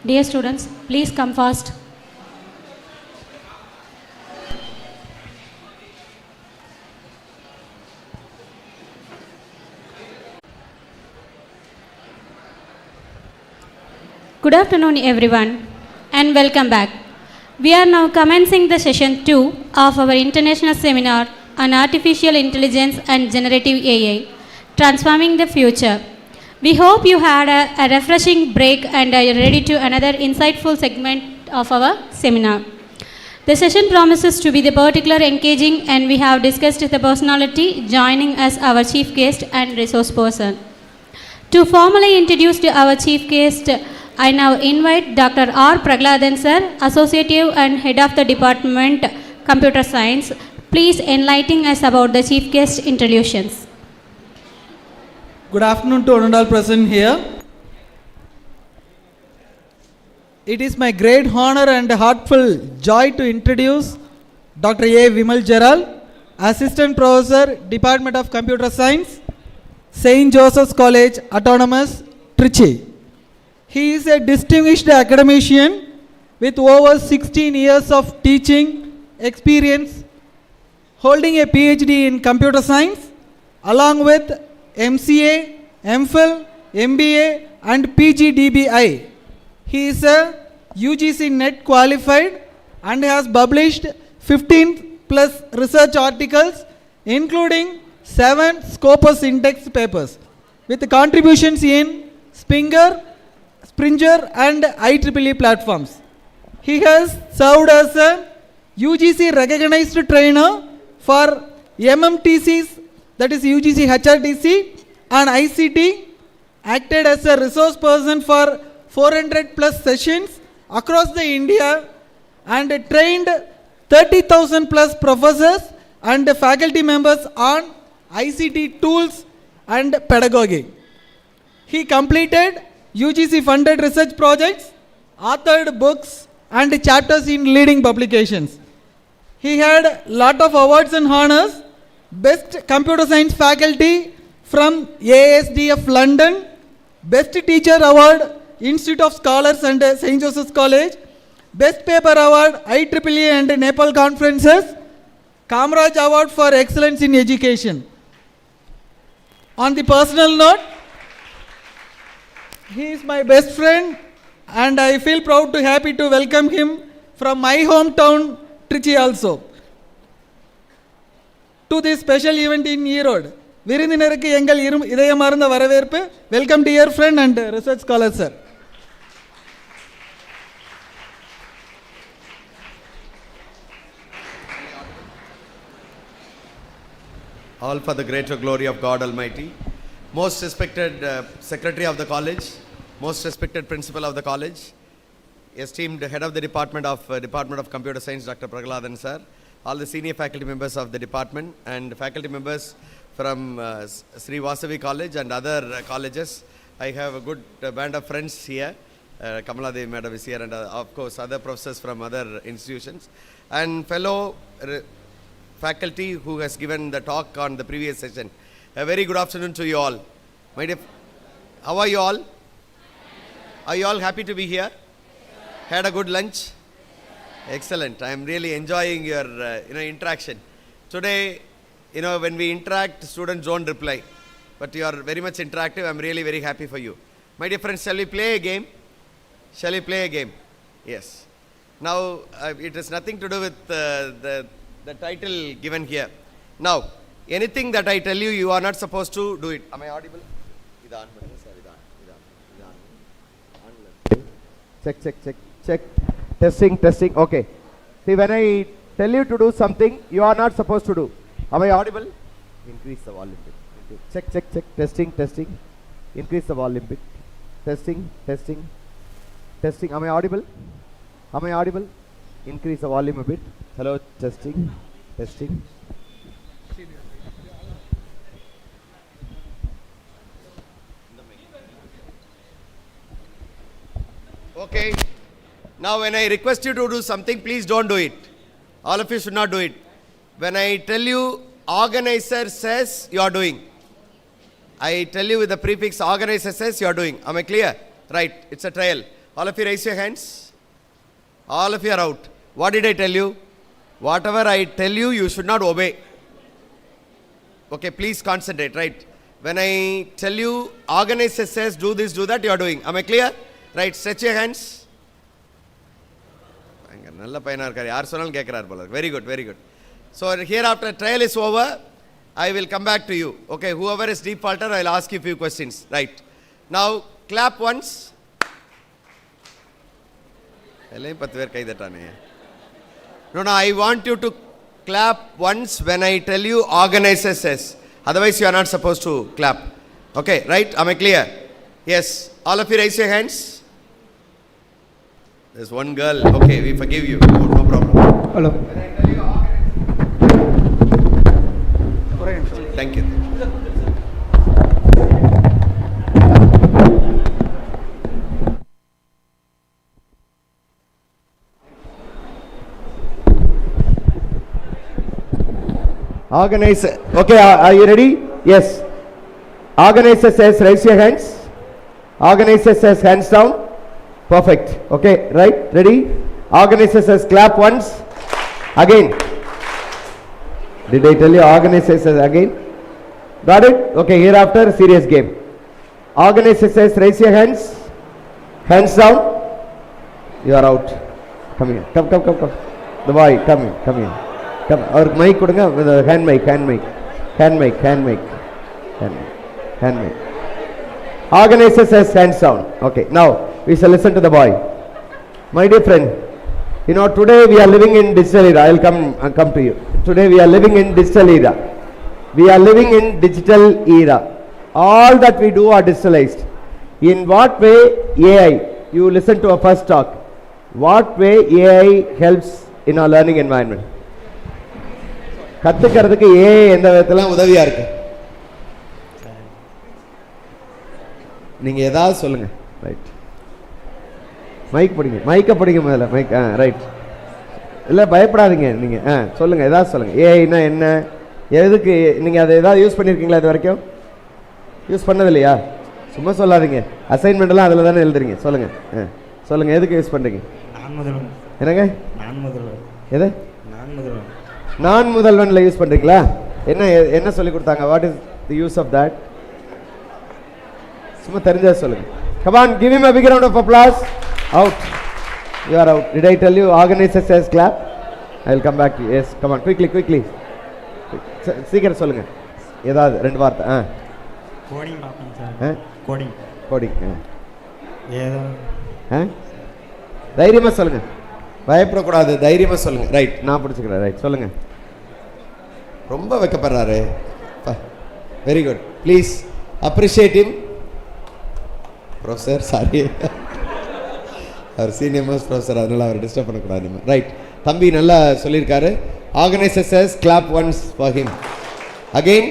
Dear students, please come fast. Good afternoon, everyone, and welcome back. We are now commencing the session 2 of our international seminar on artificial intelligence and generative AI, transforming the future. We hope you had a refreshing break and are ready to another insightful segment of our seminar. The session promises to be particularly engaging, and we have discussed the personality joining as our chief guest and resource person. To formally introduce our chief guest, I now invite Dr. R. Pragladan sir, Associate and Head of the Department Computer Science. Please enlighten us about the chief guest introductions. Good afternoon to all present here. It is my great honor and heartful joy to introduce Dr. A. Vimal Jaral, Assistant Professor, Department of Computer Science, St. Joseph's College, Autonomous, Trichy. He is a distinguished academician with over 16 years of teaching experience, holding a PhD in computer science, along with MCA, MPhil, MBA, and PGDBI. He is a UGC NET qualified and has published 15 plus research articles, including 7 Scopus Index papers, with contributions in Springer and IEEE platforms. He has served as a UGC recognized trainer for MMTCs, that is UGC HRTC, and ICT, acted as a resource person for 400 plus sessions across the India, and trained 30,000 plus professors and faculty members on ICT tools and pedagogy. He completed UGC funded research projects, authored books and chapters in leading publications. He had lot of awards and honors: Best Computer Science Faculty from ASDF London, Best Teacher Award, Institute of Scholars and St. Joseph's College, Best Paper Award, IEEE and Nepal Conferences, Kamraj Award for Excellence in Education. On the personal note, he is my best friend, and I feel proud to happy to welcome him from my hometown, Trichy also, to this special event in Erode. விருந்தினருக்கு எங்கள் இதயமார்ந்த வரவேற்பு. Welcome dear friend and research scholar sir. All for the greater glory of God Almighty. Most respected Secretary of the College, most respected Principal of the College, esteemed Head of the Department of Computer Science, Dr. Pragladan sir, all the senior faculty members of the department and faculty members from Sri Vasavi College and other colleges. I have a good band of friends here. Kamala Devi Madam is here, and of course other professors from other institutions and fellow faculty who has given the talk on the previous session. A very good afternoon to you all. My dear, how are you all? Are you all happy to be here? Had a good lunch? Excellent. I am really enjoying your interaction. Today, when we interact, students don't reply. But you are very much interactive. I am really very happy for you. My dear friends, shall we play a game? Shall we play a game? Yes. Now, it has nothing to do with the title given here. Now, anything that I tell you, you are not supposed to do it. Am I audible? Check. Testing. Okay. See, when I tell you to do something, you are not supposed to do. Am I audible? Increase the volume bit. Check. Testing. Increase the volume bit. Testing. Am I audible? Increase the volume a bit. Hello, testing. Okay. Now when I request you to do something, please don't do it. All of you should not do it. When I tell you organizer says, you are doing. I tell you with the prefix organizer says, you are doing. Am I clear? Right. It's a trial. All of you raise your hands. All of you are out. What did I tell you? Whatever I tell you, you should not obey. Okay, please concentrate, right? When I tell you, organize says, do this, do that, you are doing. Am I clear? Right, stretch your hands. Very good, very good. So here after trial is over, I will come back to you. Okay, whoever is defaulter, I will ask you a few questions. Right. Now, clap once. No, I want you to clap once when I tell you organizer says. Otherwise, you are not supposed to clap. Okay, right? Am I clear? Yes. All of you raise your hands. There's one girl. Okay, we forgive you. No problem. Hello. Thank you. Organizer. Okay, are you ready? Yes. Organizer says raise your hands. Organizer says hands down. Perfect. Okay, right? Ready? Organizer says clap once. Again. Did I tell you organizer says again? Got it? Okay, hereafter serious game. Organizer says raise your hands. Hands down. You are out. Come here. Come. The boy, come here. Come. Or mic kudunga with a hand mic. Organizer says hands down. Okay, now we shall listen to the boy. My dear friend, today we are living in digital era. I will come to you. Today we are living in digital era. All that we do are digitalized. In what way AI, you listen to our first talk, what way AI helps in our learning environment? கத்துக்கிறதுக்கு AI எந்த விதத்துல உதவியா இருக்கு? நீங்க ஏதாவது சொல்லுங்க. Right. Mike படிங்க முதல்ல. Mike right. இல்ல பயப்படாதீங்க நீங்க. சொல்லுங்க, ஏதாவது சொல்லுங்க. ஏஐனா என்ன? எதுக்கு நீங்க அதை ஏதாவது யூஸ் பண்ணிருக்கீங்களா இது வரைக்கும்? யூஸ் பண்ணது இல்லையா? சும்மா சொல்லாதீங்க. அசைன்மெண்ட் எல்லாம் அதுல தானே எழுதுறீங்க. சொல்லுங்க. சொல்லுங்க, எதுக்கு யூஸ் பண்றீங்க? என்னங்க? எது? நான் முதல்வன்ல யூஸ் பண்றீங்களா? என்ன சொல்லி கொடுத்தாங்க? What is the use of that? சும்மா தெரிஞ்சா சொல்லுங்க. Come on, give him a big round of applause. Out. You are out. Did I tell you organizer says clap? I will come back to you. Yes, come on, quickly. சீக்கிரம் சொல்லுங்க. ஏதாவது ரெண்டு வார்த்தை. Coding பாப்பேன் sir. Coding. ஏதோ தைரியமா சொல்லுங்க. பயப்படக்கூடாது, தைரியமா சொல்லுங்க. ரைட், நான் பிடிச்சிக்கிறேன். ரைட், சொல்லுங்க. ரொம்ப வெக்கப்படுறாரு. Very good. Please appreciate him. Professor, sorry, அவர் சீனியர் மோஸ்ட் ப்ரொஃபஸர், அதனால அவர் டிஸ்டர்ப் பண்ணக்கூடாது. ரைட், தம்பி நல்லா சொல்லியிருக்காரு. Organiser says clap once for him. Again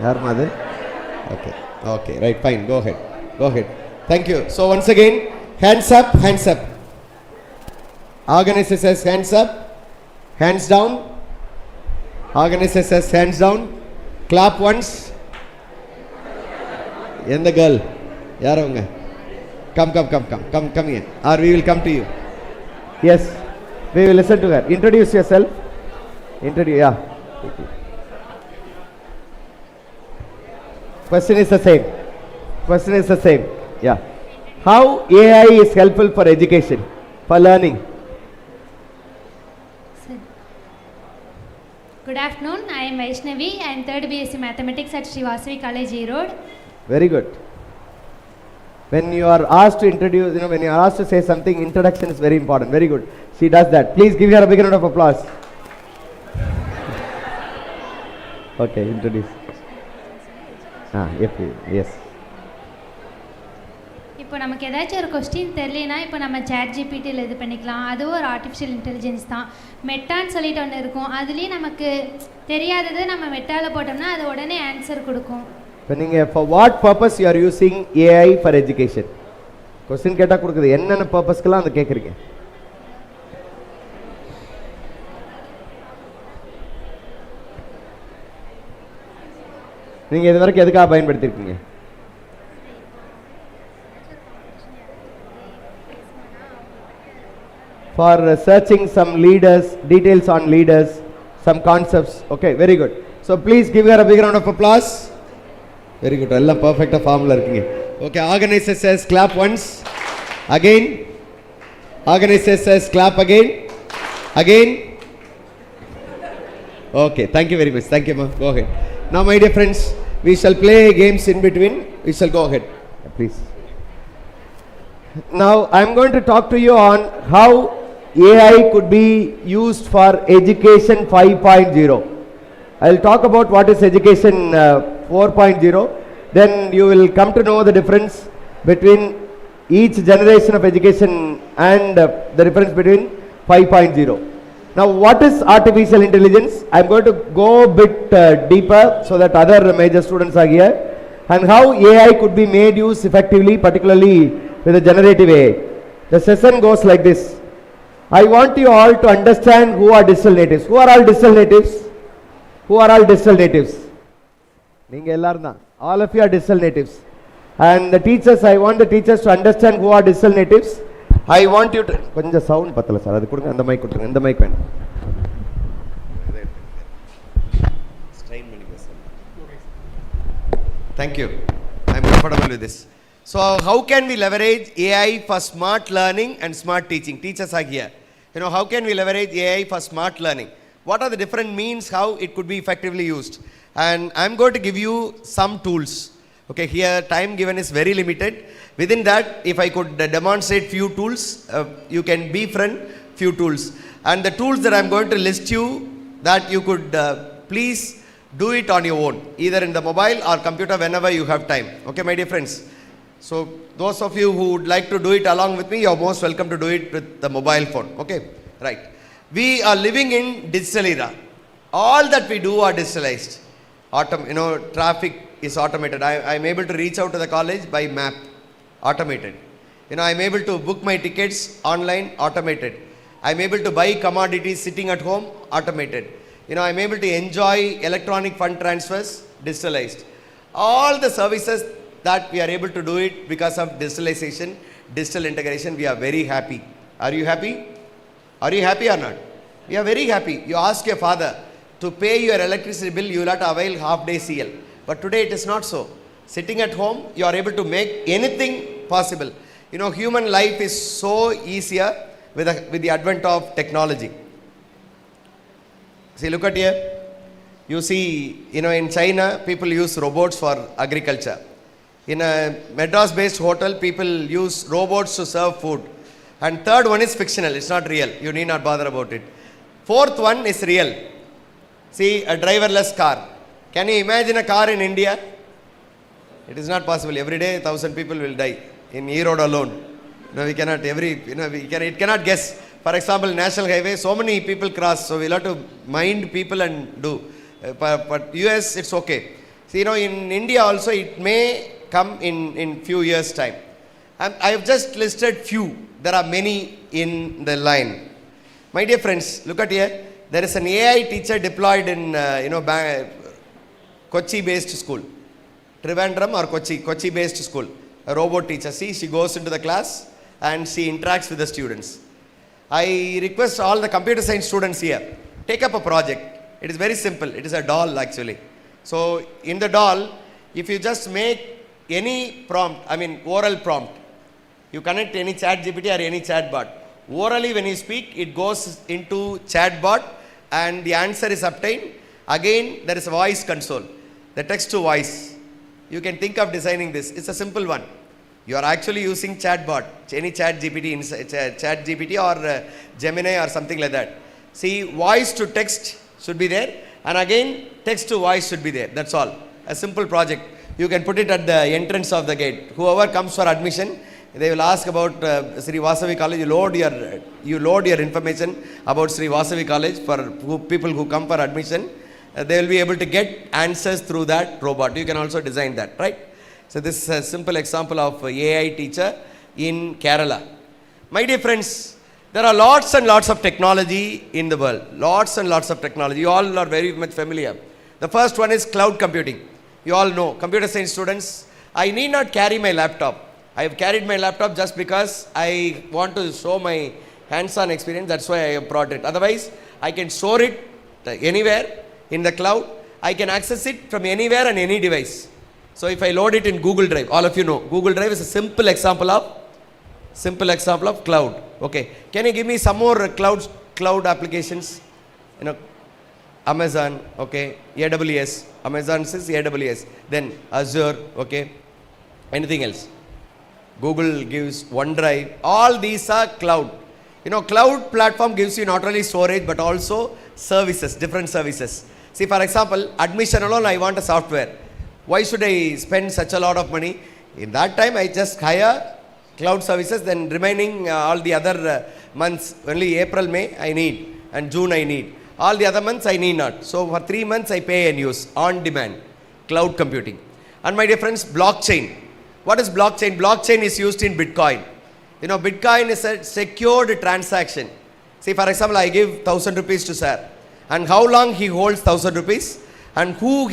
யாருமா அது? Okay right, fine, go ahead. Thank you. So once again hands up. Organizer says hands up, hands down. Organizer says hands down. Clap once. And the girl, yaar honga? Come here, or we will come to you. Yes, we will listen to her. Introduce yourself. Yeah. Question is the same. Yeah. How AI is helpful for education, for learning? Good afternoon. I am Vaishnavi. I am 3rd BSc Mathematics at Sri Vasavi College, Erode. Very good. When you are asked to introduce, when you are asked to say something, introduction is very important. Very good. She does that. Please give her a big round of applause. Okay, introduce. Yes. இப்போ நமக்கு ஏதாச்சும் ஒரு question தெரியலனா இப்போ நம்ம chat ஜிபிடியில் இது பண்ணிக்கலாம். அதுவும் ஒரு ஆர்டிஃபிஷியல் இன்டெலிஜென்ஸ் தான். மெட்டான்னு சொல்லிட்டு ஒன்று இருக்கும். அதுலேயும் நமக்கு தெரியாதது நம்ம மெட்டாவில் போட்டோம்னா அது உடனே ஆன்சர் கொடுக்கும். இப்போ நீங்கள் for what purpose you are using AI for education? Question கேட்டால் கொடுக்குது. என்னென்ன பர்பஸ்க்கெல்லாம் அதை கேட்குறீங்க? நீங்கள் இது வரைக்கும் எதுக்காக பயன்படுத்தியிருக்கீங்க? for searching some leaders, details on leaders, some concepts. Okay, very good. So please give her a big round of applause. Very good. All perfect formula. Okay, organizer says clap once. Again. Organizer says clap again. Again. Okay, thank you very much. Thank you, ma. Go ahead. Now, my dear friends, we shall play games in between. We shall go ahead. Please. Now, I am going to talk to you on how AI could be used for education 5.0. I will talk about what is education 4.0. Then you will come to know the difference between each generation of education and the difference between 5.0. Now, what is artificial intelligence? I am going to go a bit deeper so that other major students are here, and how AI could be made use effectively, particularly with the generative AI. The session goes like this. I want you all to understand who are digital natives. Who are all digital natives? Who are all digital natives? All of you are digital natives. And the teachers, I want the teachers to understand who are digital natives. I want you to konja sound pattala sir adu kudunga andha mic kudunga andha mic venum strain panni pesa. Thank you. I am comfortable with this. So how can we leverage AI for smart learning and smart teaching? Teachers are here. How can we leverage AI for smart learning? What are the different means how it could be effectively used? And I am going to give you some tools. Okay, here time given is very limited. Within that, if I could demonstrate few tools, you can befriend few tools. And the tools that I am going to list you, that you could please do it on your own, either in the mobile or computer whenever you have time. Okay, my dear friends. So those of you who would like to do it along with me, you are most welcome to do it with the mobile phone. Okay, right. We are living in digital era. All that we do are digitalized. Traffic is automated. I am able to reach out to the college by map. Automated. I am able to book my tickets online. Automated. I am able to buy commodities sitting at home. Automated. I am able to enjoy electronic fund transfers. Digitalized. All the services that we are able to do it because of digitalization, digital integration, we are very happy. Are you happy? Are you happy or not? We are very happy. You ask your father to pay your electricity bill, you will have to avail half day CL. But today it is not so. Sitting at home, you are able to make anything possible. Human life is so easier with the advent of technology. See, look at here. You see, in China, people use robots for agriculture. In a Madras-based hotel, people use robots to serve food. And third one is fictional. It's not real. You need not bother about it. Fourth one is real. See, a driverless car. Can you imagine a car in India? It is not possible. Every day, 1,000 people will die in Erode alone. We cannot. It cannot guess. For example, national highway, so many people cross. So we'll have to mind people and do. But US, it's okay. See, in India also, it may come in few years' time. I have just listed few. There are many in the line. My dear friends, look at here. There is an AI teacher deployed in Kochi-based school. Trivandrum or Kochi-based school. A robot teacher. See, she goes into the class and she interacts with the students. I request all the computer science students here, take up a project. It is very simple. It is a doll actually. So, in the doll, if you just make any prompt, oral prompt, you connect any chat GPT or any chatbot. Orally when you speak, it goes into chatbot and the answer is obtained. Again, there is a voice console, the text to voice. You can think of designing this. It's a simple one. You are actually using chatbot, any chat GPT or Gemini or something like that. See, voice to text should be there, and again text to voice should be there. That's all. A simple project. You can put it at the entrance of the gate. Whoever comes for admission, they will ask about Sri Vasavi College. You load your information about Sri Vasavi College for people who come for admission. They will be able to get answers through that robot. You can also design that, right? So this is a simple example of AI teacher in Kerala. My dear friends, there are lots and lots of technology in the world. Lots and lots of technology. You all are very much familiar. The first one is cloud computing. You all know, computer science students, I need not carry my laptop. I have carried my laptop just because I want to show my Hands-on experience, that's why I have brought it. Otherwise, I can store it anywhere in the cloud. I can access it from anywhere and any device. So if I load it in Google Drive, all of you know, Google Drive is a simple example of cloud. Okay. Can you give me some more cloud applications? Amazon, okay, AWS. Amazon says AWS. Then Azure, okay. Anything else? Google gives OneDrive. All these are cloud. Cloud platform gives you not only storage but also services, different services. See, for example, admission alone, I want a software. Why should I spend such a lot of money? In that time, I just hire cloud services, then remaining all the other months, only April, May I need, and June I need. All the other months I need not. So for 3 months I pay and use on demand, cloud computing. And my dear friends, blockchain. What is blockchain? Blockchain is used in Bitcoin. Bitcoin is a secured transaction. See, for example, I give 1,000 rupees to sir, and how long he holds 1,000 rupees, and who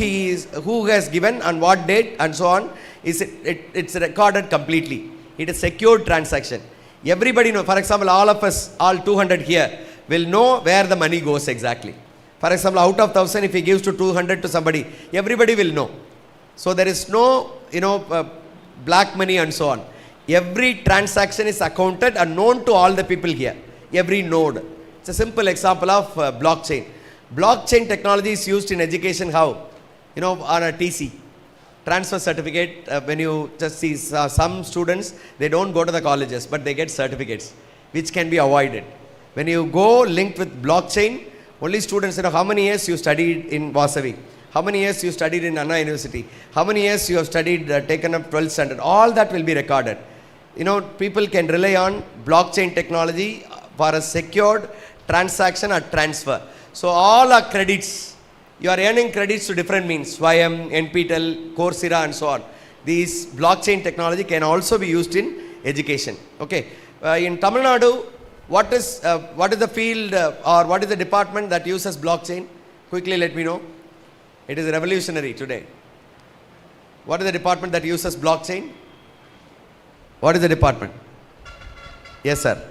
has given, and what date, and so on, it's recorded completely. It is secured transaction. Everybody know. For example, all of us, all 200 here, will know where the money goes exactly. For example, out of 1,000, if he gives to 200 to somebody, everybody will know. So there is no, black money and so on. Every transaction is accounted and known to all the people here. Every node. It's a simple example of blockchain. Blockchain technology is used in education how? On a TC. Transfer certificate, when you just see some students, they don't go to the colleges, but they get certificates, which can be avoided. When you go linked with blockchain, only students, how many years you studied in Vasavi, how many years you studied in Anna University, how many years you have studied, taken up 12th standard, all that will be recorded. People can rely on blockchain technology for a secured transaction or transfer. So all are credits. You are earning credits to different means, Swayam, NPTEL, Coursera and so on. These blockchain technology can also be used in education. Okay. In Tamil Nadu, what is the field or what is the department that uses blockchain? Quickly let me know. It is revolutionary today. What is the department that uses blockchain? What is the department? Yes, sir.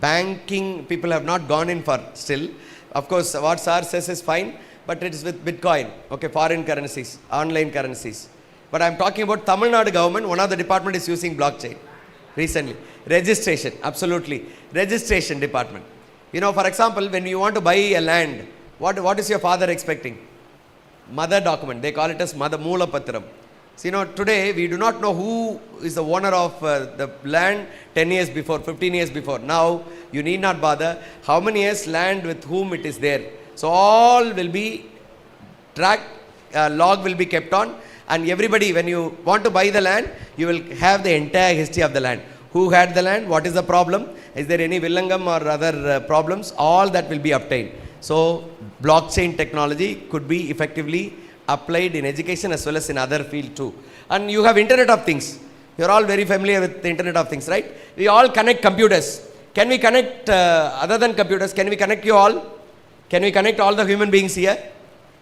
Banking, people have not gone in for still. Of course, what sir says is fine, but it is with Bitcoin, okay, foreign currencies, online currencies. But I am talking about Tamil Nadu government, one of the department is using blockchain recently. Registration, absolutely. Registration department. For example, when you want to buy a land, what is your father expecting? Mother document. They call it as Mother Moola Patram. So, today we do not know who is the owner of the land 10 years before, 15 years before. Now, you need not bother how many years land with whom it is there. So, all will be tracked, log will be kept on, and everybody, when you want to buy the land, you will have the entire history of the land. Who had the land? What is the problem? Is there any villangam or other problems? All that will be obtained. So, blockchain technology could be effectively applied in education as well as in other field too. And you have Internet of Things. You are all very familiar with the Internet of Things, right? We all connect computers. Can we connect, other than computers, can we connect you all? Can we connect all the human beings here?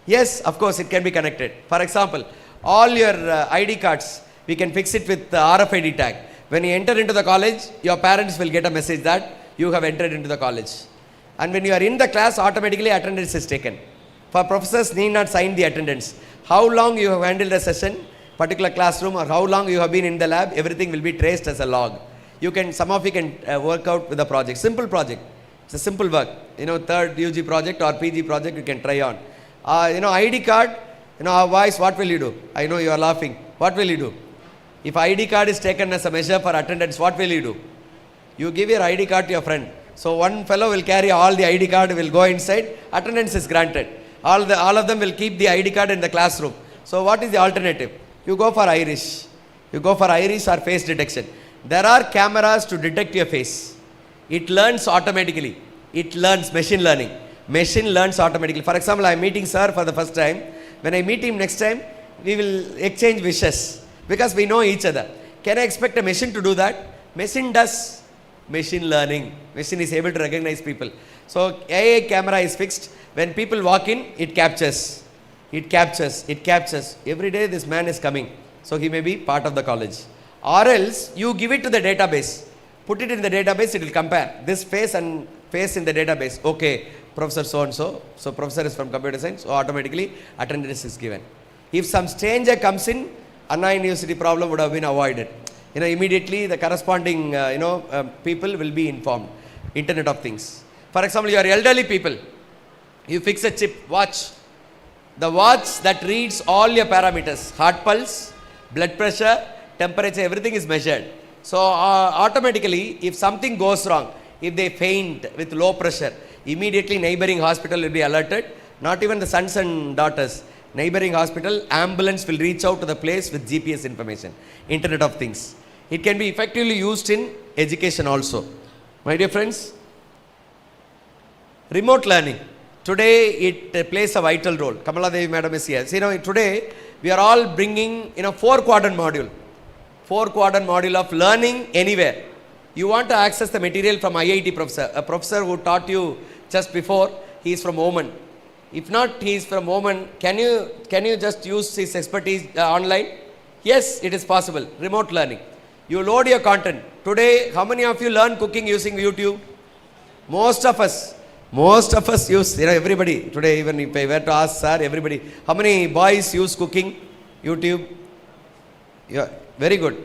Yes, of course it can be connected. For example, all your ID cards, we can fix it with the RFID tag. When you enter into the college, your parents will get a message that you have entered into the college. And when you are in the class, automatically attendance is taken. For professors need not sign the attendance. How long you have handled a session, particular classroom, or how long you have been in the lab, everything will be traced as a log. Some of you can work out with a project, simple project. It's a simple work. Third UG project or PG project you can try on. ID card, voice, what will you do? I know you are laughing. What will you do? If ID card is taken as a measure for attendance, what will you do? You give your ID card to your friend. So one fellow will carry all the ID card, will go inside, attendance is granted. All of them will keep the ID card in the classroom. So what is the alternative? You go for iris. You go for iris or face detection. There are cameras to detect your face. It learns automatically. It learns machine learning. Machine learns automatically. For example, I am meeting sir for the first time. When I meet him next time, we will exchange wishes because we know each other. Can I expect a machine to do that? Machine does machine learning. Machine is able to recognize people. So AI camera is fixed. When people walk in, it captures. It captures. It captures. Every day this man is coming. So he may be part of the college. Or else you give it to the database. put it in the database, it will compare this face and face in the database. Okay, professor so and so, so professor is from computer science, so automatically attendance is given. If some stranger comes in, Anna University problem would have been avoided. Immediately the corresponding people will be informed. Internet of Things. For example, you are elderly people, you fix a chip watch, the watch that reads all your parameters, heart pulse, blood pressure, temperature, everything is measured. So automatically, if something goes wrong, if they faint with low pressure, immediately neighboring hospital will be alerted. Not even the sons and daughters, neighboring hospital, ambulance will reach out to the place with GPS information. Internet of Things. It can be effectively used in education also. My dear friends, remote learning. Today it plays a vital role. Kamala Devi madam is here. See, today we are all bringing 4-quadrant module. 4-quadrant module of learning anywhere. You want to access the material from IIT professor. A professor who taught you just before, he is from Oman. If not, he is from Oman. Can you just use his expertise online? Yes, it is possible. Remote learning. You load your content. Today, how many of you learn cooking using YouTube? Most of us use, everybody. Today, even if I were to ask sir, everybody, how many boys use cooking? YouTube? Yeah, very good.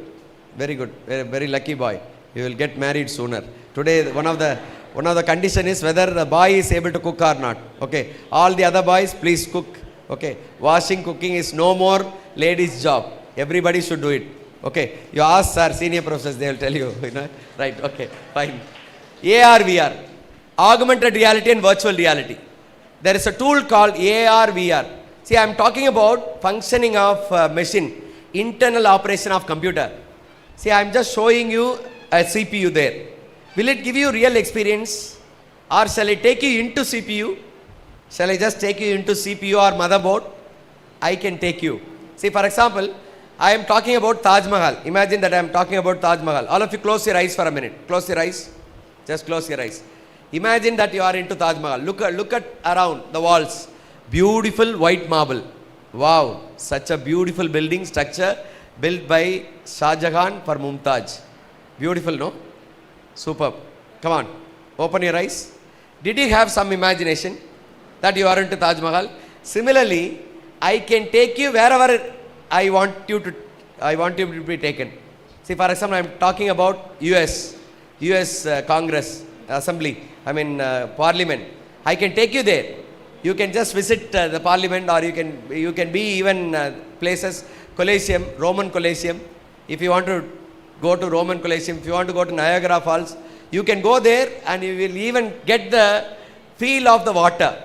Very good. Very lucky boy. You will get married sooner. Today, one of the condition is whether the boy is able to cook or not. Okay. All the other boys, please cook. Okay. Washing, cooking is no more ladies' job. Everybody should do it. Okay. You ask our senior professors, they will tell you. Right. Okay. Fine. AR, VR. Augmented reality and virtual reality. There is a tool called AR, VR. See, I am talking about functioning of machine, internal operation of computer. See, I am just showing you a CPU there. Will it give you real experience, or shall I take you into CPU? Shall I just take you into CPU or motherboard? I can take you. See, for example, I am talking about Taj Mahal. Imagine that I am talking about Taj Mahal. All of you close your eyes for a minute. Close your eyes. Just close your eyes. Imagine that you are into Taj Mahal. Look at around the walls. Beautiful white marble. Wow, such a beautiful building structure built by Shah Jahan for Mumtaz. Beautiful, no? Superb. Come on, open your eyes. Did you have some imagination that you are into Taj Mahal? Similarly, I can take you wherever I want you to be taken. See, for example, I am talking about US Congress, Assembly, Parliament. I can take you there. You can just visit the Parliament, or you can be even places, Colosseum, Roman Colosseum. If you want to go to Roman Colosseum, if you want to go to Niagara Falls, you can go there and you will even get the feel of the water.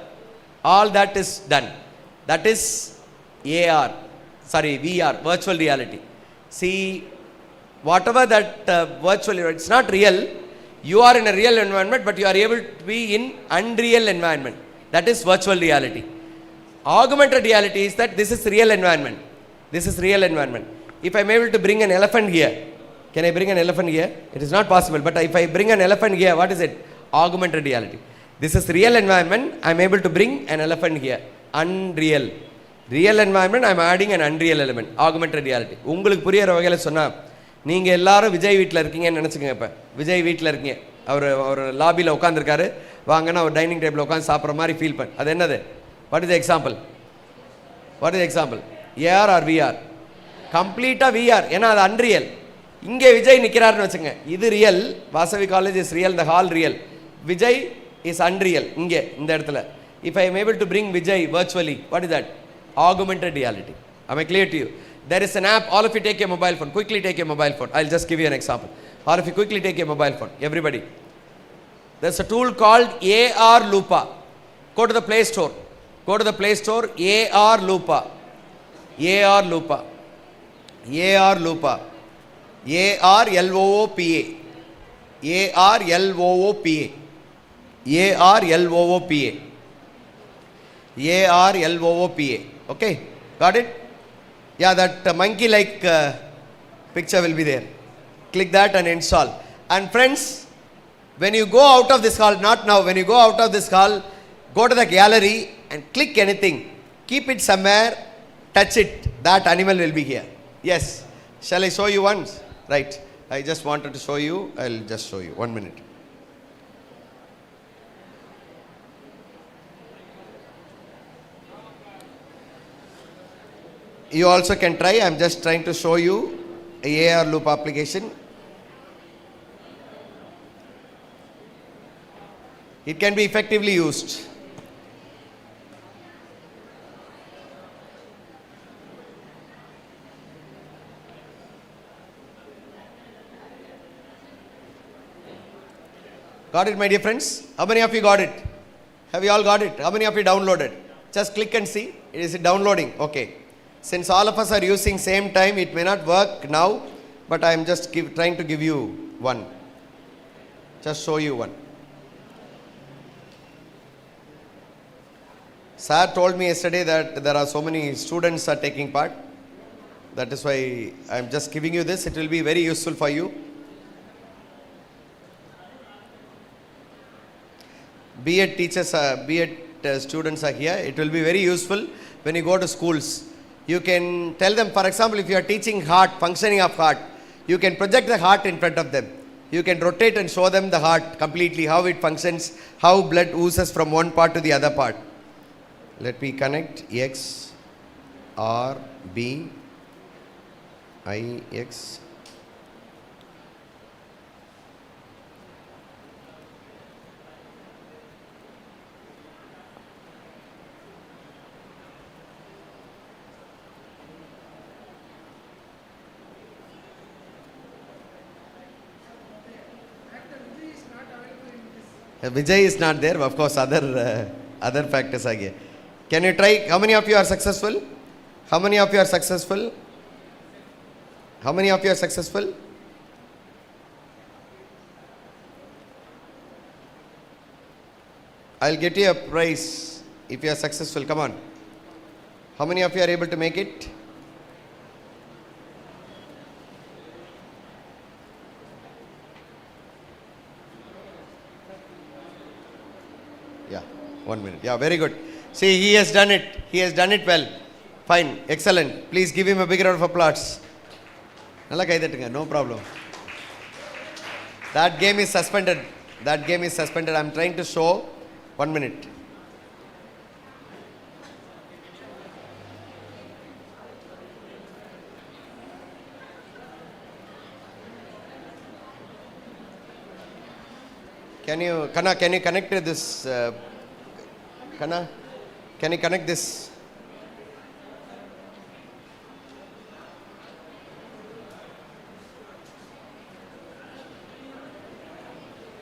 All that is done. That is VR, virtual reality. See, whatever that virtual, it's not real. You are in a real environment, but you are able to be in unreal environment. That is virtual reality. Augmented reality is that this is real environment. This is real environment. If I am able to bring an elephant here, can I bring an elephant here? It is not possible. But if I bring an elephant here, what is it? Augmented reality. This is real environment. I am able to bring an elephant here. Unreal. Real environment, I am adding an unreal element. Augmented reality. உங்களுக்கு புரியற வகையில சொன்னா, நீங்க எல்லாரும் விஜய் வீட்ல இருக்கீங்கன்னு நினைச்சுக்கங்க. இப்ப விஜய் வீட்ல இருக்கீங்க, அவர் லாபில உட்கார்ந்திருக்காரு, வாங்கன்னா ஒரு டைனிங் டேபிள்ல உட்கார்ந்து சாப்பிடுற மாதிரி ஃபீல் பண்ணு. அது என்னது? What is the example? AR or VR? கம்ப்ளீட்டா VR. ஏன்னா அது அன்ரியல். இங்கே விஜய் நிற்கிறாருன்னு வச்சுங்க, இது real. Vasavi college is real, the hall real. Vijay is unreal இங்கே இந்த இடத்துல. If I am able to bring Vijay virtually, what is that? Augmented reality. Am I clear to you? There is an app. All of you take your mobile phone. Quickly take your mobile phone. I'll just give you an example. All of you quickly take your mobile phone. Everybody. There's a tool called AR Lupa. Go to the Play Store. AR Lupa. AR Lupa. AR Lupa. ARLOOPA. ARLOOPA. ARLOOPA. ARLOOPA. Okay, got it? Yeah, that monkey like picture will be there. Click that and install. And friends, when you go out of this hall, not now, when you go out of this hall, go to the gallery and click anything. Keep it somewhere, touch it. That animal will be here. Yes. Shall I show you once? Right. I just wanted to show you. I'll just show you. 1 minute. You also can try. I'm just trying to show you a AR loop application. It can be effectively used. Got it, my dear friends? How many of you got it? Have you all got it? How many of you downloaded? Just click and see. Is it downloading? Okay. Since all of us are using same time, it may not work now, but I am just trying to give you one. Just show you one. Sir told me yesterday that there are so many students are taking part. That is why I am just giving you this. It will be very useful for you. B.Ed teachers, B.Ed students are here. It will be very useful when you go to schools. You can tell them, for example, if you are teaching heart, functioning of heart, you can project the heart in front of them. You can rotate and show them the heart completely, how it functions, how blood oozes from one part to the other part. Let me connect X, R, B, I, X. Vijay is not there. Of course, other factors are here. Can you try? How many of you are successful? How many of you are successful? How many of you are successful? I'll get you a prize if you are successful. Come on. How many of you are able to make it? Yeah, 1 minute. Yeah, very good. See, he has done it. He has done it well. Fine, excellent. Please give him a big round of applause. No problem. That game is suspended. That game is suspended. I'm trying to show. 1 minute. Can you connect to this? Kana, can you connect this?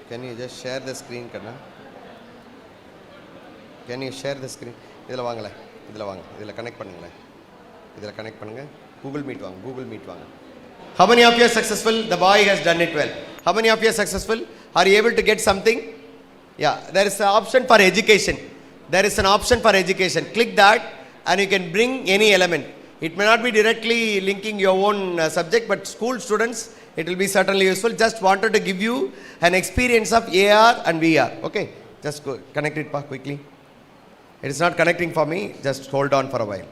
Can you just share the screen, Kana? Can you share the screen? Idhila vaangala. Idhila connect pannunga. Google Meet vaanga. How many of you are successful? The boy has done it well. How many of you are successful? Are you able to get something? Yeah, there is an option for education. Click that and you can bring any element. It may not be directly linking your own subject, but school students, it will be certainly useful. Just wanted to give you an experience of AR and VR. Okay, just go connect it quickly. It is not connecting for me. Just hold on for a while.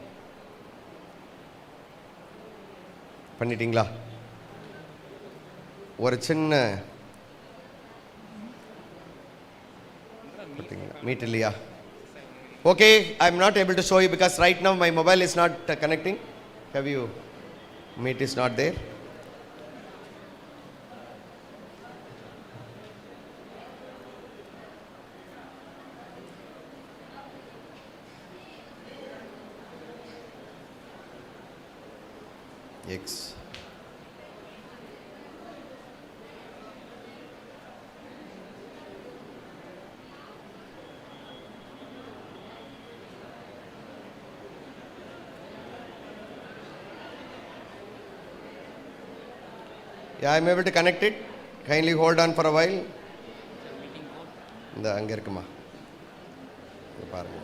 Pannitingla. ஒரு சின்ன meet இல்லையா? Okay, I'm not able to show you because right now my mobile is not connecting. Have you? Meet is not there. X. Yeah, I am able to connect it. Kindly hold on for a while. இந்த அங்கே இருக்குமா பாருங்க.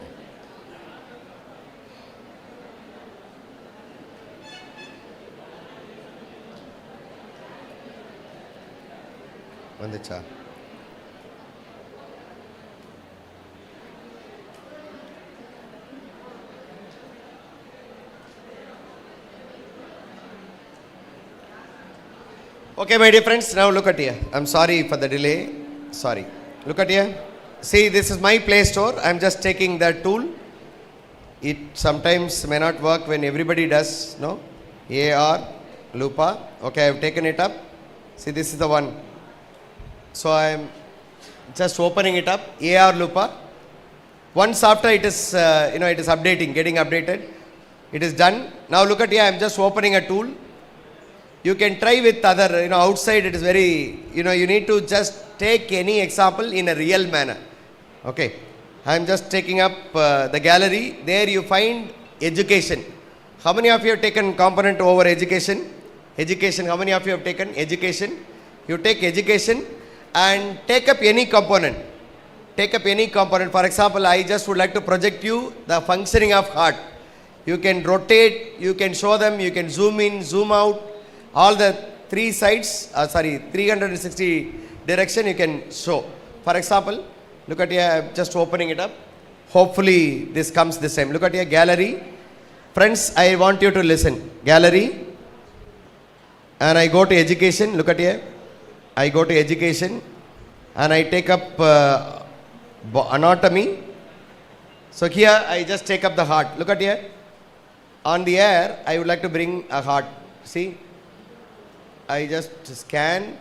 வந்துச்சா? Okay, my dear friends, now look at here. I'm sorry for the delay. Sorry. Look at here. See, this is my Play Store. I'm just taking that tool. It sometimes may not work when everybody does, no? AR, Lupa. Okay, I've taken it up. See, this is the one. So I'm just opening it up. AR Lupa. Once after it is, it is updating, getting updated. It is done. Now look at here. I'm just opening a tool. You can try with other, outside it is very, you need to just take any example in a real manner. Okay. I am just taking up the gallery. There you find education. How many of you have taken component over education? Education. How many of you have taken education? You take education and take up any component. Take up any component. For example, I just would like to project you the functioning of heart. You can rotate, you can show them, you can zoom in, zoom out. All the 360 direction you can show. For example, look at here, I'm just opening it up. Hopefully this comes this time. Look at here, gallery. Friends, I want you to listen. Gallery. And I go to education. Look at here. I go to education. And I take up anatomy. So here I just take up the heart. Look at here. On the air, I would like to bring a heart. See? I just scan,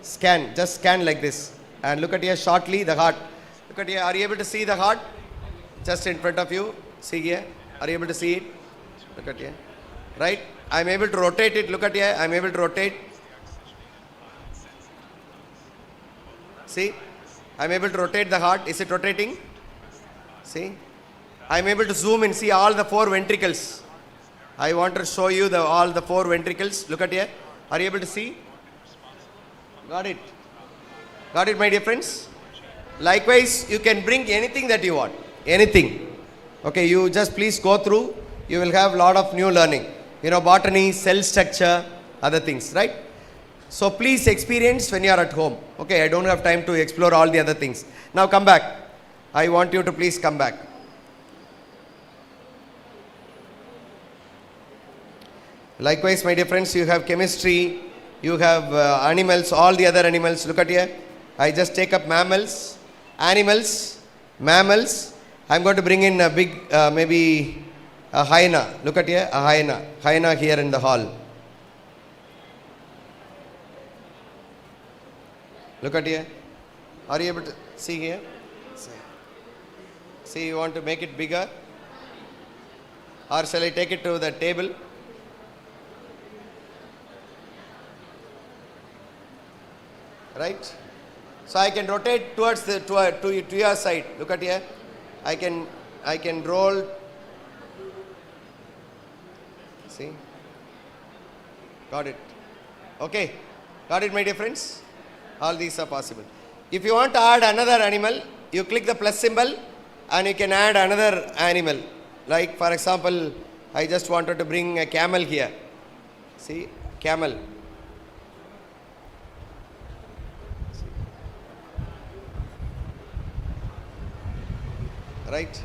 just scan like this. And look at here shortly the heart. Look at here, are you able to see the heart? Just in front of you. See here. Are you able to see it? Look at here. Right? I am able to rotate it. Look at here. I am able to rotate. See? I am able to rotate the heart. Is it rotating? See? I am able to zoom in. See all the 4 ventricles. I want to show you all the 4 ventricles. Look at here. Are you able to see? Got it? Got it, my dear friends? Likewise, you can bring anything that you want. Anything. Okay, you just please go through. You will have a lot of new learning. Botany, cell structure, other things, right? So please experience when you are at home. Okay, I don't have time to explore all the other things. Now come back. I want you to please come back. Likewise, my dear friends, you have chemistry, you have animals, all the other animals. Look at here. I just take up mammals, animals, mammals. I'm going to bring in a big, maybe a hyena. Look at here, a hyena. Hyena here in the hall. Look at here. Are you able to see here? See, you want to make it bigger? Or shall I take it to the table? Right? So I can rotate towards to your side. Look at here. I can roll. See? Got it. Okay. Got it, my dear friends? All these are possible. If you want to add another animal, you click the plus symbol and you can add another animal. Like for example, I just wanted to bring a camel here. See? Camel. Right?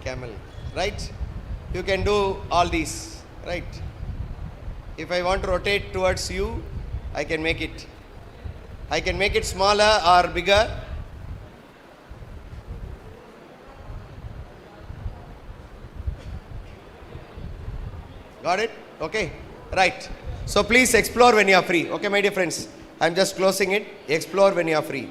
Camel. Right? You can do all these. Right? If I want to rotate towards you, I can make it. I can make it smaller or bigger. Got it? Okay. Right. So please explore when you are free. Okay, my dear friends. I am just closing it. Explore when you are free.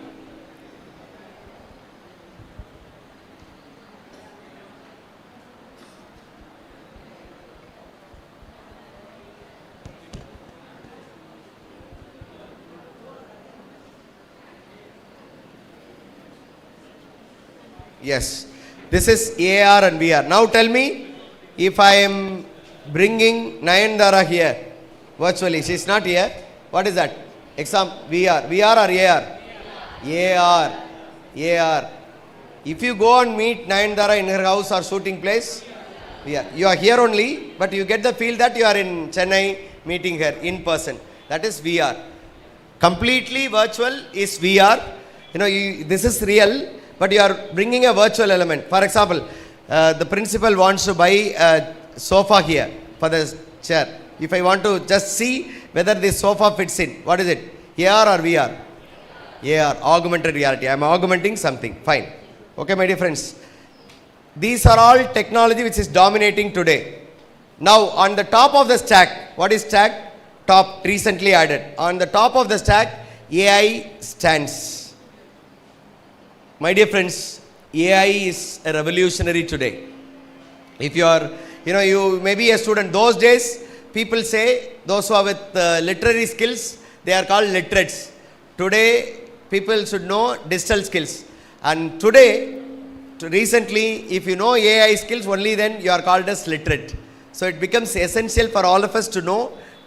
Yes, this is AR and VR. Now tell me, if I am bringing Nayandara here, virtually, she is not here. What is that? VR. VR or AR? AR. If you go and meet Nayandara in her house or shooting place, you are here only, but you get the feel that you are in Chennai meeting her in person. That is VR. Completely virtual is VR. This is real. But you are bringing a virtual element. For example, the principal wants to buy a sofa here for the chair. If I want to just see whether this sofa fits in. What is it? AR or VR? AR, augmented reality. I am augmenting something. Fine. Okay, my dear friends. These are all technology which is dominating today. Now, on the top of the stack, what is stack? Top, recently added. On the top of the stack, AI stands. My dear friends, AI is a revolutionary today. If you are, you may be a student. Those days, people say, those who are with literary skills, they are called literates. Today, people should know digital skills. And today, recently, if you know AI skills, only then you are called as literate. So it becomes essential for all of us to know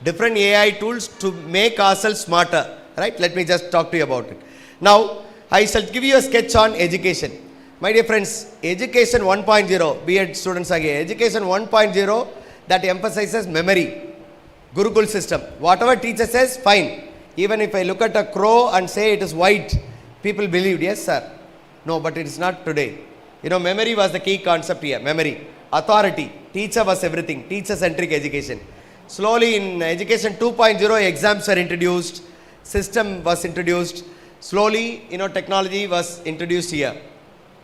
different AI tools to make ourselves smarter. Right? Let me just talk to you about it. Now, I shall give you a sketch on education. My dear friends, education 1.0, B.Ed students again, education 1.0 that emphasizes memory, Gurukul system. Whatever teacher says, fine. Even if I look at a crow and say it is white, people believe, yes sir. No, but it is not today. Memory was the key concept here, memory. Authority, teacher was everything, teacher-centric education. Slowly in education 2.0, exams were introduced, system was introduced. Slowly, technology was introduced here.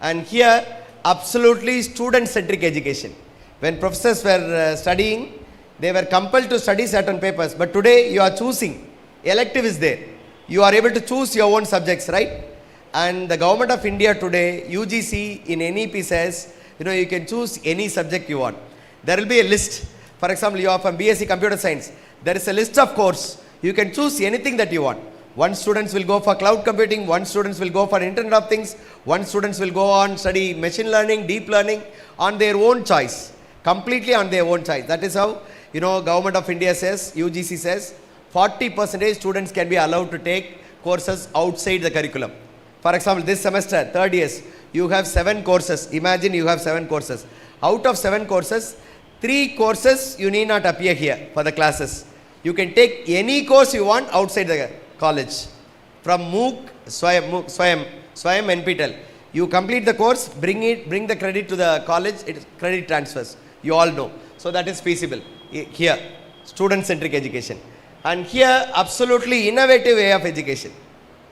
And here, absolutely student-centric education. When professors were studying, they were compelled to study certain papers. But today, you are choosing. Elective is there. You are able to choose your own subjects, right? And the government of India today, UGC in NEP says, you can choose any subject you want. There will be a list. For example, you are from BSc Computer Science. There is a list of course. You can choose anything that you want. One students will go for cloud computing. One students will go for Internet of Things. One students will go on study machine learning, deep learning on their own choice. Completely on their own choice. That is how, Government of India says, UGC says, 40% students can be allowed to take courses outside the curriculum. For example, this semester, third years, you have 7 courses. Imagine you have 7 courses. Out of 7 courses, 3 courses you need not appear here for the classes. You can take any course you want outside the college. From MOOC, Swayam, NPTEL. You complete the course, bring the credit to the college, it is credit transfers. You all know. So that is feasible. Here, student-centric education. And here, absolutely innovative way of education.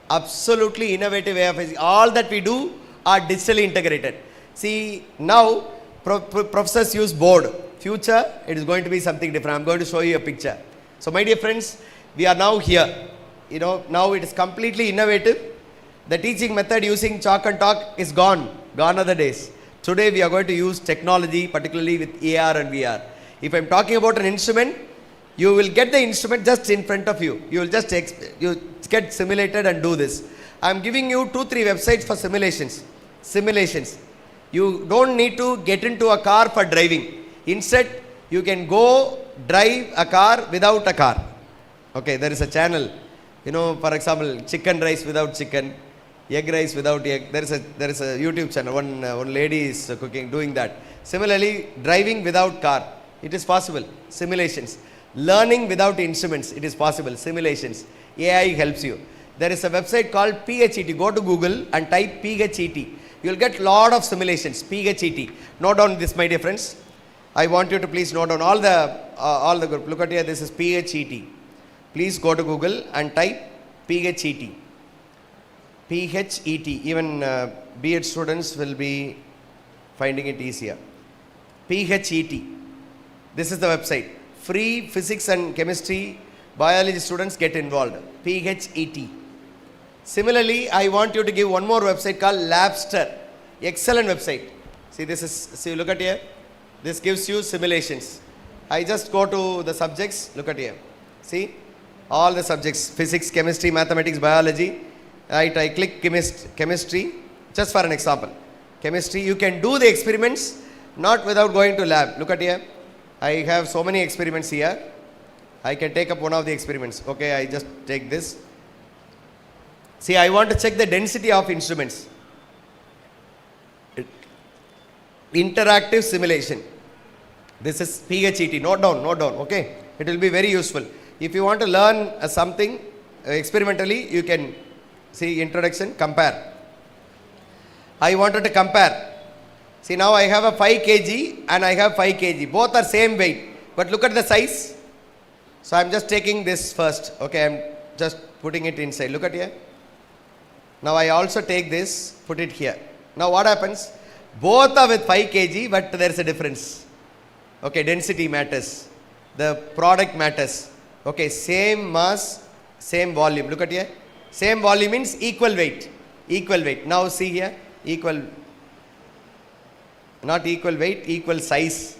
Absolutely innovative way of education. All that we do are digitally integrated. See, now professors use board. Future, it is going to be something different. I am going to show you a picture. So my dear friends, we are now here. Now it is completely innovative. The teaching method using chalk and talk is gone. Gone are the days. Today we are going to use technology, particularly with AR and VR. If I am talking about an instrument, you will get the instrument just in front of you. You will just get simulated and do this. I am giving you 2-3 websites for simulations. You don't need to get into a car for driving. Instead, you can go drive a car without a car. Okay, there is a channel. For example, chicken rice without chicken, egg rice without egg. There is a YouTube channel. One lady is doing that. Similarly, driving without car. It is possible. Simulations. Learning without instruments. It is possible. Simulations. AI helps you. There is a website called PHET. Go to Google and type PHET. You will get lot of simulations. PHET. Note down this, my dear friends. I want you to please note down all the group. Look at here. This is PHET. Please go to Google and type PHET. PHET. Even B.Ed students will be finding it easier. PHET. This is the website. Free physics and chemistry, biology students get involved. PHET. Similarly, I want you to give one more website called Labster. Excellent website. See, look at here. This gives you simulations. I just go to the subjects. Look at here. See, all the subjects, physics, chemistry, mathematics, biology. Right, I click chemistry, just for an example. Chemistry, you can do the experiments not without going to lab. Look at here. I have so many experiments here. I can take up one of the experiments. Okay, I just take this. See, I want to check the density of instruments. Interactive simulation. This is PHET. Note down. Okay, it will be very useful. If you want to learn something experimentally, you can see introduction, compare. I wanted to compare. See, now I have a 5 kg and I have 5 kg. Both are same weight. But look at the size. So I'm just taking this first. Okay, I'm just putting it inside. Look at here. Now I also take this, put it here. Now what happens? Both are with 5 kg, but there's a difference. Okay, density matters. The product matters. Okay, same mass, same volume. Look at here. Same volume means equal weight. Equal weight. Now see here. Equal, not equal weight, equal size,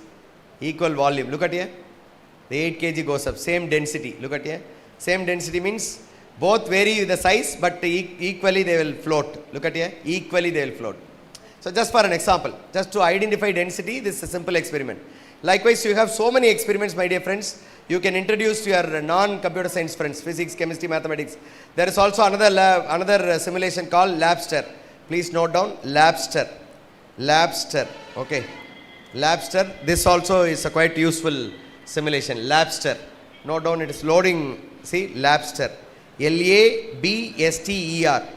equal volume. Look at here. The 8 kg goes up. Same density. Look at here. Same density means both vary with the size, but equally they will float. Look at here. Equally they will float. So just for an example, just to identify density, this is a simple experiment. Likewise, you have so many experiments, my dear friends. You can introduce to your non-computer science friends, physics, chemistry, mathematics. There is also another simulation called Labster. Please note down Labster. Labster. Okay. Labster. This also is a quite useful simulation. Labster. Note down, it is loading. See, Labster. Labster.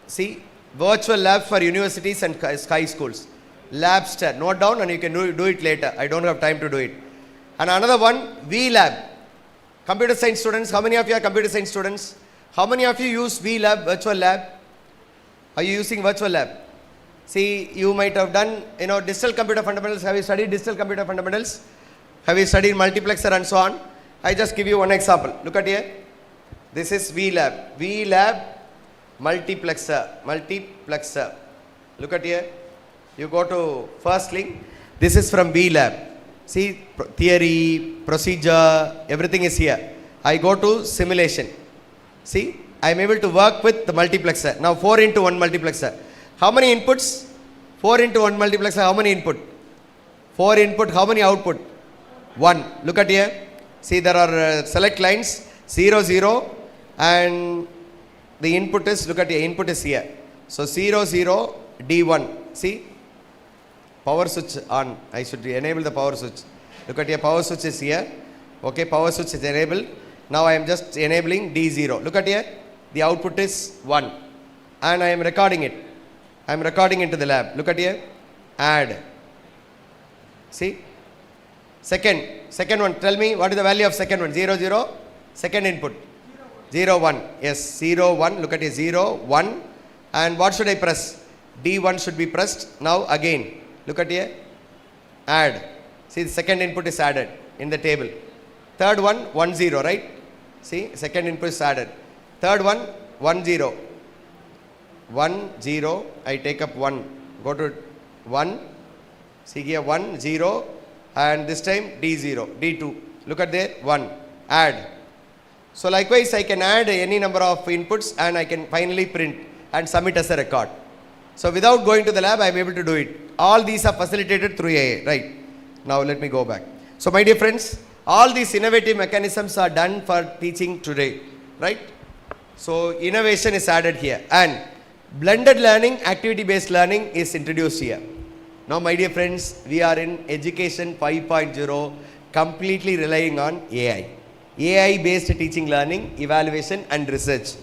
See, virtual labs for universities and high schools. Labster. Note down and you can do it later. I don't have time to do it. And another one, VLab. Computer science students. How many of you are computer science students? How many of you use VLab, virtual lab? Are you using virtual lab? See, you might have done, digital computer fundamentals. Have you studied digital computer fundamentals? Have you studied multiplexer and so on? I just give you one example. Look at here. This is VLab. VLab multiplexer. Multiplexer. Look at here. You go to first link. This is from VLab. See, theory, procedure, everything is here. I go to simulation. See, I am able to work with the multiplexer. Now 4 into 1 multiplexer. How many inputs? 4 into 1 multiplexer. How many input? 4 input. How many output? 1. Look at here. See, there are select lines 0, 0 and the input is, look at here, input is here. So 0, 0, D1. See, power switch on. I should enable the power switch. Look at here, power switch is here. Okay, power switch is enabled. Now I am just enabling D0. Look at here, the output is 1 and I am recording it. I am recording into the lab. Look at here, add. See, second one, tell me what is the value of second one? 0, 0, second input. 0, 1. Yes, 0, 1. Look at here, 0, 1. And what should I press? D1 should be pressed. Now again, look at here, add. See, the second input is added in the table. Third one, 1, 0, right? See, second input is added. Third one, 1, 0. 1, 0. I take up 1. Go to 1. See here, 1, 0. And this time, D0, D2. Look at there, 1. Add. So likewise, I can add any number of inputs and I can finally print and submit as a record. So without going to the lab, I am able to do it. All these are facilitated through AI, right? Now let me go back. So my dear friends, all these innovative mechanisms are done for teaching today, right? So innovation is added here and blended learning, activity-based learning is introduced here. Now my dear friends, we are in education 5.0, completely relying on AI. AI-based teaching, learning, evaluation and research.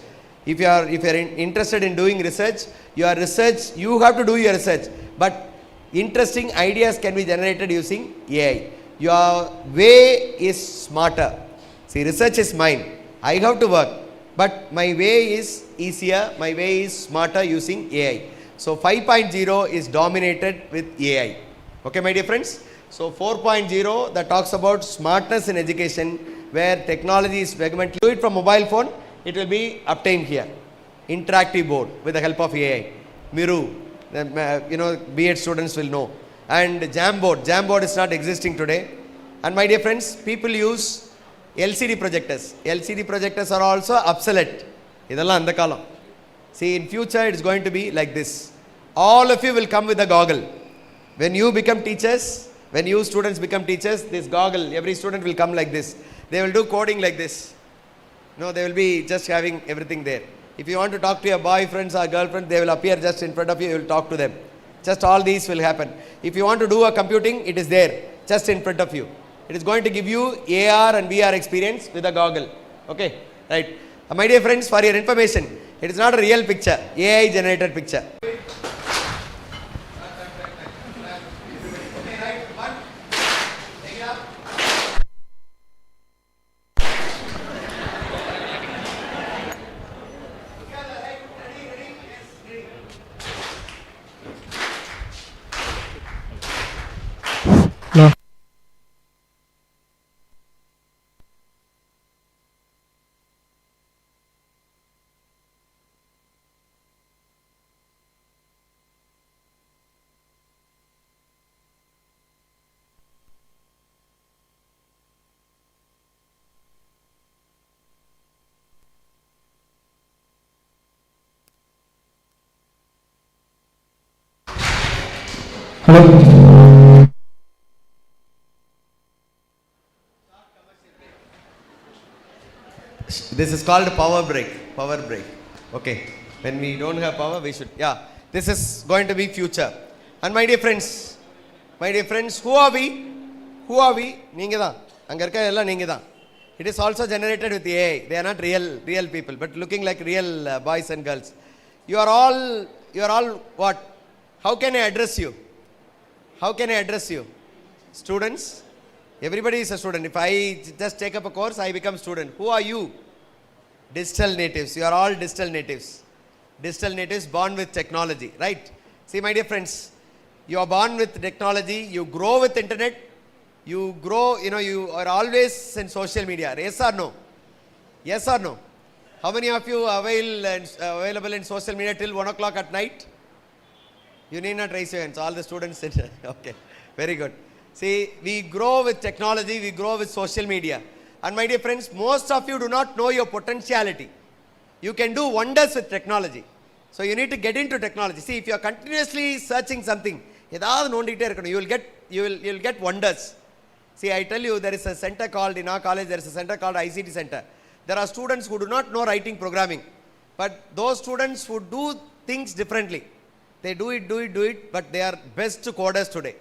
If you are interested in doing research, you have to do your research. But interesting ideas can be generated using AI. Your way is smarter. See, research is mine. I have to work. But my way is easier. My way is smarter using AI. So 5.0 is dominated with AI. Okay, my dear friends. So 4.0 that talks about smartness in education, where technology is augmented. Do it from mobile phone. It will be obtained here. Interactive board with the help of AI. Miru, B.Ed students will know. And Jamboard. Jamboard is not existing today. And my dear friends, people use LCD projectors. LCD projectors are also obsolete. Idella andha kaalam. See, in future it is going to be like this. All of you will come with a goggle. When you become teachers, when you students become teachers, this goggle, every student will come like this. They will do coding like this. No, they will be just having everything there. If you want to talk to your boyfriends or girlfriends, they will appear just in front of you, you will talk to them. Just all these will happen. If you want to do a computing, it is there, just in front of you. It is going to give you AR and VR experience with a goggle. Okay, right. My dear friends, for your information, it is not a real picture, AI generated picture. Hello. This is called power break. Power break. Okay. When we don't have power, we should. Yeah. This is going to be future. And my dear friends, who are we? Who are we? Neenga da. Anga irukka ella neenga da. It is also generated with AI. They are not real people, but looking like real boys and girls. You are all what? How can I address you? How can I address you? Students? Everybody is a student. If I just take up a course, I become student. Who are you? Digital natives. You are all digital natives. Digital natives born with technology, right? See, my dear friends, you are born with technology. You grow with internet. You grow, you are always in social media. Yes or no? Yes or no? How many of you are available in social media till 1 o'clock at night? You need not raise your hands. All the students. Okay. Very good. See, we grow with technology. We grow with social media. And my dear friends, most of you do not know your potentiality. You can do wonders with technology. So you need to get into technology. See, if you are continuously searching something, you will get wonders. See, I tell you, there is a center called, in our college, there is a center called ICT Center. There are students who do not know writing programming. But those students who do things differently, they do it, but they are best coders today.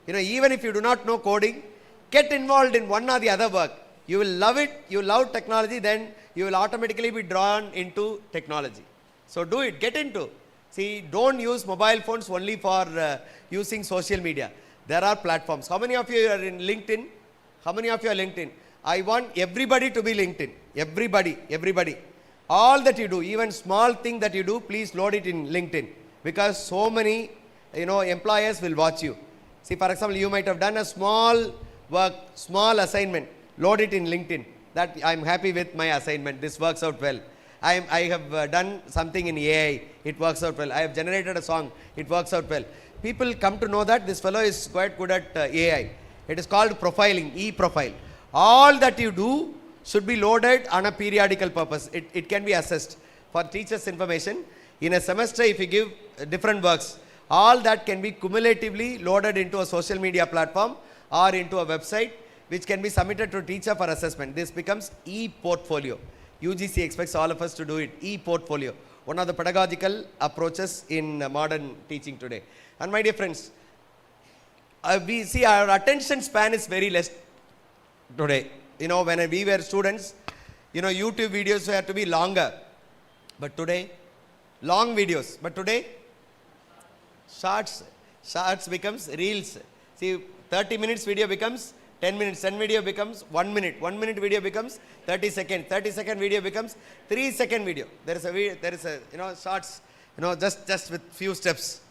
Even if you do not know coding, get involved in one or the other work. You will love it, you love technology, then you will automatically be drawn into technology. So do it, get into. See, don't use mobile phones only for using social media. There are platforms. How many of you are in LinkedIn? How many of you are LinkedIn? I want everybody to be LinkedIn. Everybody. All that you do, even small thing that you do, please load it in LinkedIn. Because so many, employers will watch you. See, for example, you might have done a small work, small assignment. Load it in LinkedIn. That I'm happy with my assignment. This works out well. I have done something in AI. It works out well. I have generated a song. It works out well. People come to know that this fellow is quite good at AI. It is called profiling, e-profile. All that you do should be loaded on a periodical purpose. It can be assessed. For teachers' information, in a semester, if you give different works, all that can be cumulatively loaded into a social media platform or into a website, which can be submitted to teacher for assessment. This becomes e-portfolio. UGC expects all of us to do it. E-portfolio, one of the pedagogical approaches in modern teaching today. And my dear friends, we see our attention span is very less today. When we were students, YouTube videos have to be longer. But today, long videos. But today, shorts becomes reels. See, 30 minutes video becomes 10 minutes, 10 video becomes 1 minute, 1 minute video becomes 30 seconds, 30-second video becomes 3-second video. There is a shorts, just with few steps.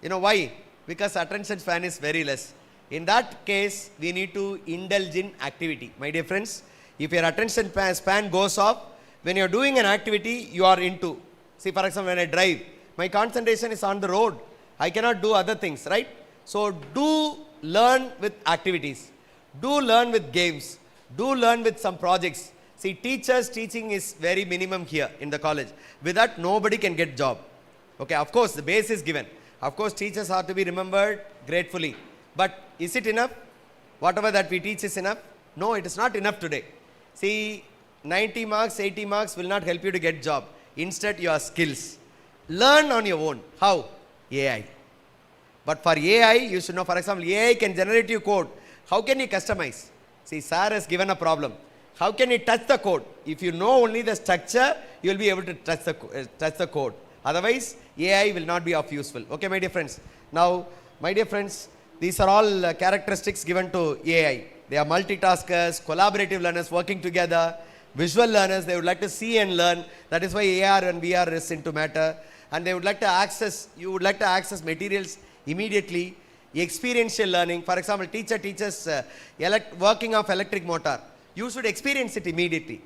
Why? Because attention span is very less. In that case, we need to indulge in activity. My dear friends, if your attention span goes off, when you are doing an activity, you are into. See, for example, when I drive, my concentration is on the road. I cannot do other things, right? So do learn with activities. Do learn with games. Do learn with some projects. See, teachers teaching is very minimum here in the college. With that, nobody can get job. Okay, of course, the base is given. Of course, teachers are to be remembered gratefully. But is it enough? Whatever that we teach is enough? No, it is not enough today. See, 90 marks, 80 marks will not help you to get job. Instead, your skills. Learn on your own. How? AI. But for AI, you should know, for example, AI can generate you code. How can you customize? See, sir has given a problem. How can you touch the code? If you know only the structure, you will be able to touch the code. Otherwise, AI will not be of useful. Okay, my dear friends. Now, my dear friends, these are all characteristics given to AI. They are multitaskers, collaborative learners working together, visual learners. They would like to see and learn. That is why AR and VR is into matter. And they would like to access, you would like to access materials immediately. Experiential learning. For example, teacher teaches working of electric motor. You should experience it immediately.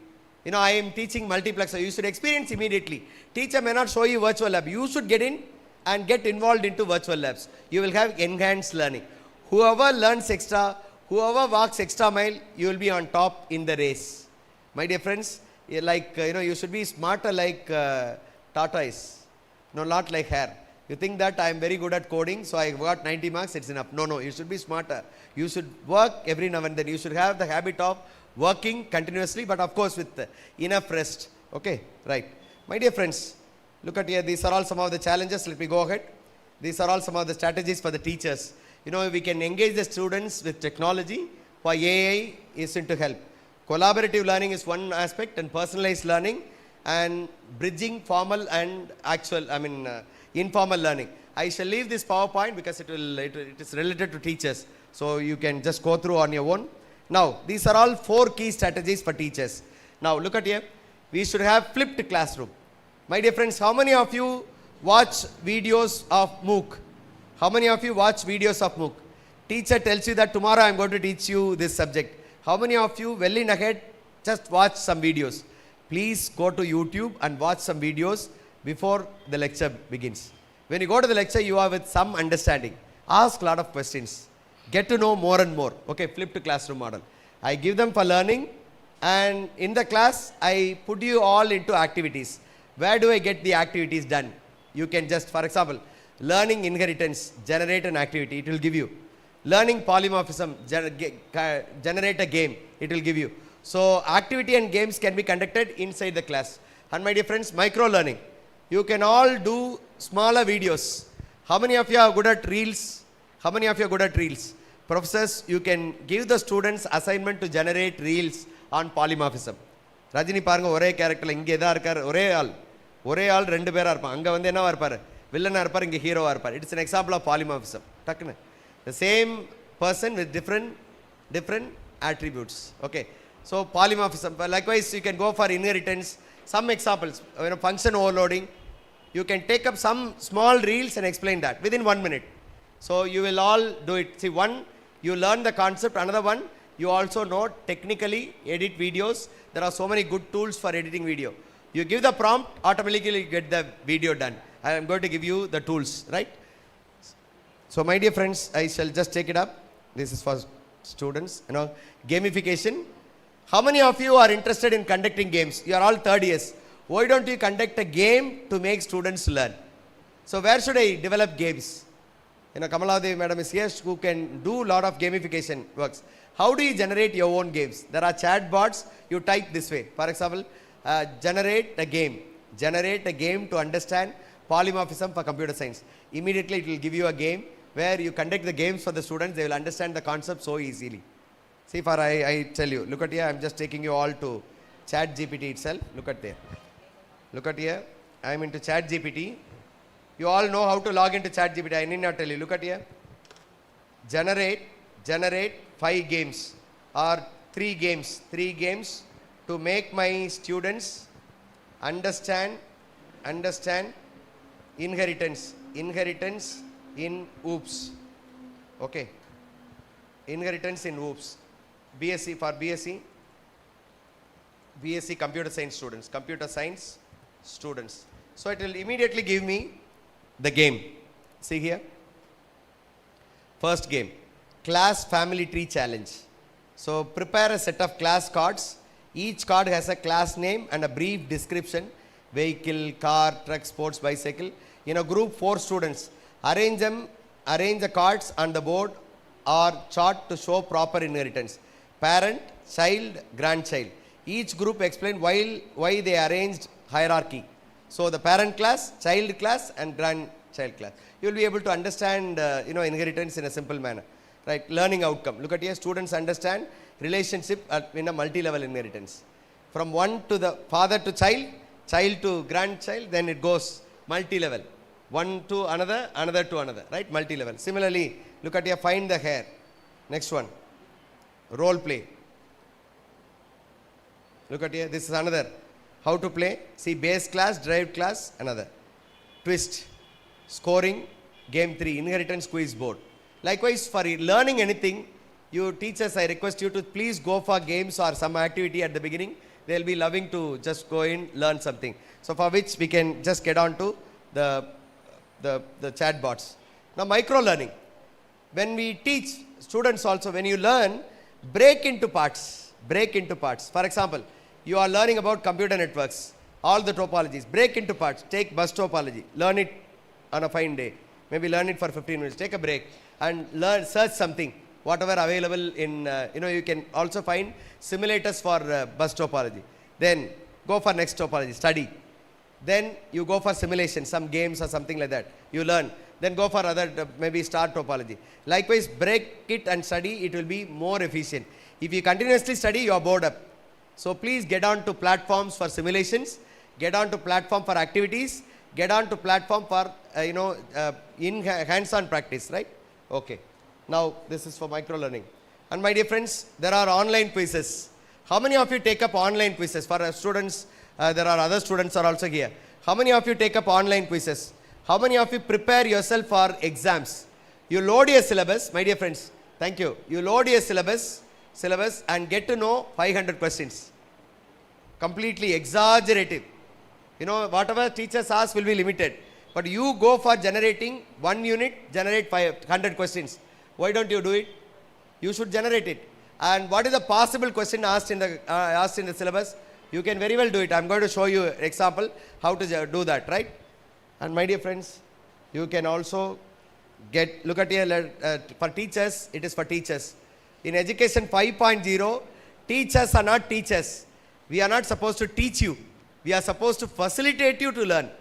I am teaching multiplexer. You should experience immediately. Teacher may not show you virtual lab. You should get in and get involved into virtual labs. You will have enhanced learning. Whoever learns extra, whoever walks extra mile, you will be on top in the race. My dear friends, you should be smarter like tortoise. No, not like hare. You think that I am very good at coding, so I got 90 marks, it's enough. No, you should be smarter. You should work every now and then. You should have the habit of working continuously, but of course with enough rest. Okay, right. My dear friends, look at here. These are all some of the challenges. Let me go ahead. These are all some of the strategies for the teachers. We can engage the students with technology. For AI is to help. Collaborative learning is one aspect, and personalized learning, and bridging formal and informal learning. I shall leave this PowerPoint because it is related to teachers. So you can just go through on your own. Now, these are all 4 key strategies for teachers. Now, look at here. We should have flipped classroom. My dear friends, how many of you watch videos of MOOC? How many of you watch videos of MOOC? Teacher tells you that tomorrow I am going to teach you this subject. How many of you, well in ahead, just watch some videos? Please go to YouTube and watch some videos before the lecture begins. When you go to the lecture, you are with some understanding. Ask a lot of questions. Get to know more and more. Okay, flipped classroom model. I give them for learning, and in the class, I put you all into activities. Where do I get the activities done? You can just, for example, learning inheritance, generate an activity, it will give you. Learning polymorphism, generate a game, it will give you. So, activity and games can be conducted inside the class. And my dear friends, micro learning. You can all do smaller videos. How many of you are good at reels? How many of you are good at reels? Professors, you can give the students assignment to generate reels on polymorphism. Rajini பாருங்க ஒரே கேரக்டர்ல இங்கே தான் இருக்கார் ஒரே ஆள் ரெண்டு பேரா இருப்பான் அங்க வந்து என்னவா இருப்பாரு வில்லனா இருப்பார் இங்க ஹீரோவா இருப்பார் it's an example of polymorphism டக்குன்னு the same person with different attributes. Okay, so polymorphism. Likewise, you can go for inheritance. Some examples, function overloading. You can take up some small reels and explain that within 1 minute. So you will all do it. See, one, you learn the concept. Another one, you also know technically edit videos. There are so many good tools for editing video. You give the prompt, automatically get the video done. I am going to give you the tools, right? So my dear friends, I shall just take it up. This is for students. Gamification. How many of you are interested in conducting games? You are all third years. Why don't you conduct a game to make students learn? So where should I develop games? Kamaladevi madam is here who can do a lot of gamification works. How do you generate your own games? There are chat bots. You type this way. For example, generate a game to understand polymorphism for computer science. Immediately it will give you a game where you conduct the games for the students. They will understand the concept so easily. See, I tell you, look at here, I am just taking you all to chat GPT itself. Look at there. Look at here, I am into chat GPT. You all know how to log into chat GPT. I need not tell you. Look at here. Generate 5 games or 3 games to make my students understand inheritance in OOPS. Okay, inheritance in OOPS. BSc computer science students. So it will immediately give me the game. See here. First game, class family tree challenge. So prepare a set of class cards. Each card has a class name and a brief description. Vehicle, car, truck, sports, bicycle. In a group 4 students. Arrange the cards on the board or chart to show proper inheritance. Parent, child, grandchild. Each group explain why they arranged hierarchy. So the parent class, child class and grandchild class. You will be able to understand inheritance in a simple manner. Right? Learning outcome. Look at here, students understand relationship in a multi-level inheritance. From one to the father to child to grandchild, then it goes multi-level. One to another to another, right? Multi-level. Similarly, look at here, find the hair. Next one, role play. Look at here, this is another. How to play? See, base class, derived class, another. Twist, scoring, game 3, inheritance quiz board. Likewise, for learning anything, you teachers, I request you to please go for games or some activity at the beginning. They will be loving to just go in, learn something. So for which we can just get on to the chat bots. Now micro learning. When we teach students also, when you learn, break into parts. For example, you are learning about computer networks, all the topologies. Break into parts. Take bus topology. Learn it on a fine day. Maybe learn it for 15 minutes. Take a break and learn, search something, whatever available in, you can also find simulators for bus topology. Then go for next topology, study. Then you go for simulation, some games or something like that. You learn. Then go for other, maybe star topology. Likewise, break it and study, it will be more efficient. If you continuously study, you are bored up. So please get on to platforms for simulations, get on to platform for activities, get on to platform for, in hands-on practice, right? Okay. Now, this is for micro-learning. And my dear friends, there are online quizzes. How many of you take up online quizzes? For students, there are other students are also here. How many of you take up online quizzes? How many of you prepare yourself for exams? You load your syllabus, my dear friends. Thank you. You load your syllabus and get to know 500 questions. Completely exaggerative. Whatever teachers ask will be limited. But you go for generating 1 unit, generate 500 questions. Why don't you do it? You should generate it. And what is the possible question asked in the syllabus? You can very well do it. I am going to show you an example how to do that, right? And my dear friends, you can also look at here, for teachers, it is for teachers. In education 5.0, teachers are not teachers. We are not supposed to teach you. We are supposed to facilitate you to learn.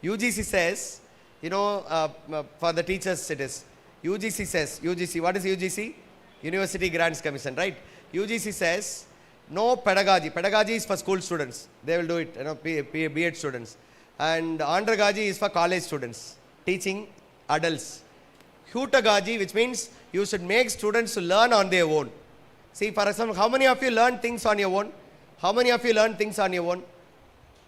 UGC says, for the teachers it is. UGC says, what is UGC? University Grants Commission, right? UGC says, no pedagogy. Pedagogy is for school students. They will do it, B.Ed students. And andragogy is for college students, teaching adults. Heutagogy, which means you should make students to learn on their own. See, for example, how many of you learn things on your own? How many of you learn things on your own?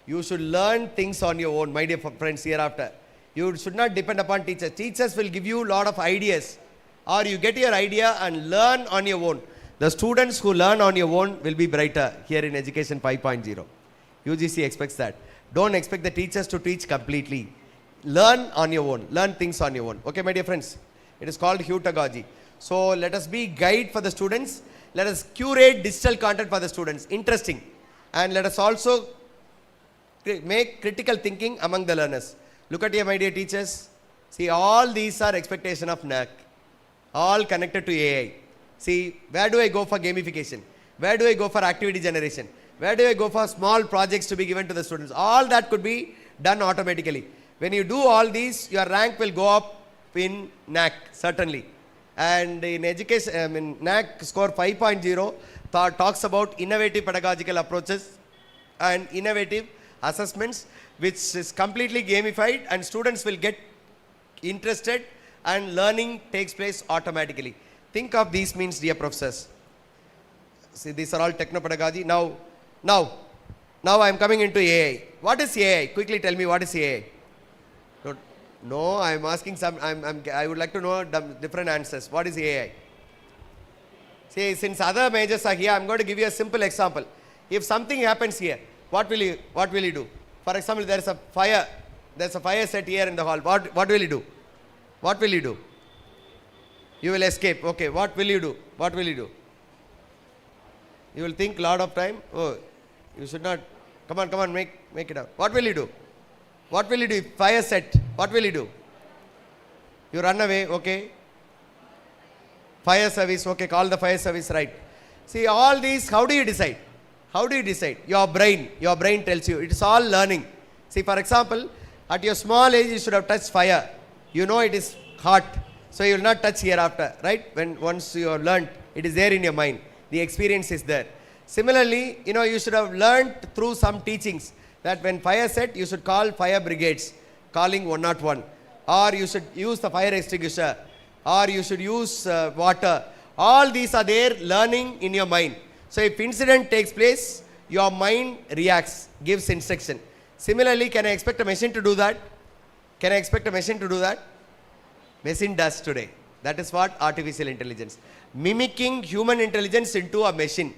You should learn things on your own, my dear friends, hereafter. You should not depend upon teachers. Teachers will give you a lot of ideas. Or you get your idea and learn on your own. The students who learn on your own will be brighter here in Education 5.0. UGC expects that. Don't expect the teachers to teach completely. Learn on your own. Learn things on your own. Okay, my dear friends. It is called heutagogy. So let us be guide for the students. Let us curate digital content for the students. Interesting. And let us also make critical thinking among the learners. Look at here, my dear teachers. See, all these are expectation of NAC. All connected to AI. See, where do I go for gamification? Where do I go for activity generation? Where do I go for small projects to be given to the students? All that could be done automatically. When you do all these, your rank will go up in NAC, certainly. And in education, in NAC score 5.0 talks about innovative pedagogical approaches and innovative assessments, which is completely gamified, and students will get interested and learning takes place automatically. Think of these means, dear professors. See, these are all techno-pedagogy. Now I am coming into AI. What is AI? Quickly tell me, what is AI? No, I am asking I would like to know different answers. What is AI? See, since other majors are here, I am going to give you a simple example. If something happens here, what will you do? For example, there is a fire. There is a fire set here in the hall. What will you do? What will you do? You will escape. Okay, what will you do? What will you do? You will think a lot of time. Oh, you should not. Come on, make it up. What will you do? What will you do if fire set? What will you do? You run away, okay. Fire service, okay, call the fire service, right. See, all these, how do you decide? How do you decide? Your brain tells you. It is all learning. See, for example, at your small age, you should have touched fire. You know it is hot, so you will not touch hereafter, right? Once you have learned, it is there in your mind. The experience is there. Similarly, you should have learned through some teachings that when fire set, you should call fire brigades, calling 101. Or you should use the fire extinguisher. Or you should use water. All these are there learning in your mind. So if incident takes place, your mind reacts, gives instruction. Similarly, can I expect a machine to do that? Can I expect a machine to do that? Machine does today. That is what artificial intelligence. Mimicking human intelligence into a machine.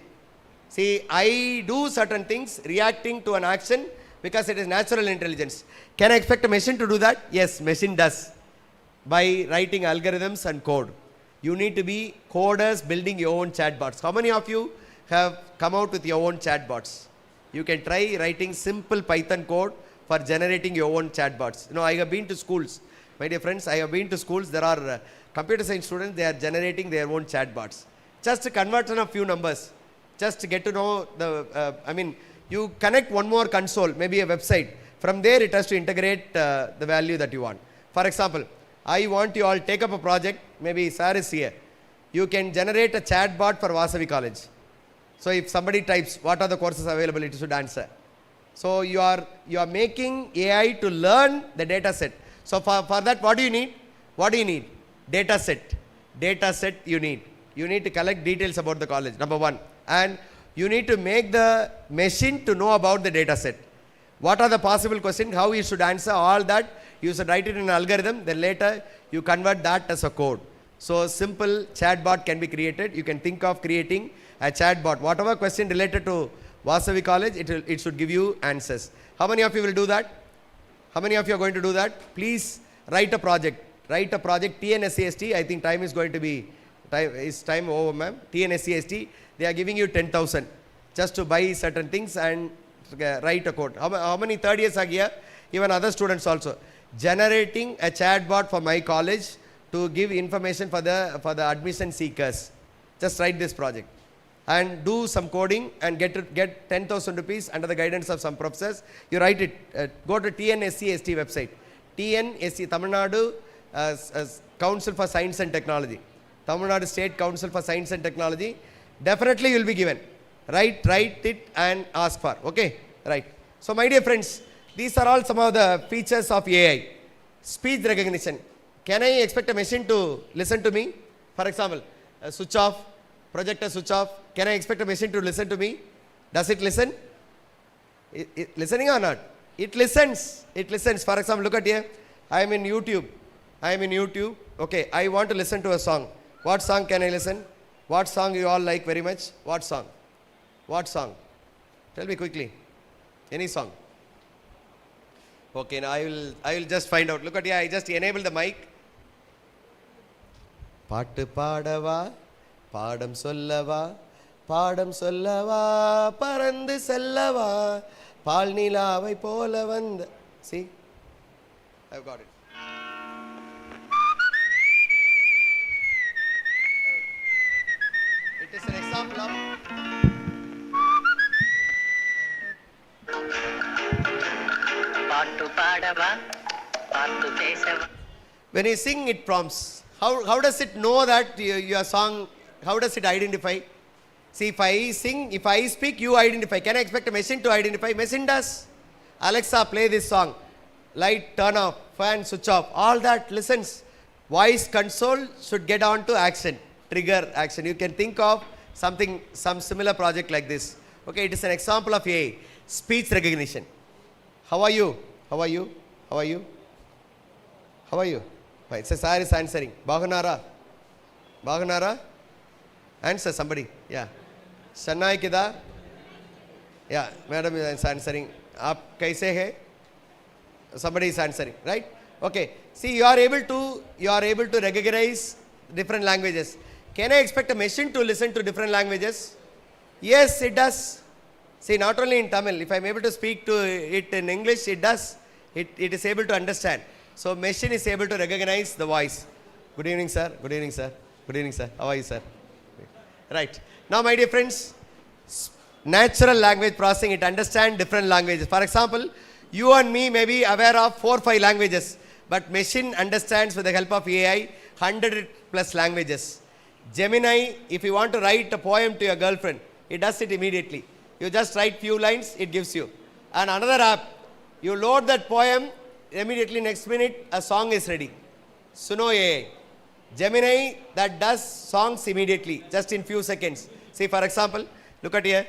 See, I do certain things reacting to an action because it is natural intelligence. Can I expect a machine to do that? Yes, machine does. By writing algorithms and code. You need to be coders building your own chatbots. How many of you have come out with your own chatbots? You can try writing simple Python code for generating your own chatbots. I have been to schools My dear friends, I have been to schools, there are computer science students, they are generating their own chatbots. Just to conversion of few numbers, just to get to know you connect one more console, maybe a website. From there it has to integrate the value that you want. For example, I want you all take up a project, maybe sir is here. You can generate a chatbot for Vasavi College. So if somebody types what are the courses available, it should answer. So you are making AI to learn the data set. So for that, what do you need? What do you need? Data set. Data set you need. You need to collect details about the college, number one. And you need to make the machine to know about the data set. What are the possible questions? How you should answer all that? You should write it in an algorithm. Then later you convert that as a code. So simple chatbot can be created. You can think of creating a chatbot. Whatever question related to Vasavi College, it should give you answers. How many of you will do that? How many of you are going to do that? Please write a project. Write a project. TNSCST, I think time is going to be, time over, ma'am. TNSCST, they are giving you 10,000 just to buy certain things and write a code. How many third years are here? Even other students also. Generating a chatbot for my college to give information for the admission seekers. Just write this project and do some coding and get 10,000 rupees under the guidance of some professors. You write it. Go to TNSCST website. TNSC, Tamil Nadu Council for Science and Technology. Tamil Nadu State Council for Science and Technology. Definitely you will be given. Write it and ask for. Okay, right. So my dear friends, these are all some of the features of AI. Speech recognition. Can I expect a machine to listen to me? For example, switch off, projector switch off. Can I expect a machine to listen to me? Does it listen? Listening or not? It listens. It listens. For example, look at here. I am in YouTube. Okay, I want to listen to a song. What song can I listen? What song you all like very much? What song? What song? Tell me quickly. Any song? Okay, now I will just find out. Look at here. I just enable the mic. பாட்டு பாடவா பாடம் சொல்லவா பாடம் சொல்லவா பறந்து செல்லவா பால் நிலாவை போல வந்த. See, I've got it. It is an example of பாட்டு பாடவா பாட்டு பேசவா. When you sing, it prompts. How does it know that your song, how does it identify? See, if I sing, if I speak, you identify. Can I expect a machine to identify? Machine does. Alexa, play this song. Light, turn off. Fan, switch off. All that listens. Voice console should get on to action. Trigger action. You can think of some similar project like this. Okay, it is an example of AI. Speech recognition. How are you? How are you? How are you? How are you? Right, so sir is answering. Bagunara? Bagunara? Answer somebody. Yeah. Shannai kida? Yeah, madam is answering. Aap kaise hai? Somebody is answering, right? Okay. See, you are able to recognize different languages. Can I expect a machine to listen to different languages? Yes, it does. See, not only in Tamil. If I am able to speak to it in English, it does. It is able to understand. So machine is able to recognize the voice. Good evening, sir. Good evening, sir. Good evening, sir. How are you, sir? Right. Now, my dear friends, natural language processing, it understands different languages. For example, you and me may be aware of 4-5 languages, but machine understands with the help of AI 100 plus languages. Gemini, if you want to write a poem to your girlfriend, it does it immediately. You just write few lines, it gives you. And another app, you load that poem, immediately next minute a song is ready. Suno AI. Gemini that does songs immediately, just in few seconds. See, for example, look at here.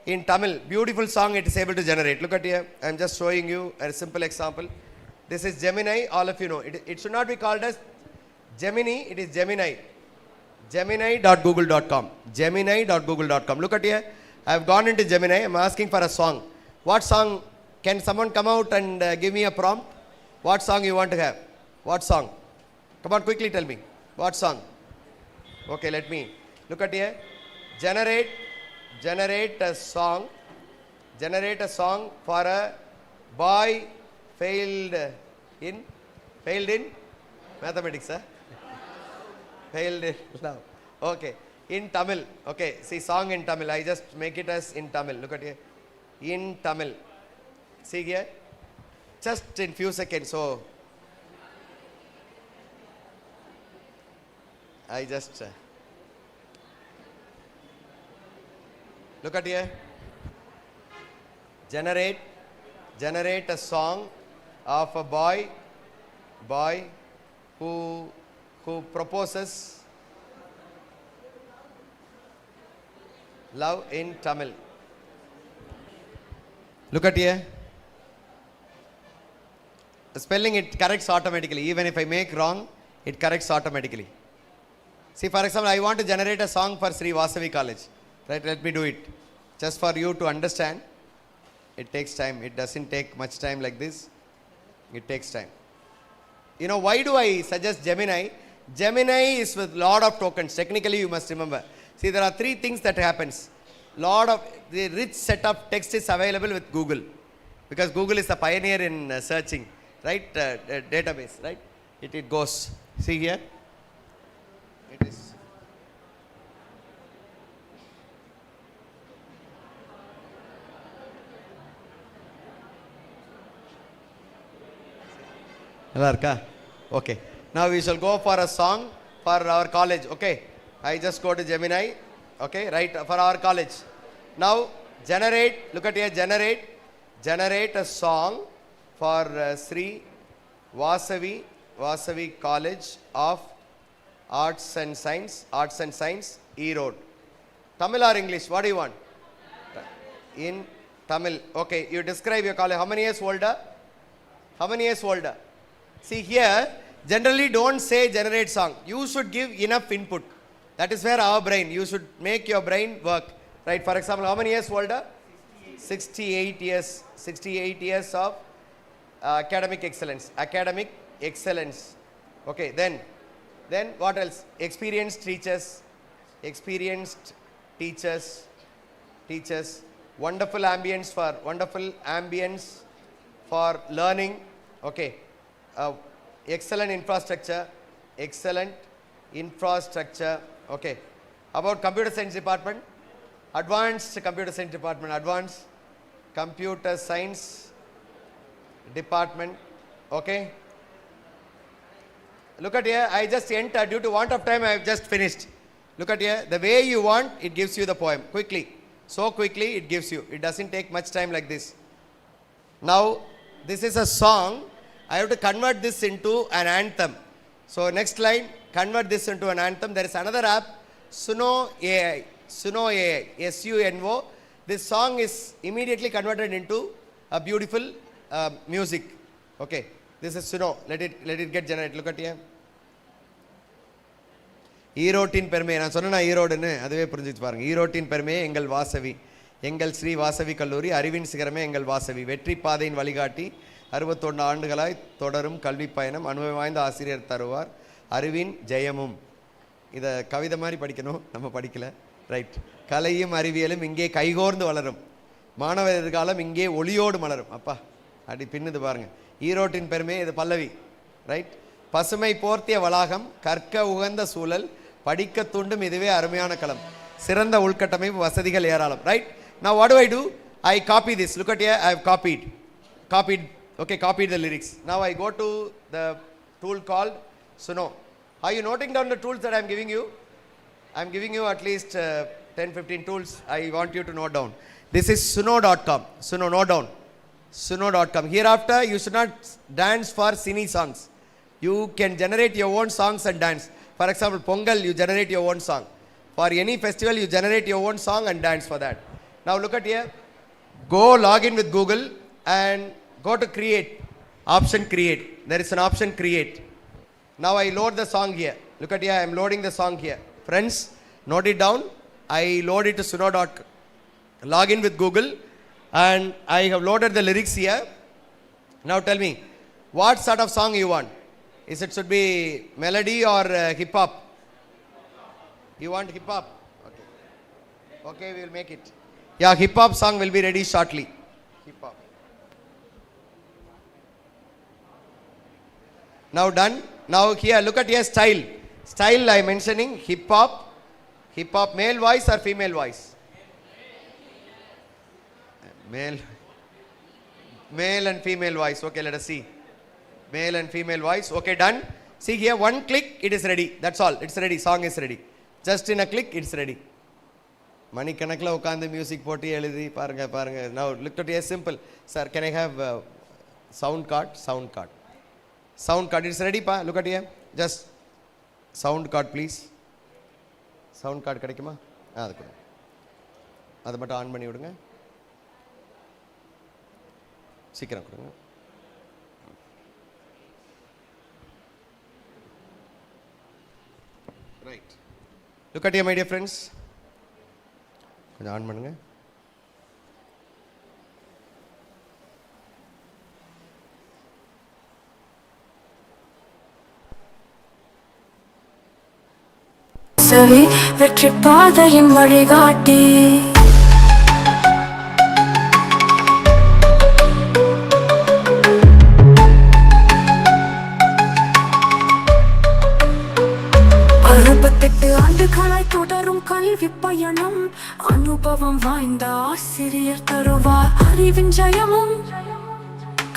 In Tamil, beautiful song it is able to generate. Look at here. I am just showing you a simple example. This is Gemini. All of you know. It should not be called as Gemini. It is Gemini. Gemini.google.com. Gemini.google.com. Look at here. I have gone into Gemini. I am asking for a song. What song? Can someone come out and give me a prompt? What song you want to have? What song? Come on, quickly tell me. What song? Okay, let me. Look at here. Generate a song. Generate a song for a boy failed in Mathematics, huh? Failed it now. Okay. In Tamil. Okay. See, song in Tamil. I just make it as in Tamil. Look at here. In Tamil. See here. Just in few seconds. So, I just look at here. Generate a song of a boy who proposes love in Tamil. Look at here. The spelling, it corrects automatically. Even if I make wrong, it corrects automatically. See, for example, I want to generate a song for Sri Vasavi College. Right, let me do it. Just for you to understand. It takes time. It doesn't take much time like this. It takes time. You know, why do I suggest Gemini? Gemini is with lot of tokens. Technically, you must remember. See, there are three things that happens. Lot of the rich set of text is available with Google, because Google is the pioneer in searching, right? Database, right? It goes. See here. It is. Okay. Now we shall go for a song for our college. Okay. I just go to Gemini. Okay. Right. For our college. Now generate. Look at here. Generate a song for Sri Vasavi College of Arts and Science, E Road. Tamil or English? What do you want? In Tamil. Okay. You describe your college. How many years older? See here, generally don't say generate song. You should give enough input. That is where our brain, you should make your brain work. Right, for example, how many years older? 68 years. 68 years of academic excellence. Okay, then what else? Experienced teachers. Wonderful ambience for learning. Okay. Excellent infrastructure. Okay. About computer science department, advanced computer science department. Okay. Look at here. I just entered. Due to want of time, I have just finished. Look at here. The way you want, it gives you the poem quickly. So quickly, it gives you. It doesn't take much time like this. Now, this is a song. I have to convert this into an anthem. So next line, convert this into an anthem. There is another app, Suno AI, SUNO. This song is immediately converted into a beautiful music. Okay, this is Suno. Let it get generated. Look at here. ஈரோட்டின் பெருமை நான் சொன்னேன்னா ஈரோடுன்னு அதுவே புரிஞ்சுச்சு பாருங்க. ஈரோட்டின் பெருமையே எங்கள் வாசவி, எங்கள் ஸ்ரீ வாசவி கல்லூரி, அறிவின் சிகரமே எங்கள் வாசவி, வெற்றி பாதையின் வழிகாட்டி, 61 ஆண்டுகளாய் தொடரும் கல்வி பயணம், அனுபவம் வாய்ந்த ஆசிரியர் தருவார், அறிவின் ஜெயமும். இதை கவிதை மாதிரி படிக்கணும், நம்ம படிக்கல. ரைட். கலையும் அறிவியலும் இங்கே கைகோர்ந்து வளரும், மாணவ எதிர்காலம் இங்கே ஒளியோடு மலரும். அப்பா அப்படி பின்னுது பாருங்க. ஈரோட்டின் பெருமை இது பல்லவி. ரைட். பசுமை போர்த்திய வளாகம், கற்க உகந்த சூழல், படிக்க தூண்டும் இதுவே அருமையான களம், சிறந்த உள்கட்டமைப்பு, வசதிகள் ஏராளம். Right. Now what do? I copy this. Look at here. I have copied. Okay, copied the lyrics. Now I go to the tool called Suno. Are you noting down the tools that I am giving you? I am giving you at least 10-15 tools. I want you to note down. This is suno.com. Suno, note down. Suno.com. Hereafter, you should not dance for cine songs. You can generate your own songs and dance. For example, Pongal, you generate your own song. For any festival, you generate your own song and dance for that. Now look at here. Go log in with Google and go to create. Option create. There is an option create. Now I load the song here. Look at here. I am loading the song here. Friends, note it down. I load it to suno.com. Log in with Google and I have loaded the lyrics here. Now tell me, what sort of song you want? Is it should be melody or hip hop? You want hip hop? Okay. Okay, we will make it. Yeah, hip hop song will be ready shortly. Hip hop. Now done. Now here, look at here style. Style I am mentioning hip hop. Hip hop male voice or female voice? Male and female voice. Okay, let us see. Male and female voice. Okay, done. See here, one click, it is ready. That's all. It's ready. Song is ready. Just in a click, it's ready. Mani kanakla ukande music poti eludi paranga. Now look at here, simple. Sir, can I have sound card? Sound card. Sound card. It's ready, pa. Look at here. Just sound card, please. Sound card கிடைக்குமா? அது கூட. அதை மட்டும் on பண்ணி விடுங்க. சீக்கிரம் கொடுங்க. Right. Look at here, my dear friends. கொஞ்சம் ஆன் பண்ணுங்க. வாசவி வெற்றி பாதையின் வழிகாட்டி ஆண்டுகளாய் தொடரும் கல்வி பயணம் அனுபவம் வாய்ந்த ஆசிரியர் தருவார் அறிவின் ஜெயமும்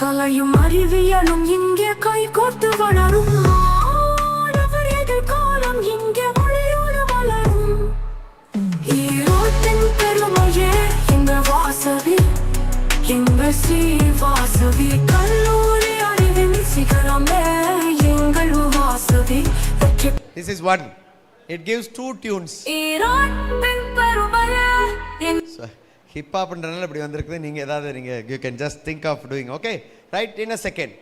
கலையும் அறிவியலும் இங்கே கைகோர்த்து வளரும் மாணவர் எதிர்காலம் இங்கே மொழியோடு வளரும் ஈரோட்டின் பெருமையே இந்த வாசவி எங்கள் வாசவி கல்லூரி அறிவின் சிகரமே எங்கள் Vasavi. This is one. It gives two tunes. So, hip hopன்றனால இப்படி வந்திருக்குது. நீங்க ஏதாவது நீங்க you can just think of doing. Okay, right, in a second.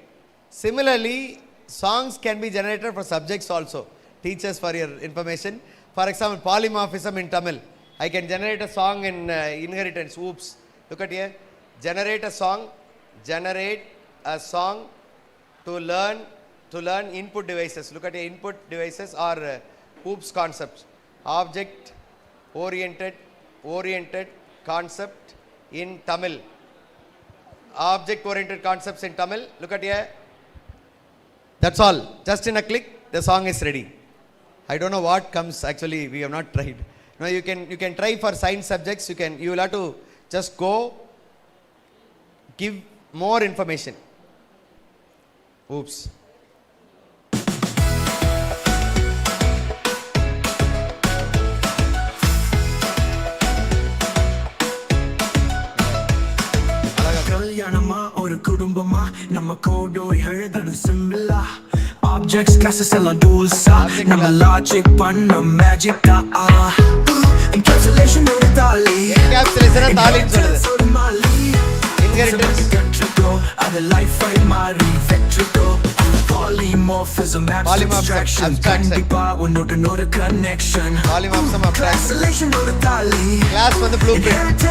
Similarly, songs can be generated for subjects also. Teachers, for your information. For example, polymorphism in Tamil. I can generate a song in inheritance. Oops. Look at here. Generate a song to learn input devices. Look at your input devices or OOPS concepts. Object oriented concept in Tamil. Object oriented concepts in Tamil. Look at here. That's all. Just in a click, the song is ready. I don't know what comes. Actually, we have not tried. Now you can try for science subjects. You will have to just go give more information. Oops. ஒரு குடும்பமா நம்ம கோடோ எழுதணும் சிம்பிளா objects classes எல்லாம் டூல்ஸா நம்ம logic பண்ண மேஜிக்கா encapsulation ஒரு தாலி என்கேப்சுலேஷன் தாலின்னு சொல்லுது இன்ஹெரிட்டன்ஸ் கண்ட்ரிகோ அது லைஃபை மாறி வெற்றிகோ polymorphism abstraction கண்டிப்பா உன்னோட ஒரு கனெக்ஷன் polymorphism abstraction ஒரு தாலி கிளாஸ் வந்து blueprint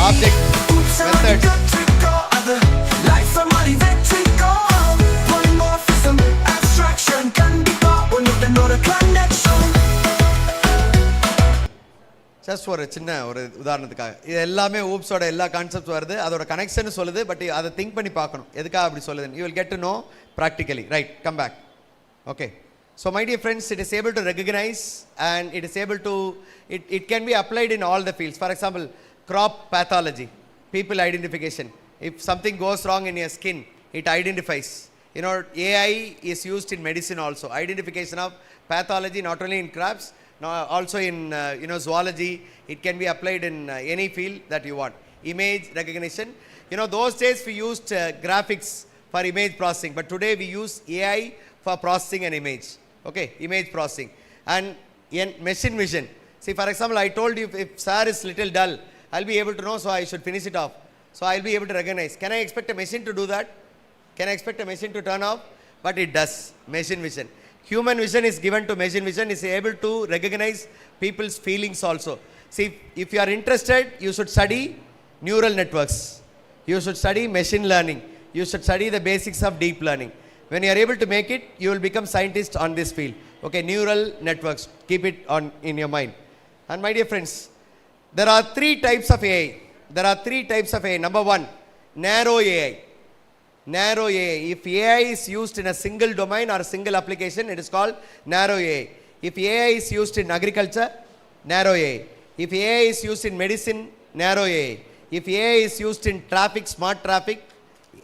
object method life amari vetrico polymorphism abstraction kandipa unoda connection. Just ஒரு சின்ன ஒரு உதாரணத்துக்காக இது எல்லாமே ஊப்ஸோட எல்லா கான்செப்ட்ஸ் வருது அதோட கனெக்ஷன் சொல்லுது பட் அதை திங்க் பண்ணி பார்க்கணும் எதுக்காக அப்படி சொல்லுதுன்னு you will get to know practically. Right, come back. Okay, so my dear friends, it is able to recognize and it is able to it can be applied in all the fields. For example, crop pathology, people identification. If something goes wrong in your skin, it identifies. You know, AI is used in medicine also. Identification of pathology not only in crops, also in zoology. It can be applied in any field that you want. Image recognition. You know, those days we used graphics for image processing, but today we use AI for processing an image. Okay, image processing and in machine vision. See, for example, I told you if sir is little dull, I'll be able to know, so I should finish it off. So I'll be able to recognize. Can I expect a machine to do that? Can I expect a machine to turn off? But it does. Machine vision. Human vision is given to machine vision, is able to recognize people's feelings also. See, if you are interested, you should study neural networks. You should study machine learning. You should study the basics of deep learning. When you are able to make it, you will become scientist on this field. Okay, neural networks. Keep it on in your mind. And my dear friends, there are three types of AI. There are three types of AI. Number one, narrow AI. Narrow AI. If AI is used in a single domain or a single application, it is called narrow AI. If AI is used in agriculture, narrow AI. If AI is used in medicine, narrow AI. If AI is used in traffic, smart traffic,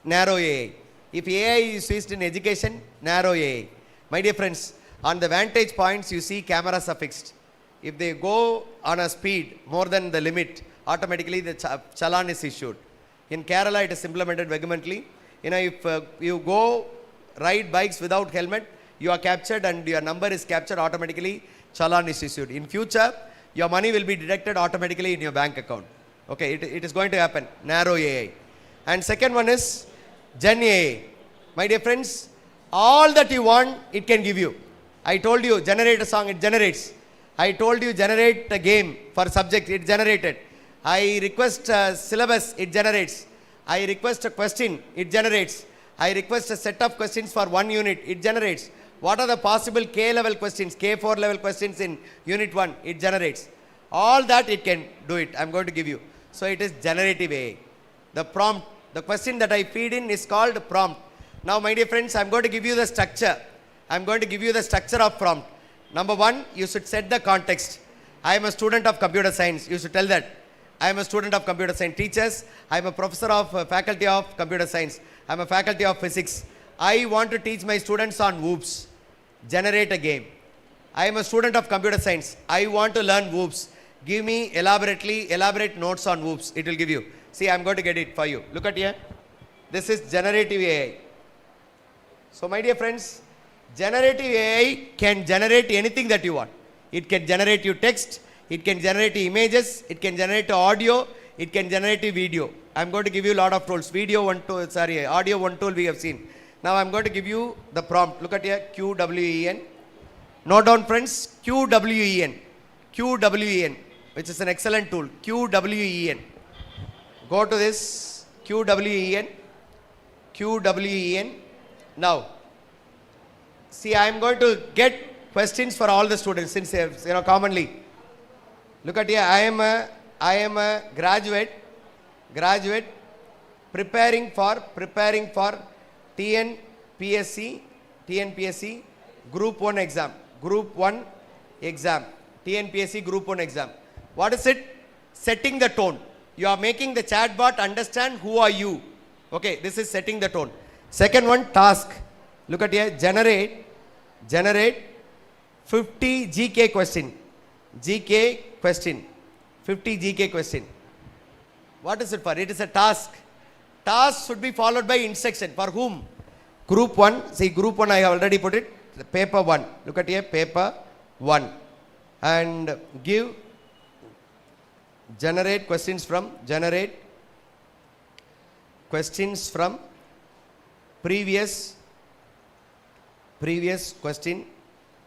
narrow AI. If AI is used in education, narrow AI. My dear friends, on the vantage points you see cameras are fixed. If they go on a speed more than the limit, automatically the challan is issued. In Kerala it is implemented vehemently. If you go ride bikes without helmet, you are captured and your number is captured, automatically challan is issued. In future, your money will be deducted automatically in your bank account. Okay, it is going to happen. Narrow AI. And second one is Gen AI. My dear friends, all that you want, it can give you. I told you, generate a song, it generates. I told you, generate a game for subject, it generated. I request a syllabus, it generates. I request a question, it generates. I request a set of questions for one unit, it generates. What are the possible K level questions, K4 level questions in unit 1, it generates. All that it can do it, I am going to give you. So it is generative AI. The prompt, the question that I feed in is called prompt. Now my dear friends, I am going to give you the structure. I am going to give you the structure of prompt. Number 1, you should set the context. I am a student of computer science, you should tell that. I am a student of computer science. Teachers, I am a professor of faculty of computer science. I am a faculty of physics. I want to teach my students on whoops. Generate a game. I am a student of computer science. I want to learn whoops. Give me elaborate notes on whoops. It will give you. See, I am going to get it for you. Look at here. This is generative AI. So my dear friends, generative AI can generate anything that you want. It can generate you text. It can generate images, it can generate audio, it can generate video. I am going to give you a lot of tools. Audio one tool we have seen. Now I am going to give you the prompt. Look at here, QWEN. Note down friends, QWEN, which is an excellent tool. QWEN. Go to this, QWEN. Now, see, I am going to get questions for all the students since commonly. Look at here, I am a graduate preparing for TNPSC Group 1 exam, TNPSC Group 1 exam. What is it? Setting the tone. You are making the chatbot understand who are you. Okay, this is setting the tone. Second one, task. Look at here, generate 50 GK question. 50 GK question. What is it for? It is a task. Task should be followed by instruction. For whom? Group 1. See, Group 1 I have already put it. Paper 1. Look at here, paper 1. And give, generate questions from previous question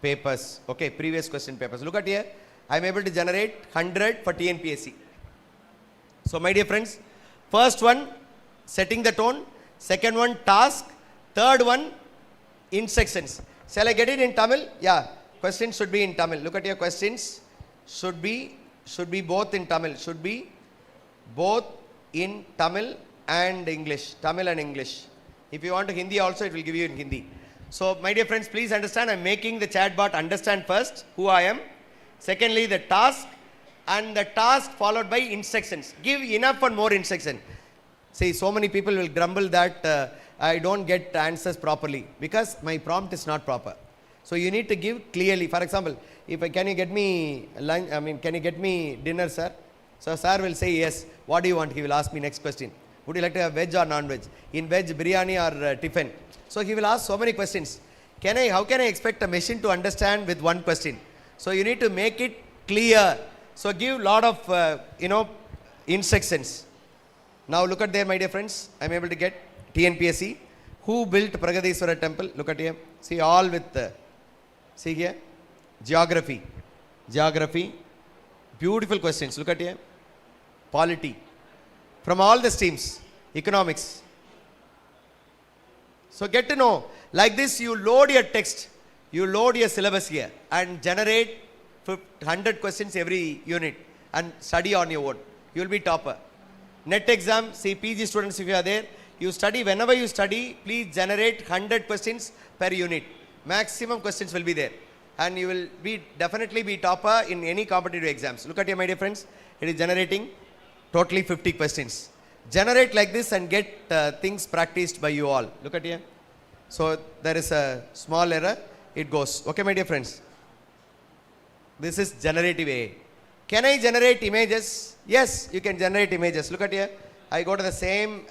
papers. Okay, previous question papers. Look at here. I am able to generate 100 for TNPSC. So my dear friends, first one, setting the tone. Second one, task. Third one, instructions. Shall I get it in Tamil? Yeah, questions should be in Tamil. Look at your questions. Should be both in Tamil. Should be both in Tamil and English. Tamil and English. If you want to Hindi also, it will give you in Hindi. So my dear friends, please understand, I am making the chatbot understand first who I am. Secondly, the task, and the task followed by instructions. Give enough and more instruction. See, so many people will grumble that I don't get answers properly because my prompt is not proper. So you need to give clearly. For example, can you get me lunch? Can you get me dinner, sir? So sir will say yes. What do you want? He will ask me next question. Would you like to have veg or non-veg? In veg, biryani or tiffin? So he will ask so many questions. How can I expect a machine to understand with one question? So you need to make it clear. So give lot of instructions. Now look at there, my dear friends. I am able to get TNPSC. Who built Pragadiswara temple? Look at here. See, all with see here. Geography. Beautiful questions. Look at here. Polity. From all the streams. Economics. So get to know. Like this, you load your text. You load your syllabus here and generate 100 questions every unit and study on your own. You will be topper. Net exam, see PG students if you are there, You study, whenever you study, please generate 100 questions per unit. Maximum questions will be there. And you will be definitely be topper in any competitive exams. Look at here, my dear friends. It is generating totally 50 questions. Generate like this and get things practiced by you all. Look at here. So there is a small error. It goes. Okay, my dear friends. This is generative AI. Can I generate images? Yes, you can generate images. Look at here. I go to the same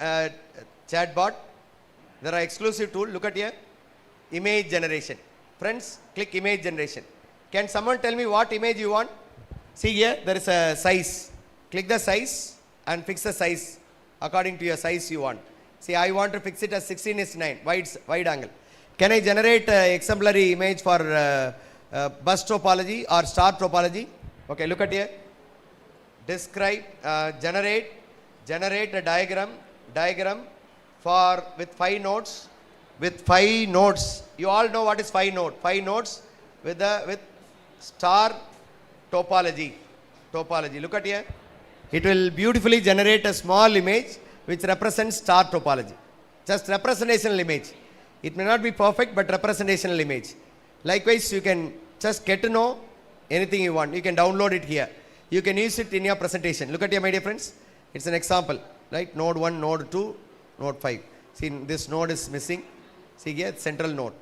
chatbot. There are exclusive tool. Look at here. Image generation. Friends, click image generation. Can someone tell me what image you want? See here, there is a size. Click the size and fix the size according to your size you want. See, I want to fix it as 16:9, wide angle. Can I generate exemplary image for bus topology or star topology? Okay, look at here. Describe, generate a diagram for with 5 nodes. With 5 nodes. You all know what is 5 node. 5 nodes with star topology. Look at here. It will beautifully generate a small image which represents star topology. Just representational image. It may not be perfect, but representational image. Likewise, you can just get to know anything you want. You can download it here. You can use it in your presentation. Look at here, my dear friends. It's an example, right? Node 1, node 2, node 5. See, this node is missing. See here, central node.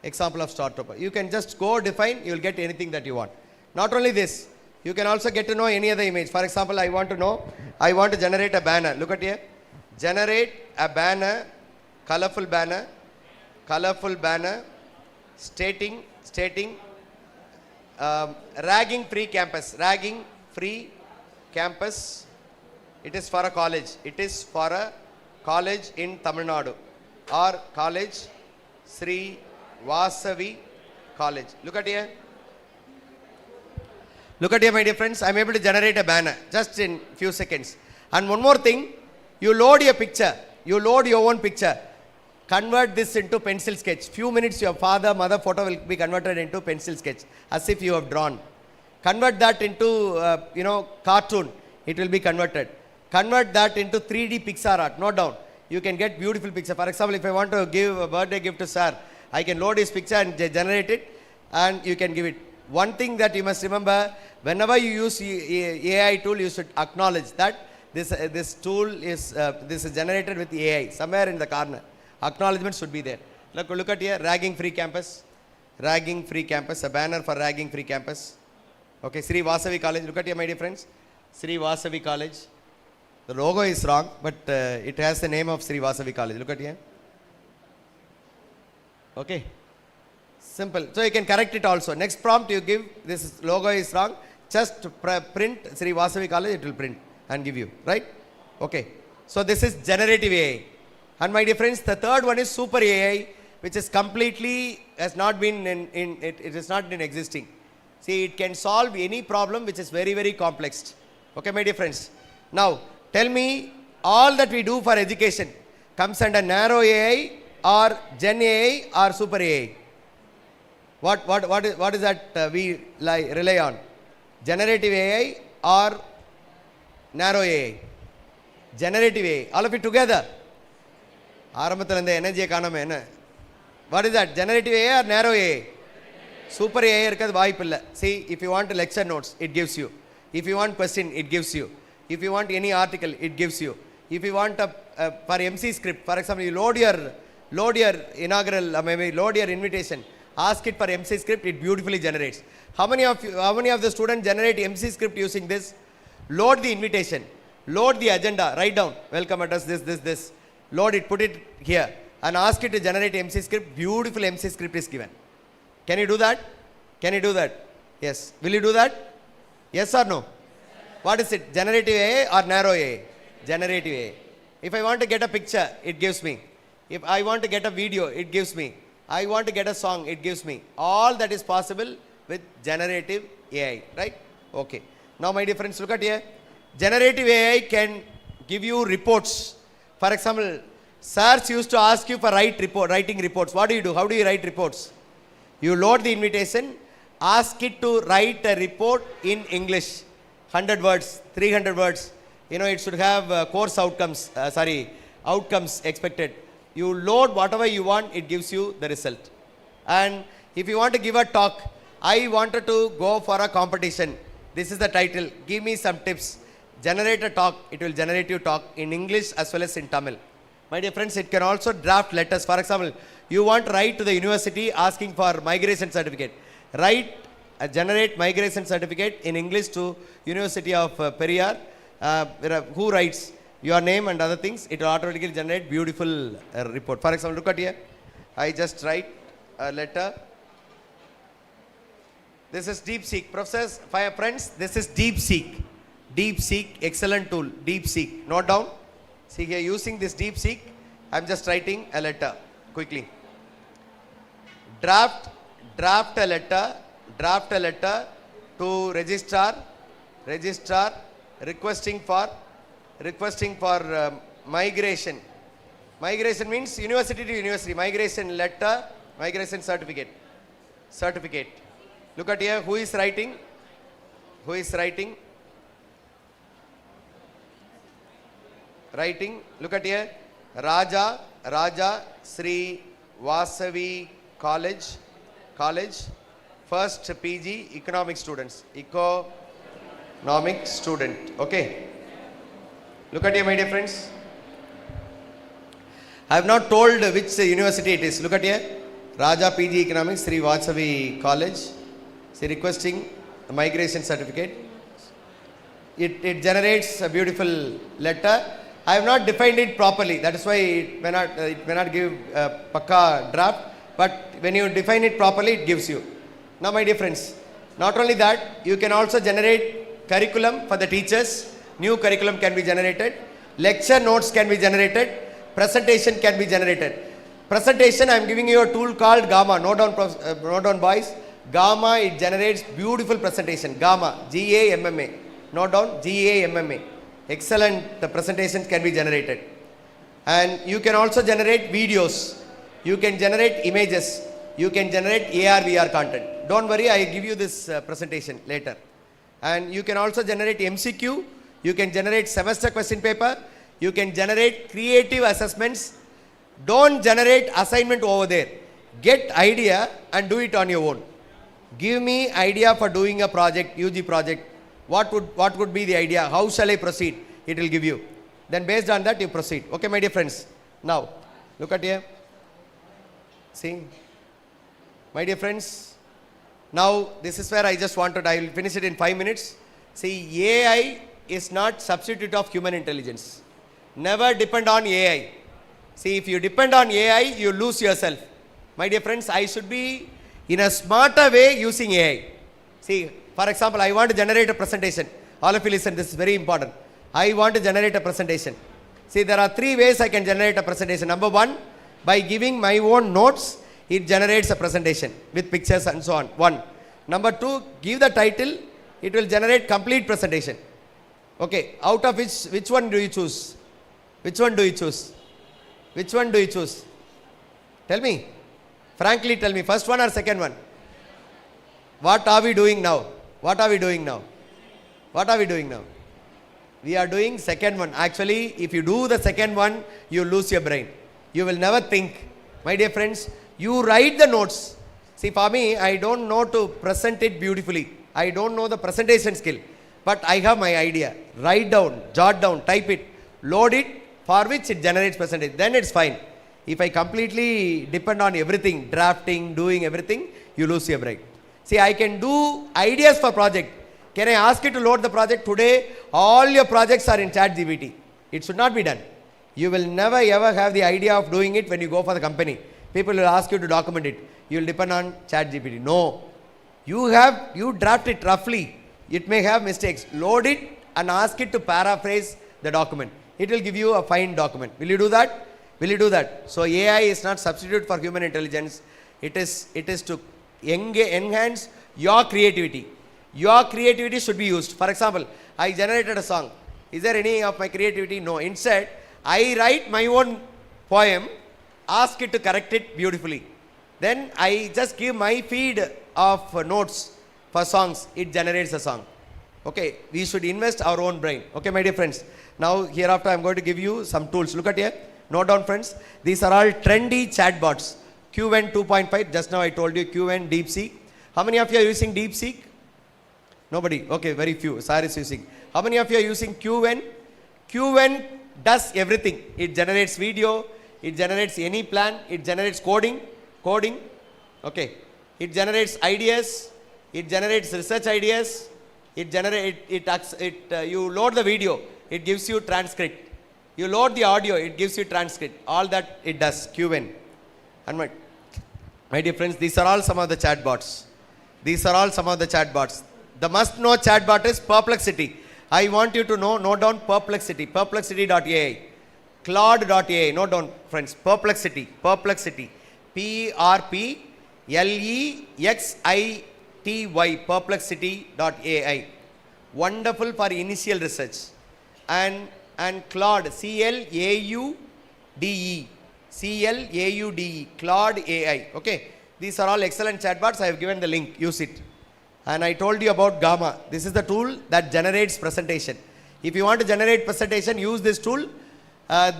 Example of star topology. You can just go define, you will get anything that you want. Not only this, you can also get to know any other image. For example, I want to generate a banner. Look at here. Generate a banner, colorful banner, stating ragging free campus. It is for a college. It is for a college in Tamil Nadu or college Sri Vasavi college. Look at here. Look at here, my dear friends. I am able to generate a banner just in few seconds. And one more thing, you load your picture. You load your own picture. Convert this into pencil sketch. Few minutes your father, mother photo will be converted into pencil sketch as if you have drawn. Convert that into cartoon. It will be converted. Convert that into 3D Pixar art. Note down. You can get beautiful picture. For example, if I want to give a birthday gift to sir, I can load his picture and generate it and you can give it. One thing that you must remember, whenever you use AI tool, you should acknowledge that this tool is generated with AI somewhere in the corner. Acknowledgement should be there. Look at here, ragging free campus, a banner for ragging free campus. Okay, Sri Vasavi college. Look at here, my dear friends. Sri Vasavi college. The logo is wrong, but it has the name of Sri Vasavi college. Look at here. Okay. Simple. So you can correct it also. Next prompt you give, this logo is wrong. Just print Sri Vasavi college, it will print and give you. Right? Okay. So this is generative AI. And my dear friends, the third one is super AI, which is completely, has not been it is not in existing. See, it can solve any problem which is very, very complex. Okay, my dear friends. Now, tell me, all that we do for education comes under narrow AI or Gen AI or super AI? What is that we rely on? Generative AI or narrow AI? Generative AI. All of it together. What is that? Generative AI or narrow AI? Super AI irukadhu vaayipilla. See, if you want lecture notes, it gives you. If you want question, it gives you. If you want any article, it gives you. If you want for MC script, for example, you load your inaugural, maybe load your invitation, ask it for MC script, it beautifully generates. How many of the students generate MC script using this? Load the invitation, load the agenda, write down, welcome address, this. Load it, put it here, and ask it to generate MC script. Beautiful MC script is given. Can you do that? Yes. Will you do that? Yes or no? What is it? Generative AI or narrow AI? Generative AI. If I want to get a picture, it gives me. If I want to get a video, it gives me. I want to get a song, it gives me. All that is possible with generative AI, right? Okay. Now, my dear friends, look at here. Generative AI can give you reports. For example, sirs used to ask you for writing reports. What do you do? How do you write reports? You load the invitation, ask it to write a report in English. 100 words, 300 words. It should have course outcomes, outcomes expected. You load whatever you want, it gives you the result. And if you want to give a talk, I wanted to go for a competition. This is the title. Give me some tips. Generate a talk. It will generate you talk in English as well as in Tamil. My dear friends, it can also draft letters. For example, you want to write to the university asking for migration certificate. Write, generate migration certificate in English to University of Periyar. Who writes your name and other things, it will automatically generate beautiful report. For example, look at here. I just write a letter. This is DeepSeek. Professors, friends, this is DeepSeek. DeepSeek, excellent tool. DeepSeek. Note down. See here, using this DeepSeek, I am just writing a letter quickly. Draft a letter to registrar requesting for migration. Migration means university to university. Migration letter, migration certificate. Look at here, who is writing? Look at here, Raja Sri Vasavi College, first PG economic student. Okay. Look at here, my dear friends. I have not told which university it is. Look at here, Raja PG Economics, Sri Vasavi College. See, requesting a migration certificate. It generates a beautiful letter. I have not defined it properly. That is why it may not give a pakka draft. But when you define it properly, it gives you. Now, my dear friends, not only that, you can also generate curriculum for the teachers. New curriculum can be generated. Lecture notes can be generated. Presentation can be generated. Presentation, I am giving you a tool called Gamma. Note down, boys. Gamma, it generates beautiful presentation. Gamma, G-A-M-M-A. Note down, G-A-M-M-A. Excellent presentations can be generated. And you can also generate videos. You can generate images. You can generate AR, VR content. Don't worry, I give you this presentation later. And you can also generate MCQ. You can generate semester question paper. You can generate creative assessments. Don't generate assignment over there. Get idea and do it on your own. Give me idea for doing a project, UG project. What would be the idea? How shall I proceed? It will give you. Then based on that you proceed. Okay, my dear friends. Now, look at here. See, my dear friends. Now, this is where I just wanted, I will finish it in 5 minutes. See, AI is not substitute of human intelligence. Never depend on AI. See, if you depend on AI, you lose yourself. My dear friends, I should be in a smarter way using AI. See, for example, I want to generate a presentation. All of you listen, this is very important. I want to generate a presentation. See, there are 3 ways I can generate a presentation. Number 1, by giving my own notes, it generates a presentation with pictures and so on. 1. Number 2, give the title, it will generate complete presentation. Okay, out of which one do you choose? Which one do you choose? Which one do you choose? Tell me. Frankly tell me, first one or second one? What are we doing now? What are we doing now? What are we doing now? We are doing second one. Actually, if you do the second one, you lose your brain. You will never think. My dear friends, you write the notes. See, for me, I don't know to present it beautifully. I don't know the presentation skill. But I have my idea. Write down, jot down, type it, load it, for which it generates presentation. Then it's fine. If I completely depend on everything, drafting, doing everything, you lose your brain. See, I can do ideas for project. Can I ask you to load the project today? All your projects are in ChatGPT. It should not be done. You will never ever have the idea of doing it when you go for the company. People will ask you to document it. You will depend on ChatGPT. No. You draft it roughly. It may have mistakes. Load it and ask it to paraphrase the document. It will give you a fine document. Will you do that? Will you do that? So AI is not substitute for human intelligence. It is to enhance your creativity. Your creativity should be used. For example, I generated a song. Is there any of my creativity? No. Instead, I write my own poem, ask it to correct it beautifully. Then I just give my feed of notes for songs. It generates a song. Okay, we should invest our own brain. Okay, my dear friends. Now, hereafter, I am going to give you some tools. Look at here. Note down, friends. These are all trendy chatbots. QN 2.5. Just now I told you QN DeepSeek. How many of you are using DeepSeek? Nobody. Okay, very few. Sir is using. How many of you are using QN? QN does everything. It generates video. It generates any plan. It generates coding. Okay. It generates ideas. It generates research ideas. You load the video. It gives you transcript. You load the audio. It gives you transcript. All that it does. QN. And my dear friends, these are all some of the chatbots. The must-know chatbot is Perplexity. I want you to note down Perplexity. Perplexity.ai. Claude.ai. Note down, friends. Perplexity. PRPLEXITY. Perplexity.ai. Wonderful for initial research. And Claude. CLAUDE. Claude AI. Okay. These are all excellent chatbots. I have given the link. Use it. And I told you about Gamma. This is the tool that generates presentation. If you want to generate presentation, use this tool.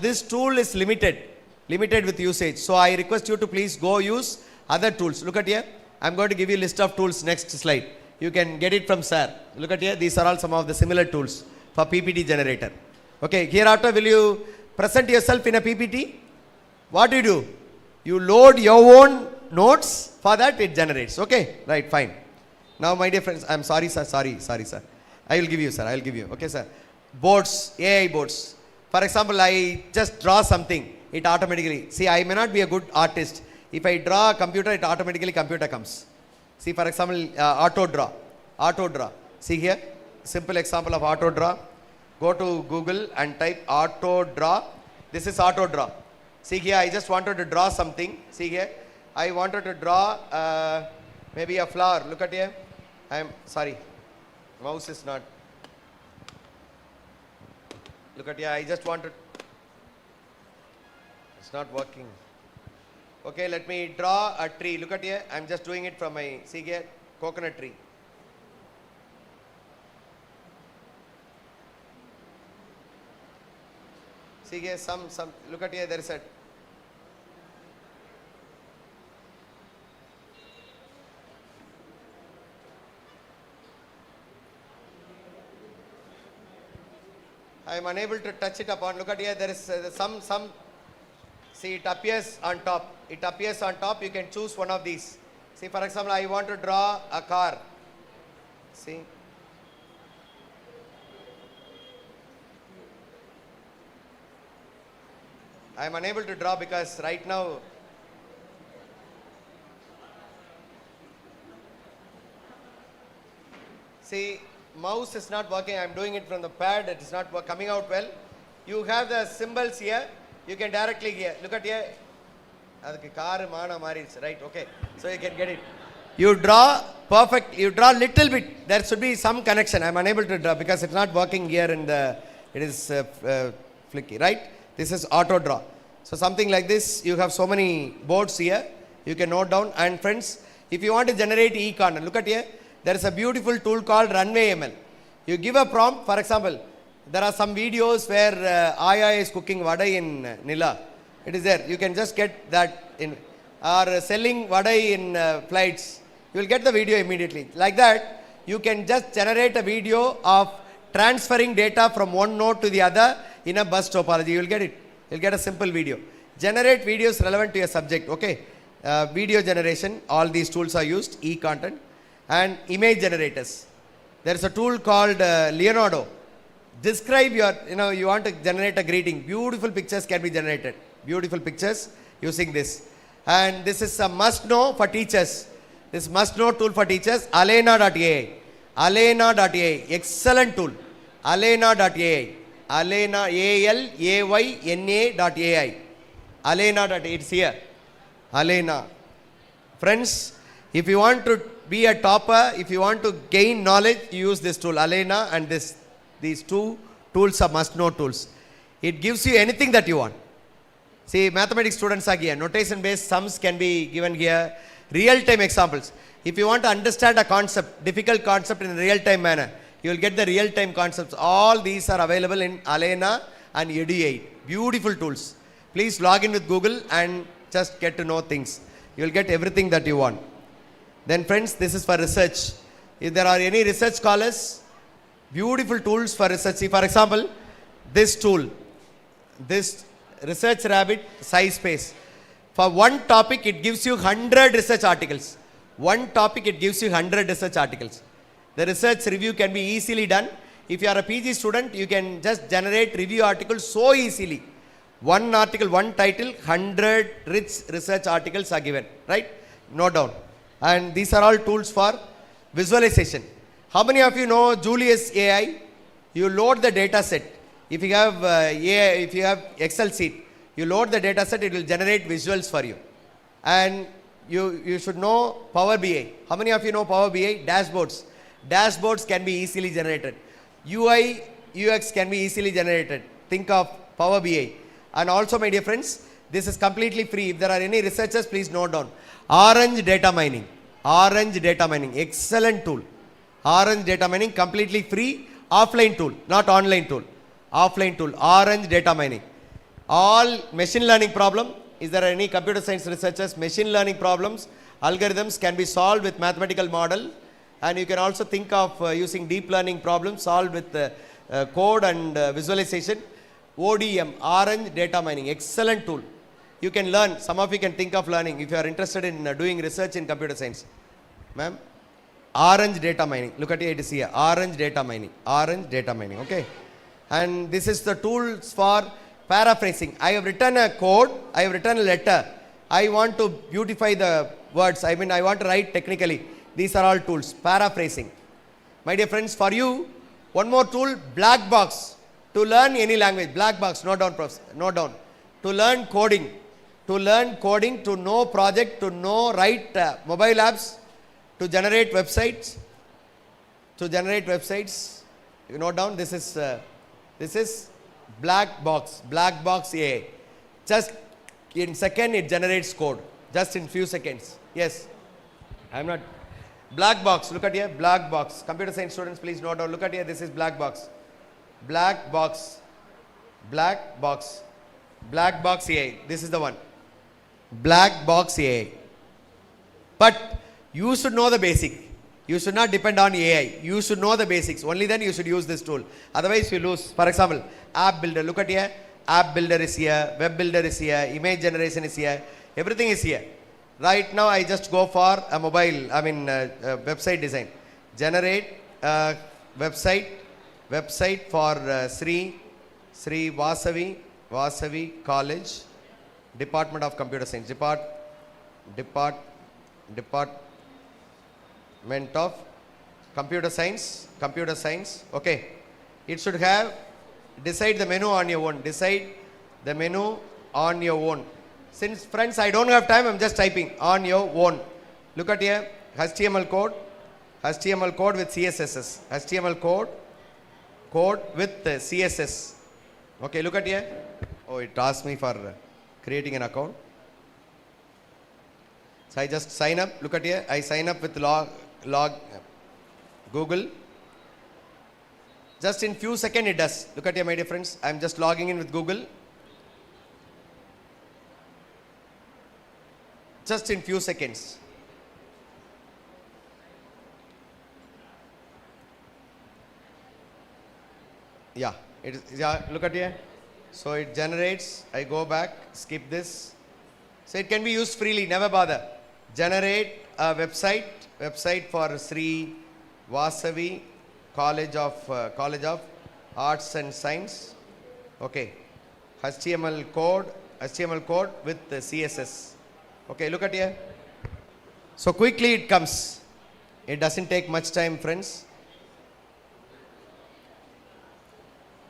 This tool is limited with usage. So I request you to please go use other tools. Look at here. I'm going to give you a list of tools next slide. You can get it from Sir. Look at here. These are all some of the similar tools for PPT generator. Okay. Hereafter, will you present yourself in a PPT? What do? You load your own notes. For that, it generates. Okay. Right. Fine. Now, my dear friends, I'm sorry, sir. Sir. I will give you, sir. Okay, sir. Boards, AI boards. For example, I just draw something. It automatically. See, I may not be a good artist. If I draw a computer, it automatically computer comes. See, for example, auto draw. See here, simple example of auto draw. Go to Google and type auto draw. This is auto draw. See here, I just wanted to draw something. See here, I wanted to draw maybe a flower. Look at here. I'm sorry, mouse is not. Look at here, I just wanted. It's not working. Okay, let me draw a tree. Look at here, I'm just doing it from my, see here, coconut tree. See here, some, look at here, there is a. I am unable to touch it upon. Look at here, there is some, see, it appears on top. You can choose one of these. See, for example, I want to draw a car. See. I am unable to draw because right now see, mouse is not working. I am doing it from the pad. It is not coming out well. You have the symbols here. You can directly here. Look at here. Right. Okay. So you can get it. You draw perfect. You draw little bit. There should be some connection. I am unable to draw because it's not working here in the. It is flicky. Right. This is auto draw. So something like this. You have so many boards here. You can note down. And friends, if you want to generate e-corner, look at here. There is a beautiful tool called Runway ML. You give a prompt. For example, there are some videos where Aya is cooking vadai in Nila. It is there. You can just get that in, or selling vadai in flights. You will get the video immediately. Like that, you can just generate a video of transferring data from one node to the other in a bus topology. You will get it. You will get a simple video. Generate videos relevant to your subject. Okay. Video generation. All these tools are used. E-content. And image generators. There is a tool called Leonardo. Describe your, you want to generate a greeting. Beautiful pictures can be generated. Beautiful pictures using this. And this is a must-know for teachers. This must-know tool for teachers, Alena.ai. Alena.ai. Excellent tool. Alena.ai. Alena, ALAYNA.ai. Alena.ai. It's here. Alena. Friends, if you want to be a topper, if you want to gain knowledge, you use this tool, Alena, and these two tools are must-know tools. It gives you anything that you want. See, mathematics students are here. Notation-based sums can be given here. Real-time examples. If you want to understand a concept, difficult concept in a real-time manner, you will get the real-time concepts. All these are available in Alena and Edu8. Beautiful tools. Please log in with Google and just get to know things. You will get everything that you want. Then friends, this is for research. If there are any research scholars, beautiful tools for research. See, for example, this tool, this Research Rabbit SciSpace. For one topic, it gives you 100 research articles. One topic, it gives you 100 research articles. The research review can be easily done. If you are a PG student, you can just generate review articles so easily. One article, one title, 100 rich research articles are given, right? No doubt. And these are all tools for visualization. How many of you know Julius AI? You load the data set. If you have AI, if you have Excel sheet, you load the data set, it will generate visuals for you. And you should know Power BI. How many of you know Power BI? Dashboards. Dashboards can be easily generated. UI, UX can be easily generated. Think of Power BI. And also, my dear friends, this is completely free. If there are any researchers, please note down. Orange data mining. Orange data mining. Excellent tool. Orange data mining, completely free. Offline tool, not online tool. Offline tool. Orange data mining. All machine learning problem. Is there any computer science researchers? Machine learning problems, algorithms can be solved with mathematical model. And you can also think of using deep learning problems solved with code and visualization. ODM, Orange data mining, excellent tool. You can learn, some of you can think of learning if you are interested in doing research in computer science. Ma'am, Orange data mining, look at it is here, Orange data mining, okay. And this is the tools for paraphrasing. I have written a code, I have written a letter. I want to beautify the words, I want to write technically. These are all tools, paraphrasing. My dear friends, for you, one more tool, black box. To learn any language, black box, note down, profs, note down. To learn coding, to know project, to know write mobile apps, to generate websites, you note down, this is black box AI. Just in second it generates code, just in few seconds. Yes, I am not, black box, look at here, black box. Computer science students, please note down, look at here, this is black box. Black box AI, this is the one, black box AI. But you should know the basic, you should not depend on AI, you should know the basics, only then you should use this tool, otherwise you lose. For example, app builder, look at here, app builder is here, web builder is here, image generation is here, everything is here. Right now I just go for a mobile, website design, generate a website for Sri Vasavi College, Department of Computer Science, Department of Computer Science, okay. It should have, decide the menu on your own, Since friends, I don't have time, I'm just typing on your own. Look at here, HTML code with CSS, HTML code with CSS. Okay, look at here. Oh, it asked me for creating an account. So I just sign up. Look at here. I sign up with Google. Just in few seconds it does. Look at here, my dear friends. I'm just logging in with Google. Just in few seconds. Yeah, look at here. So it generates, I go back, skip this. So it can be used freely, never bother. Generate a website for Sri Vasavi College of Arts and Science. Okay, HTML code with the CSS. Okay, look at here. So quickly it comes. It doesn't take much time, friends.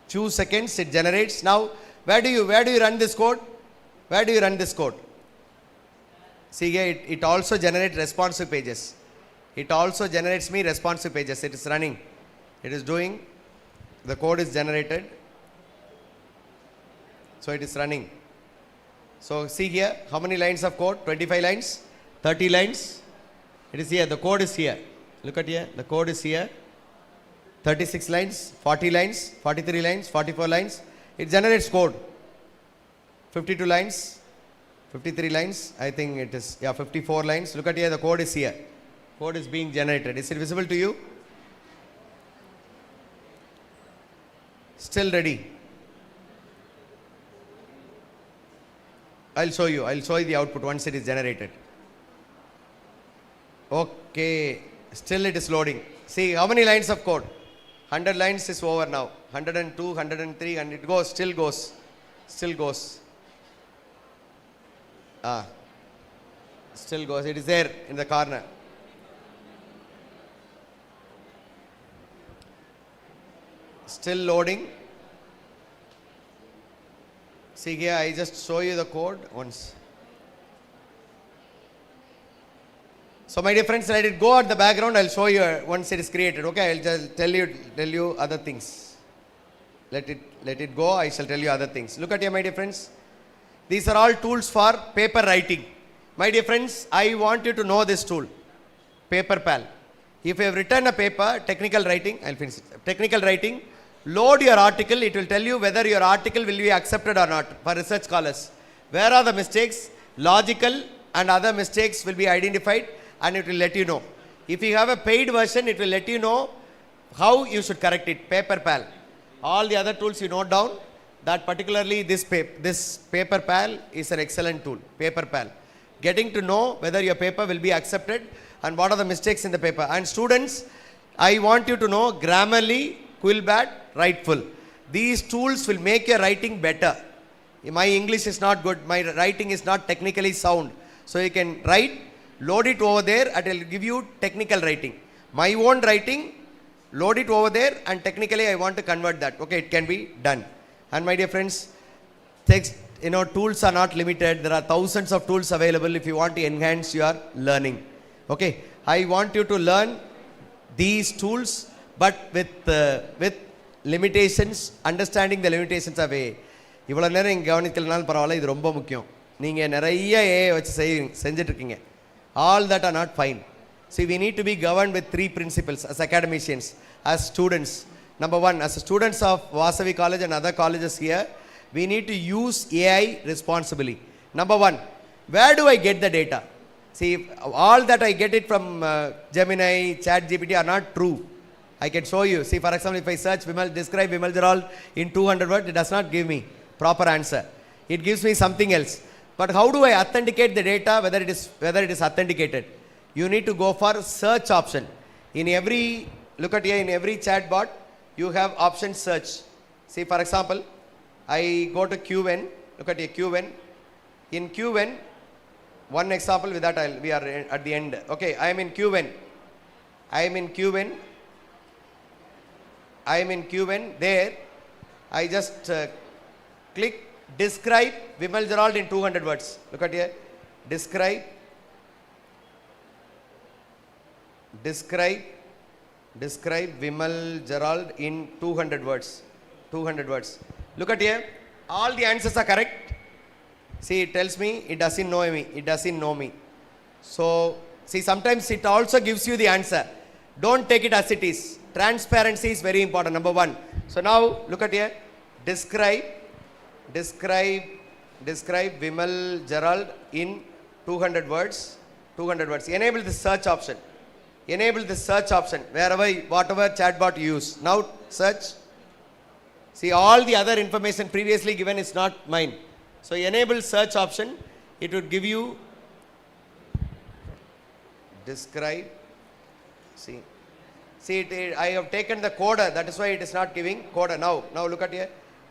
2 seconds it generates. Now, where do you run this code? See here, it also generates responsive pages. It also generates me responsive pages. It is running. It is doing. The code is generated. So it is running. So see here, how many lines of code? 25 lines, 30 lines. It is here. The code is here. Look at here. The code is here. 36 lines, 40 lines, 43 lines, 44 lines. It generates code. 52 lines, 53 lines, I think it is, yeah, 54 lines. Look at here, the code is here. Code is being generated. Is it visible to you? Still ready? I'll show you the output once it is generated. Okay, still it is loading. See how many lines of code? 100 lines is over now. 102, 103, and it goes, still goes. Still goes. It is there in the corner. Still loading. See here, I just show you the code once. So my dear friends, let it go at the background. I'll show you once it is created. Okay, I'll just tell you other things. Let it go. I shall tell you other things. Look at here, my dear friends. These are all tools for paper writing. My dear friends, I want you to know this tool, Paper Pal. If you have written a paper, technical writing, I'll finish it. Technical writing, load your article. It will tell you whether your article will be accepted or not for research scholars. Where are the mistakes? Logical and other mistakes will be identified, and it will let you know. If you have a paid version, it will let you know how you should correct it. Paper Pal. All the other tools you note down. That particularly this Paper Pal is an excellent tool. Paper Pal. Getting to know whether your paper will be accepted and what are the mistakes in the paper. And students, I want you to know Grammarly, Quillbat, Writeful. These tools will make your writing better. My English is not good. My writing is not technically sound. So you can write, load it over there, and it will give you technical writing. My own writing, load it over there, and technically I want to convert that. Okay, it can be done. And my dear friends, tools are not limited. There are thousands of tools available if you want to enhance your learning. Okay, I want you to learn these tools, but with limitations, understanding the limitations of AI. இவ்வளோ நேரம் இங்கே கவனிக்கலனாலும் பரவாயில்ல, இது ரொம்ப முக்கியம். நீங்கள் நிறைய AI வச்சு செஞ்சிட்ருக்கீங்க. All that are not fine. See, we need to be governed with 3 principles as academicians, as students. Number 1, as students of Vasavi College and other colleges here, we need to use AI responsibly. Number 1, where do I get the data? See, all that I get it from Gemini, ChatGPT are not true. I can show you. See, for example, if I search describe Vimal Gerald in 200 words, it does not give me proper answer. It gives me something else. But how do I authenticate the data, whether it is authenticated? You need to go for search option. Look at here, in every chatbot, you have option search. See, for example, I go to QN. Look at here, QN. In QN, one example with that, we are at the end. Okay, I am in QN. There, I just click describe Vimal Gerald in 200 words. Look at here. Describe Vimal Gerald in 200 words. 200 words. Look at here. All the answers are correct. See, it tells me it doesn't know me. So, see, sometimes it also gives you the answer. Don't take it as it is. Transparency is very important, number 1. So now, look at here. Describe Vimal Gerald in 200 words. Enable the search option. Whatever chatbot you use. Now search. See, all the other information previously given is not mine. So enable search option. It would give you describe. See, I have taken the coder. That is why it is not giving coder. Now look at here.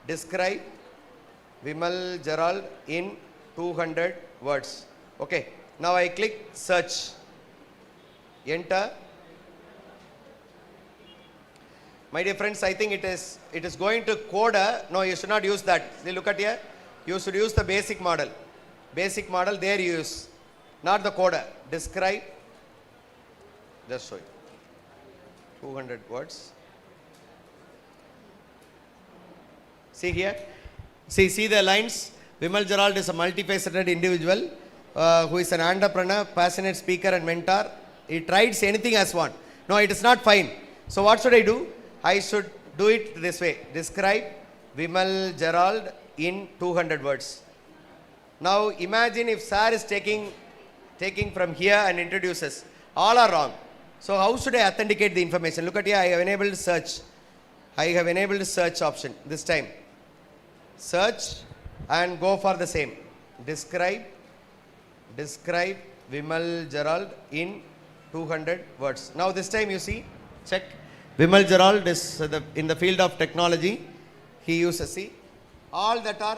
Describe Vimal Gerald in 200 words. Okay. Now I click search. Enter. My dear friends, I think it is going to coder. No, you should not use that. See, look at here. You should use the basic model. There you use, not the coder. Describe. Just show you. 200 words. See here. See the lines. Vimal Gerald is a multifaceted individual who is an entrepreneur, passionate speaker and mentor. He tries anything as one. No, it is not fine. So what should I do? I should do it this way. Describe Vimal Gerald in 200 words. Now imagine if sir is taking from here and introduces. All are wrong. So how should I authenticate the information? Look at here, I have enabled search. I have enabled search option this time. Search and go for the same. Describe Vimal Gerald in 200 words. Now this time you see, check. Vimal Gerald is in the field of technology. He uses, see, all that are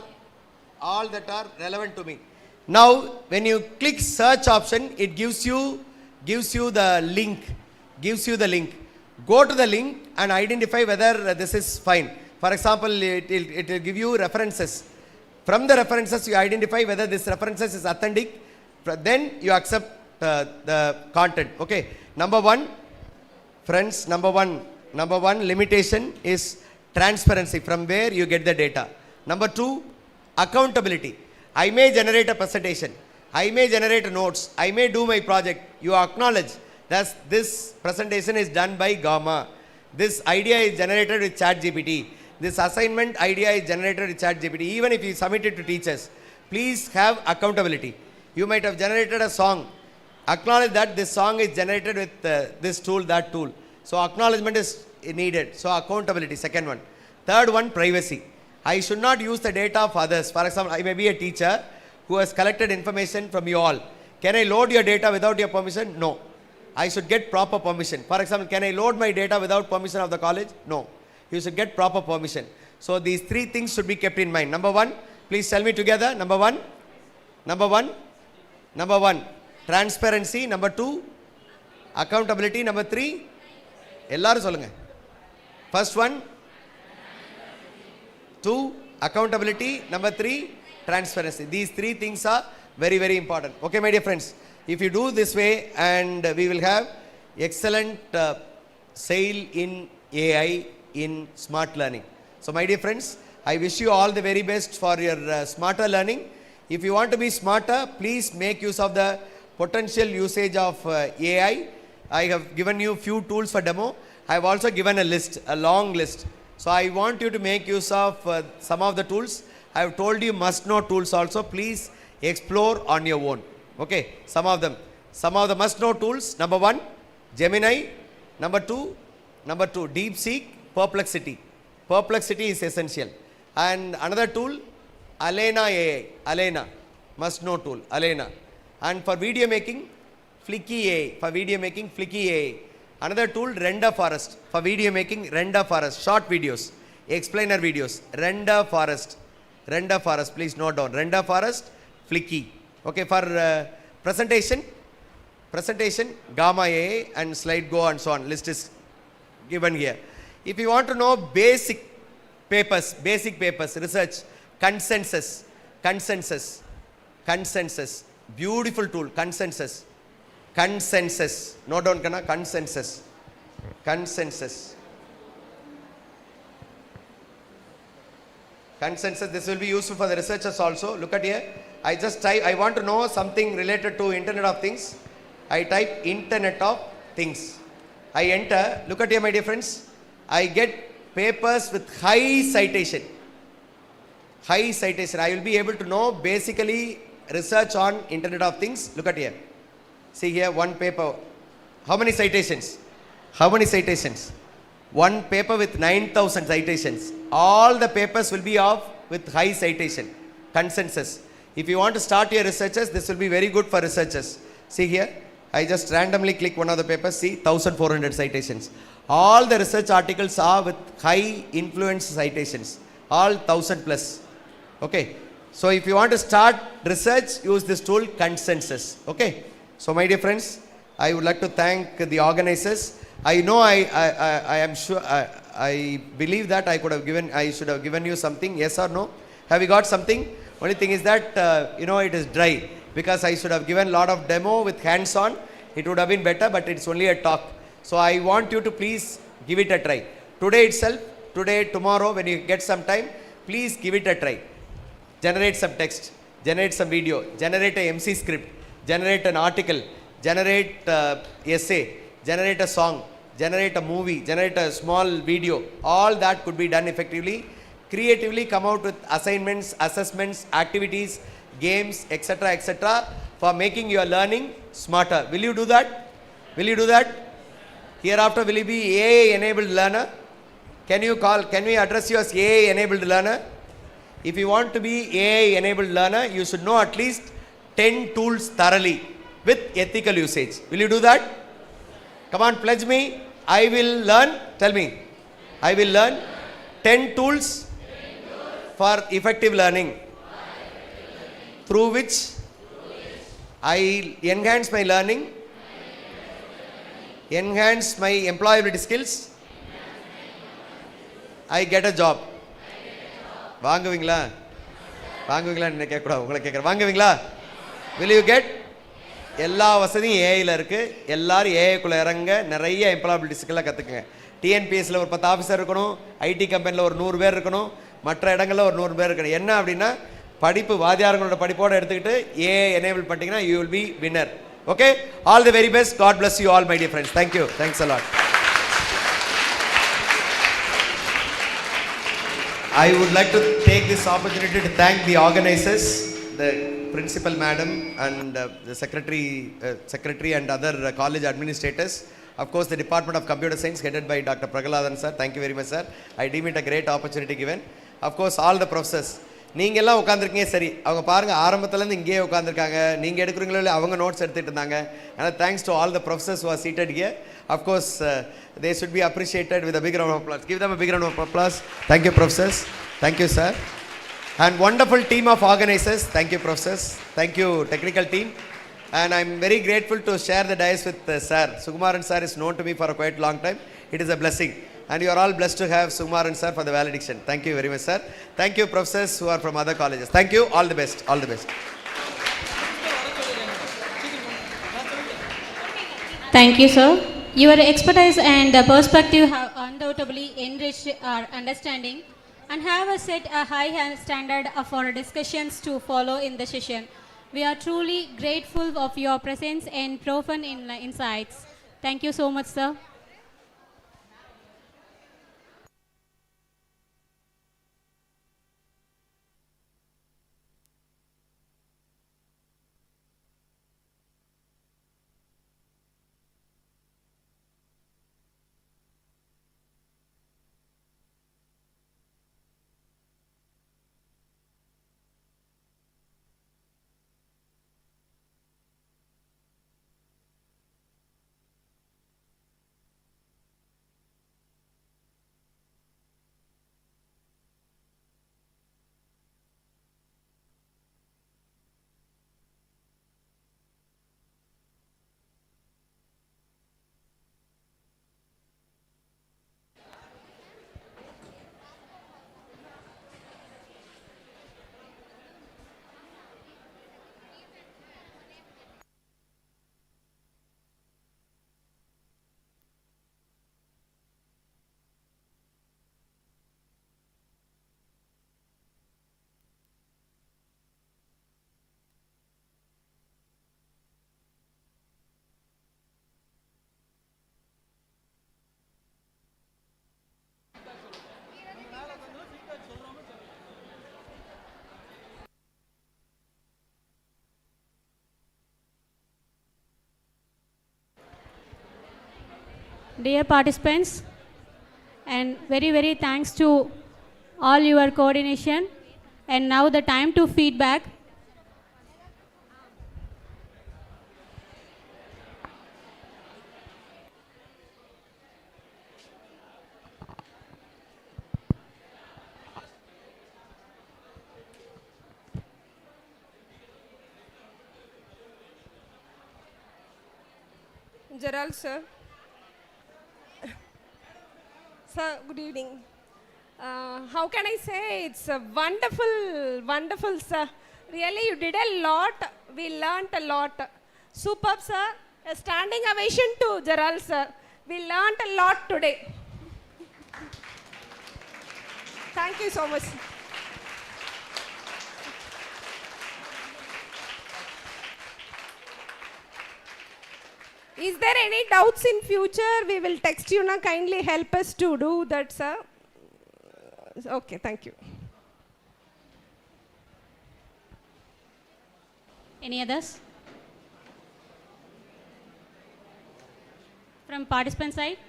relevant to me. Now when you click search option, it gives you the link. Go to the link and identify whether this is fine. For example, it will give you references. From the references, you identify whether this references is authentic. Then you accept the content. Okay. Number one, friends. Number one limitation is transparency. From where you get the data. Number two, accountability. I may generate a presentation. I may generate notes. I may do my project. You acknowledge that this presentation is done by Gamma. This idea is generated with ChatGPT. This assignment idea is generated with ChatGPT. Even if you submit it to teachers, please have accountability. You might have generated a song. Acknowledge that this song is generated with this tool, that tool. So acknowledgement is needed. So accountability, second one. Third one, privacy. I should not use the data of others. For example, I may be a teacher who has collected information from you all. Can I load your data without your permission? No. I should get proper permission. For example, can I load my data without permission of the college? No. You should get proper permission. So these three things should be kept in mind. Number one, please tell me together. Number one, transparency. Number two, accountability. Number three, ellaru solunga. First one, two, accountability. Number three, transparency. These three things are very, very important. Okay, my dear friends. If you do this way, and we will have excellent sale in AI in smart learning. So my dear friends, I wish you all the very best for your smarter learning. If you want to be smarter, please make use of the potential usage of AI. I have given you few tools for demo. I have also given a list, a long list. So I want you to make use of some of the tools. I have told you must know tools also. Please explore on your own. Okay, some of the must know tools. Number one, Gemini. Number two, DeepSeek, Perplexity. Perplexity is essential. And another tool, Alena AI. Alena, must know tool, Alena. And for video making, Flicky AI. For video making, Flicky AI. Another tool, Render Forest. For video making, Render Forest. Short videos, explainer videos, Render Forest. Render Forest, please note down. Render Forest, Flicky. Okay, for presentation, Gamma AI and Slide Go and so on. List is given here. If you want to know basic papers, research, consensus. Beautiful tool, consensus. Note down, kana, consensus. This will be useful for the researchers also. Look at here. I just type, I want to know something related to Internet of Things. I type Internet of Things. I enter. Look at here, my dear friends. I get papers with high citation. I will be able to know basically research on Internet of Things. Look at here. See here, one paper. How many citations? One paper with 9,000 citations. All the papers will be with high citation. Consensus. If you want to start your researches, this will be very good for researchers. See here, I just randomly click one of the papers. See, 1,400 citations. All the research articles are with high influence citations. All 1,000 plus. Okay. So if you want to start research, use this tool, Consensus. Okay. So my dear friends, I would like to thank the organizers. I know I am sure, I believe that I should have given you something. Yes or no? Have you got something? Only thing is that, it is dry. Because I should have given a lot of demo with hands-on. It would have been better, but it's only a talk. So I want you to please give it a try. Today itself, tomorrow, when you get some time, please give it a try. Generate some text, generate some video, generate a MC script, generate an article, generate essay, generate a song, generate a movie, generate a small video. All that could be done effectively. Creatively come out with assignments, assessments, activities, games, etc., for making your learning smarter. Will you do that? Will you do that? Hereafter, will you be AI-enabled learner? Can we address you as AI-enabled learner? If you want to be AI-enabled learner, you should know at least 10 tools thoroughly with ethical usage. Will you do that? Come on, pledge me. I will learn. Tell me. I will learn 10 tools for effective learning, through which I enhance my learning, enhance my employability skills, I get a job. வாங்குவீங்களா? வாங்குவீங்களா? என்ன கேட்கக்கூடாது, உங்களை கேட்குறேன். வாங்குவீங்களா? Will you get? எல்லா வசதியும் ஏஐயில் இருக்குது. எல்லாரும் ஏஐக்குள்ளே இறங்க நிறைய எம்ப்ளாயபிலிட்டி ஸ்கில்லை கற்றுக்குங்க. டிஎன்பிஎஸ்சில் ஒரு 10 ஆஃபீஸர் இருக்கணும், ஐடி கம்பெனியில் ஒரு 100 பேர் இருக்கணும், மற்ற இடங்களில் ஒரு 100 பேர் இருக்கணும். என்ன அப்படின்னா படிப்பு வாத்தியாரங்களோட படிப்போடு எடுத்துக்கிட்டு ஏஐ எனேபிள் பண்ணிட்டீங்கன்னா you will be winner. Okay, all the very best. God bless you all my dear friends. Thank you. Thanks a lot. I would like to take this opportunity to thank the organizers, the principal madam and the secretary and other college administrators. Of course, the Department of Computer Science headed by Dr. Pragaladan sir. Thank you very much sir. I deem it a great opportunity given. Of course, all the professors. நீங்கள் எல்லாம் உட்காந்துருக்கீங்க சரி, அவங்க பாருங்கள் ஆரம்பத்துலேருந்து இங்கேயே உட்காந்துருக்காங்க. நீங்கள் எடுக்கிறீங்களோ இல்லை அவங்க நோட்ஸ் எடுத்துகிட்டு இருந்தாங்க. ஆனால் thanks to all the professors who are seated here. Of course, they should be appreciated with a big round of applause. Give them a big round of applause. Thank you, professors. Thank you, sir. And wonderful team of organizers. Thank you, professors. Thank you, technical team. And I'm very grateful to share the dais with sir. Sukumaran sir is known to me for a quite long time. It is a blessing. And you are all blessed to have Sukumaran sir for the valediction. Thank you very much, sir. Thank you, professors who are from other colleges. Thank you. All the best. All the best. Thank you, sir. Your expertise and perspective have undoubtedly enriched our understanding and have set a high standard for discussions to follow in the session. We are truly grateful of your presence and profound insights. Thank you so much, sir. Dear participants, and very thanks to all your coordination. And now the time to feedback. Gerald sir. Sir, good evening. How can I say, it's a wonderful sir. Really, you did a lot. We learnt a lot. Superb sir. A standing ovation to Gerald sir. We learnt a lot today. Thank you so much. Is there any doubts in future? We will text you now. Kindly help us to do that, sir. Okay, thank you. Any others? From participant side?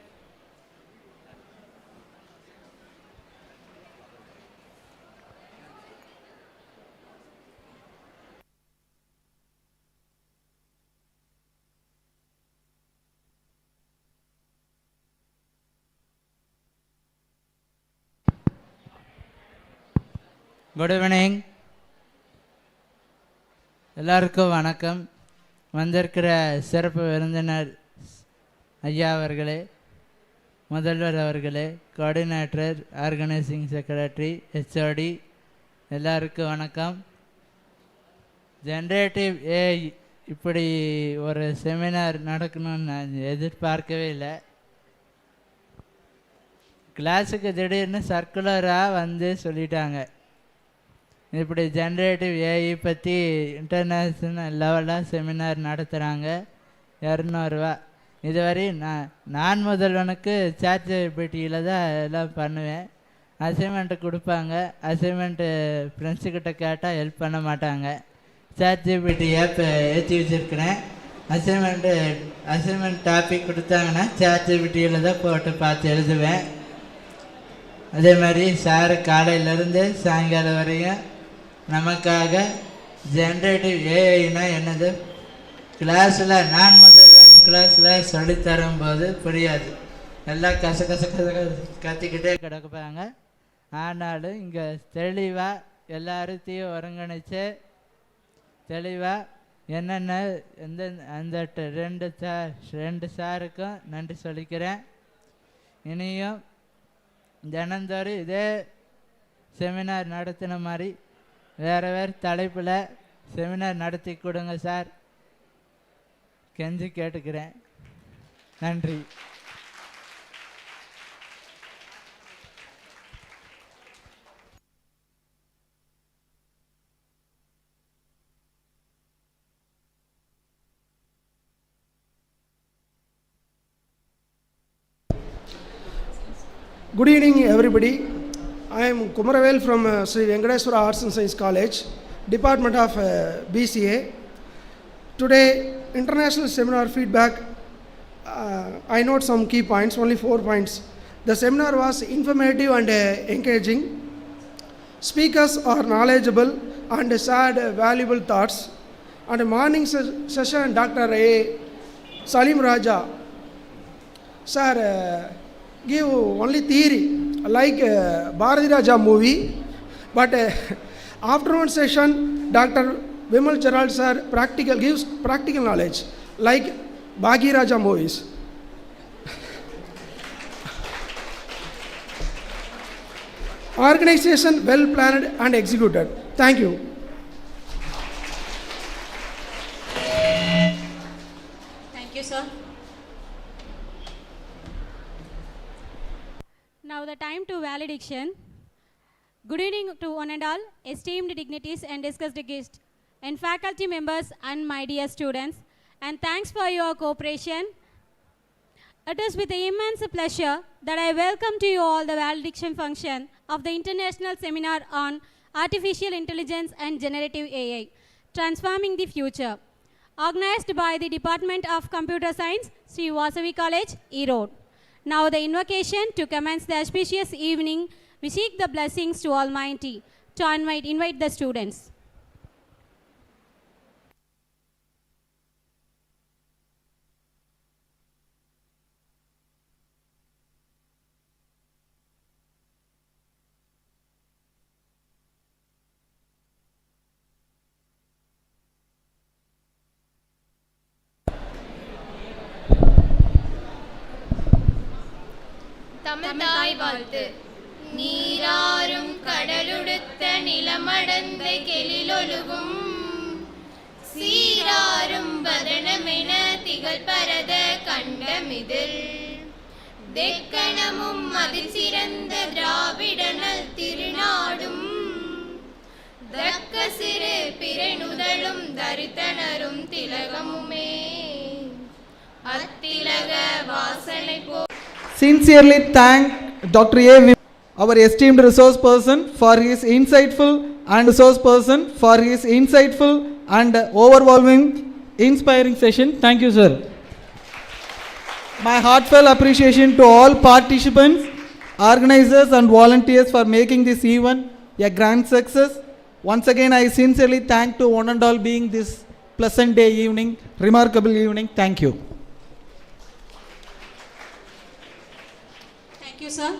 Good evening. எல்லாருக்கும் வணக்கம். வந்திருக்கிற சிறப்பு விருந்தினர் ஐயா அவர்களே, முதல்வர் அவர்களே, coordinator, organising secretary, HOD, எல்லாருக்கும் வணக்கம். ஜென்ரேட்டிவ் ஏஐ இப்படி ஒரு செமினார் நடக்கணும்னு நான் எதிர்பார்க்கவே இல்லை. கிளாஸுக்கு திடீர்னு சர்க்குலராக வந்து சொல்லிட்டாங்க, இப்படி ஜென்ரேட்டிவ் ஏஐ பற்றி இன்டர்நேஷ்னல் லெவலாக செமினார் நடத்துகிறாங்க, 200 ரூபா. இதுவரை நான் முதல்வனுக்கு சாட்ஜிபிடியில் தான் எல்லாம் பண்ணுவேன். அசைன்மெண்ட்டு கொடுப்பாங்க, அசைன்மெண்ட்டு ஃப்ரெண்ட்ஸுக்கிட்ட கேட்டால் ஹெல்ப் பண்ண மாட்டாங்க. சாட்ஜிபிடி ஆப் ஏற்றி வச்சுருக்கிறேன். அசைன்மெண்ட் டாபிக் கொடுத்தாங்கன்னா சாட்ஜிபிடியில் தான் போட்டு பார்த்து எழுதுவேன். அதே மாதிரி சார் காலையிலேருந்து சாயங்காலம் வரையும் நமக்காக ஜென்ரேட்டிவ் ஏஐனா என்னது கிளாஸில் நான் முதல்வன் கிளாஸில் சொல்லித்தரும்போது புரியாது, எல்லாம் கச கத்திக்கிட்டே கிடப்பாங்க. ஆனாலும் இங்கே தெளிவாக எல்லாத்தையும் ஒருங்கிணைச்சு தெளிவாக என்னென்ன அந்த ரெண்டு சாருக்கும் நன்றி சொல்லிக்கிறேன். இனியும் தினந்தோறும் இதே செமினார் நடத்தின மாதிரி வேறு தலைப்பில் செமினார் நடத்தி கொடுங்க சார், கெஞ்சி கேட்டுக்கிறேன். நன்றி. Good evening, everybody. I am Kumaravel from Sri Venkateswara Arts and Science College, Department of BCA. Today, international seminar feedback. I note some key points, only 4 points. The seminar was informative and engaging. Speakers are knowledgeable and shared valuable thoughts. And morning session, Dr. A. Salim Raja, sir, give only theory like Bharati Raja movie, but afternoon session Dr. Vimal Gerald sir gives practical knowledge like Bhagi Raja movies. Organization well planned and executed. Thank you. Thank you, sir. Now the time to valediction. Good evening to one and all, esteemed dignitaries and discussed guests, and faculty members and my dear students, and thanks for your cooperation. It is with immense pleasure that I welcome to you all the valediction function of the International Seminar on Artificial Intelligence and Generative AI, Transforming the Future, organized by the Department of Computer Science, Sri Vasavi College, Erode. Now the invocation to commence the auspicious evening, we seek the blessings to Almighty to invite the students. தமிழ்தாய் வாழ்த்து. நீராறும் கடலுடுத்த நிலமடந்த கெளிலொழுகும் சீராறும் வதனமென திகழ் பரத கண்டமிதில் தெக்கணமும் அதில் சிறந்த திராவிடனல் திருநாடும் தக்க சிறு பிறைநுதலும் தரித்தனரும் திலகமுமே அத்திலக வாசனை போ. Sincerely thank Dr. A. our esteemed resource person for his insightful and overwhelming, inspiring session. Thank you, sir. My heartfelt appreciation to all participants, organizers and volunteers for making this event a grand success. Once again, I sincerely thank to one and all being this pleasant day evening, remarkable evening. Thank you. Thank you, sir.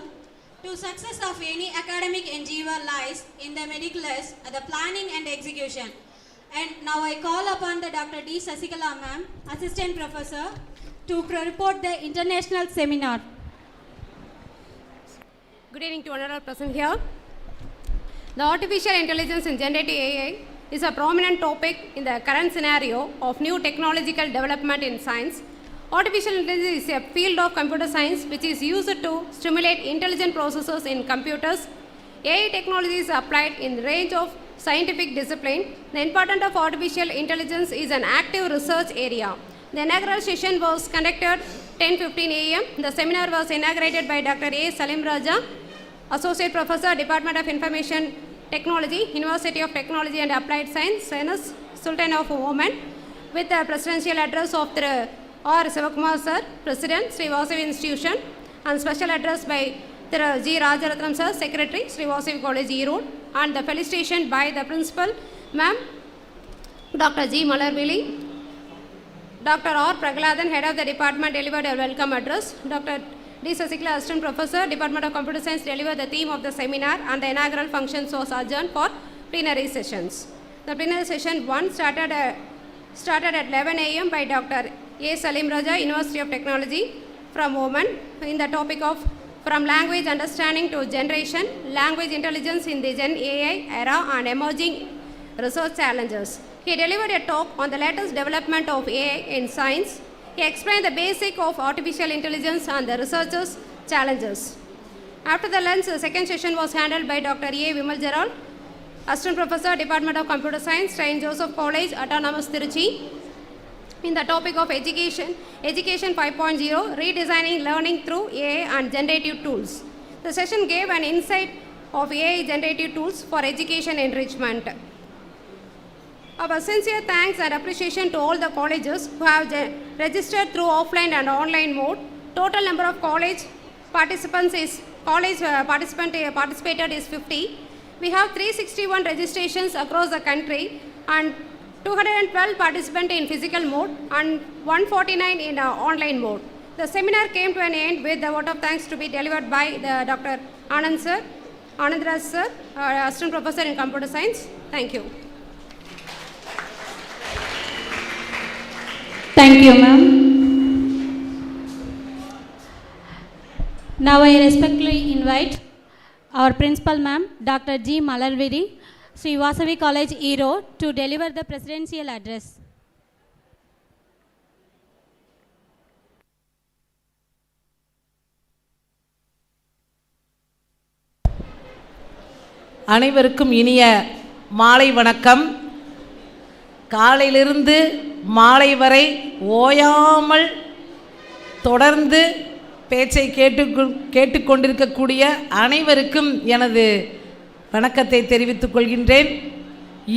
To success of any academic endeavor lies in the meticulous, the planning and execution. And now I call upon the Dr. D. Sasikala ma'am, Assistant Professor, to report the international seminar. Good evening to all present here. The artificial intelligence and generative AI is a prominent topic in the current scenario of new technological development in science. Artificial intelligence is a field of computer science which is used to stimulate intelligent processes in computers. AI technology is applied in the range of scientific discipline. The importance of artificial intelligence is an active research area. The inaugural session was conducted 10:15 a.m. The seminar was inaugurated by Dr. A. Salim Raja, Associate Professor, Department of Information Technology, University of Technology and Applied Science, Sinus, Sultan of Oman, with the presidential address of the R. Sivakumar Sir, President, Sri Vasavi Institution, and special address by the G. Rajaratnam Sir, Secretary, Sri Vasavi College, Erode, and the felicitation by the Principal, Ma'am, Dr. G. Malarvili. Dr. R. Pragladan, Head of the Department, delivered a welcome address. Dr. D. Sasikala, Assistant Professor, Department of Computer Science, delivered the theme of the seminar, and the inaugural functions was adjourned for plenary sessions. The plenary session 1 started at 11 a.m. by Dr. A. Salim Raja, University of Technology from Oman, in the topic of From Language Understanding to Generation, Language Intelligence in the Gen AI Era and Emerging Research Challenges. He delivered a talk on the latest development of AI in science. He explained the basic of artificial intelligence and the researchers' challenges. After the lunch, the second session was handled by Dr. A. Vimal Gerald, Assistant Professor, Department of Computer Science, Saint Joseph College, Autonomous Tiruchi, in the topic of Education 5.0, Redesigning Learning Through AI and Generative Tools. The session gave an insight of AI generative tools for education enrichment. Our sincere thanks and appreciation to all the colleges who have registered through offline and online mode. Total number of participated is 50. We have 361 registrations across the country and 212 participants in physical mode and 149 in online mode. The seminar came to an end with the vote of thanks to be delivered by the Dr. Anandraj Sir, Assistant Professor in Computer Science. Thank you. Thank you, ma'am. Now I respectfully invite our principal, ma'am, Dr. G. Malarvidi, Sri Vasavi College, Erode, to deliver the presidential address. அனைவருக்கும் இனிய மாலை வணக்கம். காலையிலிருந்து மாலை வரை ஓயாமல் தொடர்ந்து பேச்சை கேட்டுக்கொண்டிருக்கக்கூடிய அனைவருக்கும் எனது வணக்கத்தை தெரிவித்துக் கொள்கின்றேன்.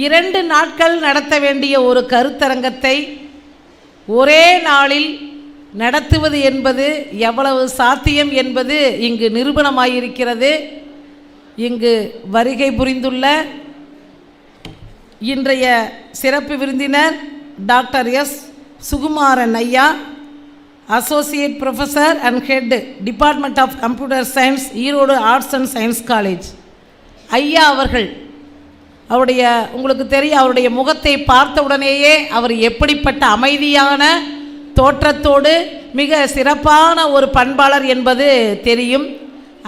2 நாட்கள் நடத்த வேண்டிய ஒரு கருத்தரங்கத்தை ஒரே நாளில் நடத்துவது என்பது எவ்வளவு சாத்தியம் என்பது இங்கு நிரூபணமாயிருக்கிறது. இங்கு வருகை புரிந்துள்ள இன்றைய சிறப்பு விருந்தினர் டாக்டர் எஸ் சுகுமாரன் ஐயா, associate professor and head department of computer science, Erode arts and science college. ஐயா அவர்கள் உங்களுக்கு தெரியும், அவருடைய முகத்தை பார்த்த உடனேயே அவர் எப்படிப்பட்ட அமைதியான தோற்றத்தோடு மிக சிறப்பான ஒரு பண்பாளர் என்பது தெரியும்.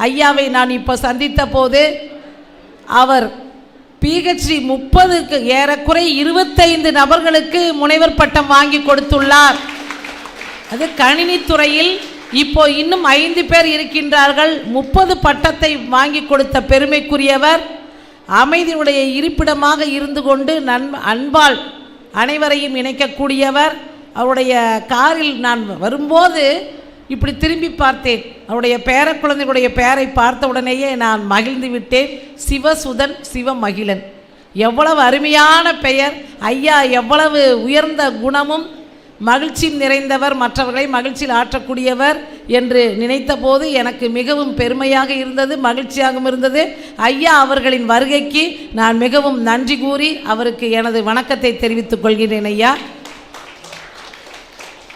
ஐயாவை நான் இப்போ சந்தித்த போது அவர் பிஹெச்டி 30க்கு ஏறக்குறை 25 நபர்களுக்கு முனைவர் பட்டம் வாங்கி கொடுத்துள்ளார். அது கணினித்துறையில் இப்போ இன்னும் 5 பேர் இருக்கின்றார்கள். 30 பட்டத்தை வாங்கி கொடுத்த பெருமைக்குரியவர். அமைதியுடைய இருப்பிடமாக இருந்து கொண்டு அன்பால் அனைவரையும் இணைக்கக்கூடியவர். அவருடைய காரில் நான் வரும்போது இப்படி திரும்பி பார்த்தேன். அவருடைய பேர குழந்தைகளுடைய பெயரை பார்த்த உடனேயே நான் மகிழ்ந்து விட்டேன். சிவசுதன், சிவமகிழன். எவ்வளவு அருமையான பெயர்! ஐயா எவ்வளவு உயர்ந்த குணமும் மகிழ்ச்சியும் நிறைந்தவர், மற்றவர்களை மகிழ்ச்சியில் ஆற்றக்கூடியவர் என்று நினைத்த போது எனக்கு மிகவும் பெருமையாக இருந்தது, மகிழ்ச்சியாகவும் இருந்தது. ஐயா அவர்களின் வருகைக்கு நான் மிகவும் நன்றி கூறி அவருக்கு எனது வணக்கத்தை தெரிவித்துக் கொள்கிறேன். ஐயா,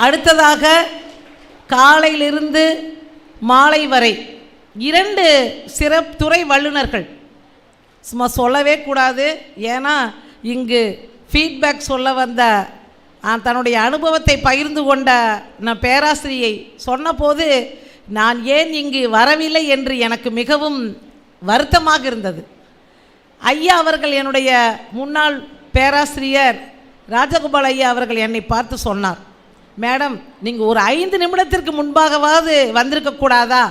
அடுத்ததாக காலையிலிருந்து மாலை வரை 2 துறை வல்லுநர்கள், சும்மா சொல்லவே கூடாது, ஏன்னா இங்கு ஃபீட்பேக் சொல்ல வந்த தன்னுடைய அனுபவத்தை பகிர்ந்து கொண்ட நான் பேராசிரியை சொன்னபோது நான் ஏன் இங்கு வரவில்லை என்று எனக்கு மிகவும் வருத்தமாக இருந்தது. ஐயா அவர்கள், என்னுடைய முன்னாள் பேராசிரியர் ராஜகோபால் ஐயா அவர்கள் என்னை பார்த்து சொன்னார், மேடம் நீங்கள் ஒரு 5 நிமிடத்திற்கு முன்பாகவாவது வந்திருக்கக்கூடாதா?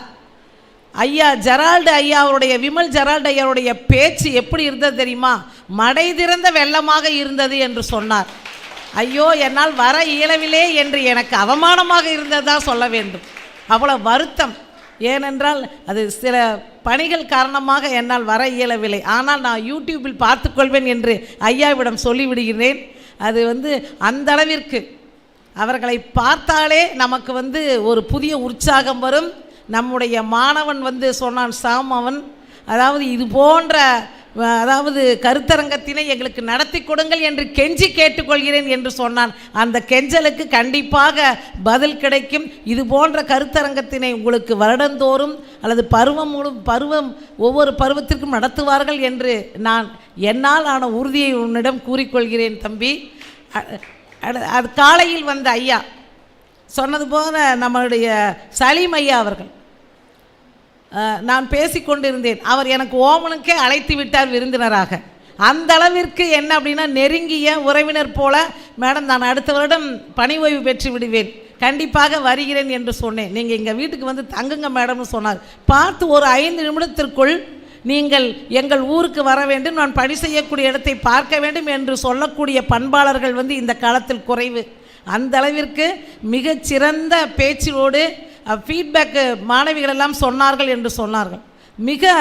ஐயா ஜெரால்டு ஐயா அவருடைய, விமல் ஜெரால்டு ஐயாவுடைய பேச்சு எப்படி இருந்தது தெரியுமா? மடை திறந்த வெள்ளமாக இருந்தது என்று சொன்னார். ஐயோ, என்னால் வர இயலவில்லை என்று எனக்கு அவமானமாக இருந்ததா சொல்ல வேண்டும். அவ்வளோ வருத்தம். ஏனென்றால் அது சில பணிகள் காரணமாக என்னால் வர இயலவில்லை. ஆனால் நான் யூடியூப்பில் பார்த்துக்கொள்வேன் என்று ஐயாவிடம் சொல்லிவிடுகிறேன். அது அந்த அளவிற்கு அவர்களை பார்த்தாலே நமக்கு ஒரு புதிய உற்சாகம் வரும். நம்முடைய மாணவன் சொன்னான், சாம் அவன், அதாவது இது போன்ற கருத்தரங்கத்தினை எங்களுக்கு நடத்தி கொடுங்கள் என்று கெஞ்சி கேட்டுக்கொள்கிறேன் என்று சொன்னான். அந்த கெஞ்சலுக்கு கண்டிப்பாக பதில் கிடைக்கும். இது போன்ற கருத்தரங்கத்தினை உங்களுக்கு வருடந்தோறும் அல்லது பருவம் ஒவ்வொரு பருவத்திற்கும் நடத்துவார்கள் என்று நான் என்னால் ஆன உறுதியை உன்னிடம் கூறிக்கொள்கிறேன் தம்பி. அது காலையில் வந்த ஐயா சொன்னது போல நம்மளுடைய சலீம் ஐயா அவர்கள், நான் பேசிக்கொண்டிருந்தேன், அவர் எனக்கு ஓமனுக்கே அழைத்து விட்டார் விருந்தினராக. அந்த அளவிற்கு என்ன அப்படின்னா, நெருங்கிய உறவினர் போல, மேடம் நான் அடுத்த வருடம் பணி ஓய்வு பெற்று விடுவேன், கண்டிப்பாக வருகிறேன் என்று சொன்னேன். நீங்கள் எங்கள் வீட்டுக்கு தங்குங்க மேடம்னு சொன்னார். பார்த்து ஒரு 5 நிமிடத்திற்குள் நீங்கள் எங்கள் ஊருக்கு வர வேண்டும், நான் பணி செய்யக்கூடிய இடத்தை பார்க்க வேண்டும் என்று சொல்லக்கூடிய பண்பாளர்கள் இந்த காலத்தில் குறைவு. அந்த அளவிற்கு மிகச்சிறந்த பேச்சோடு ஃபீட்பேக்கு மாணவிகளெல்லாம் சொன்னார்கள் என்று சொன்னார்கள். மிக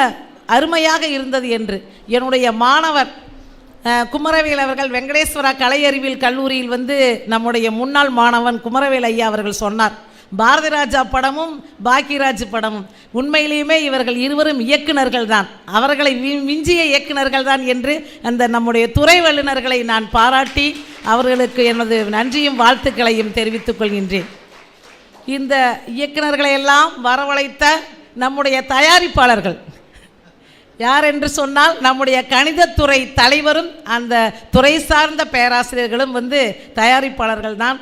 அருமையாக இருந்தது என்று என்னுடைய மாணவர் குமரவேல் அவர்கள் வெங்கடேஸ்வரா கலை அறிவியல் கல்லூரியில் நம்முடைய முன்னாள் மாணவன் குமரவேல் ஐயா அவர்கள் சொன்னார், பாரதி ராஜா படமும் பாக்கியராஜ் படமும் உண்மையிலேயுமே இவர்கள் இருவரும் இயக்குநர்கள் தான், அவர்களை விஞ்சிய இயக்குநர்கள் தான் என்று நம்முடைய துறை வல்லுநர்களை நான் பாராட்டி அவர்களுக்கு எனது நன்றியும் வாழ்த்துக்களையும் தெரிவித்துக் கொள்கின்றேன். இந்த இயக்குநர்களை எல்லாம் வரவழைத்த நம்முடைய தயாரிப்பாளர்கள் யார் என்று சொன்னால், நம்முடைய கணிதத்துறை தலைவரும் அந்த துறை சார்ந்த பேராசிரியர்களும் தயாரிப்பாளர்கள் தான்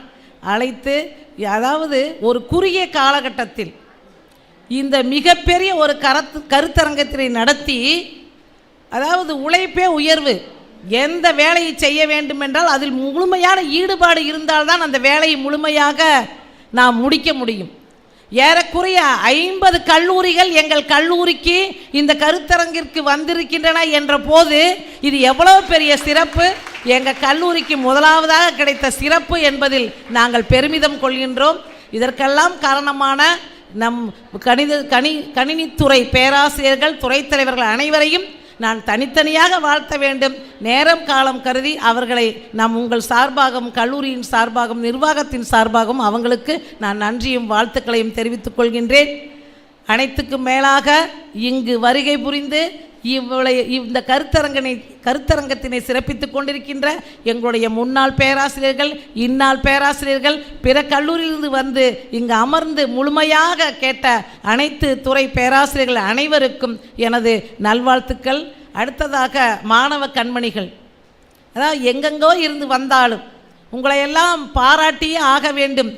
அழைத்து, அதாவது ஒரு குறுகிய காலகட்டத்தில் இந்த மிகப்பெரிய ஒரு கருத்தரங்கத்தினை நடத்தி, அதாவது உழைப்பே உயர்வு, எந்த வேலையை செய்ய வேண்டுமென்றால் அதில் முழுமையான ஈடுபாடு இருந்தால்தான் அந்த வேலையை முழுமையாக நாம் முடிக்க முடியும். ஏறக்குறைய 50 கல்லூரிகள் எங்கள் கல்லூரிக்கு இந்த கருத்தரங்கிற்கு வந்திருக்கின்றன என்ற போது இது எவ்வளவு பெரிய சிறப்பு, எங்கள் கல்லூரிக்கு முதலாவதாக கிடைத்த சிறப்பு என்பதில் நாங்கள் பெருமிதம் கொள்கின்றோம். இதற்கெல்லாம் காரணமான நம் கணினித்துறை பேராசிரியர்கள், துறைத் தலைவர்கள் அனைவரையும் நான் தனித்தனியாக வாழ்த்த வேண்டும். நேரம் காலம் கருதி அவர்களை நாம் உங்கள் சார்பாகவும் கல்லூரியின் சார்பாகவும் நிர்வாகத்தின் சார்பாகவும் அவங்களுக்கு நான் நன்றியும் வாழ்த்துக்களையும் தெரிவித்துக் கொள்கின்றேன். அனைத்துக்கும் மேலாக இங்கு வருகை புரிந்து இந்த கருத்தரங்கத்தினை சிறப்பித்துக் கொண்டிருக்கின்ற எங்களுடைய முன்னாள் பேராசிரியர்கள், இந்நாள் பேராசிரியர்கள், பிற கல்லூரியிலிருந்து இங்கு அமர்ந்து முழுமையாக கேட்ட அனைத்து துறை பேராசிரியர்கள் அனைவருக்கும் எனது நல்வாழ்த்துக்கள். அடுத்ததாக மாணவ கண்மணிகள், அதாவது எங்கெங்கோ இருந்து வந்தாலும் உங்களையெல்லாம் பாராட்டியே ஆக வேண்டும்.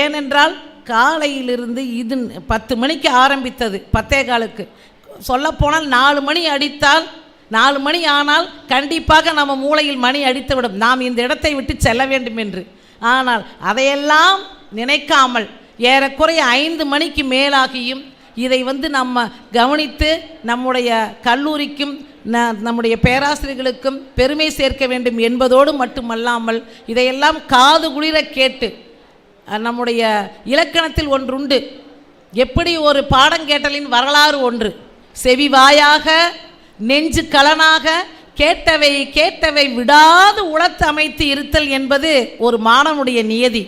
ஏனென்றால் காலையிலிருந்து இது 10 மணிக்கு ஆரம்பித்தது, 10:15க்கு சொல்லப்போனால் 4 மணி அடித்தால் 4 மணி ஆனால் கண்டிப்பாக நம்ம மூளையில் மணி அடித்துவிடும், நாம் இந்த இடத்தை விட்டு செல்ல வேண்டும் என்று. ஆனால் அதையெல்லாம் நினைக்காமல் ஏறக்குறைய 5 மணிக்கு மேலாகியும் இதை நம்ம கவனித்து நம்முடைய கல்லூரிக்கும் நம்முடைய பேராசிரியர்களுக்கும் பெருமை சேர்க்க வேண்டும் என்பதோடு மட்டுமல்லாமல் இதையெல்லாம் காது குளிர கேட்டு, நம்முடைய இலக்கணத்தில் ஒன்றுண்டு, எப்படி ஒரு பாடம் கேட்டலின் வரலாறு ஒன்று, செவி வாயாக நெஞ்சு கலனாக கேட்டவை கேட்டவை விடாது உளத்து அமைத்து இருத்தல் என்பது ஒரு மாணவனுடைய நியதி.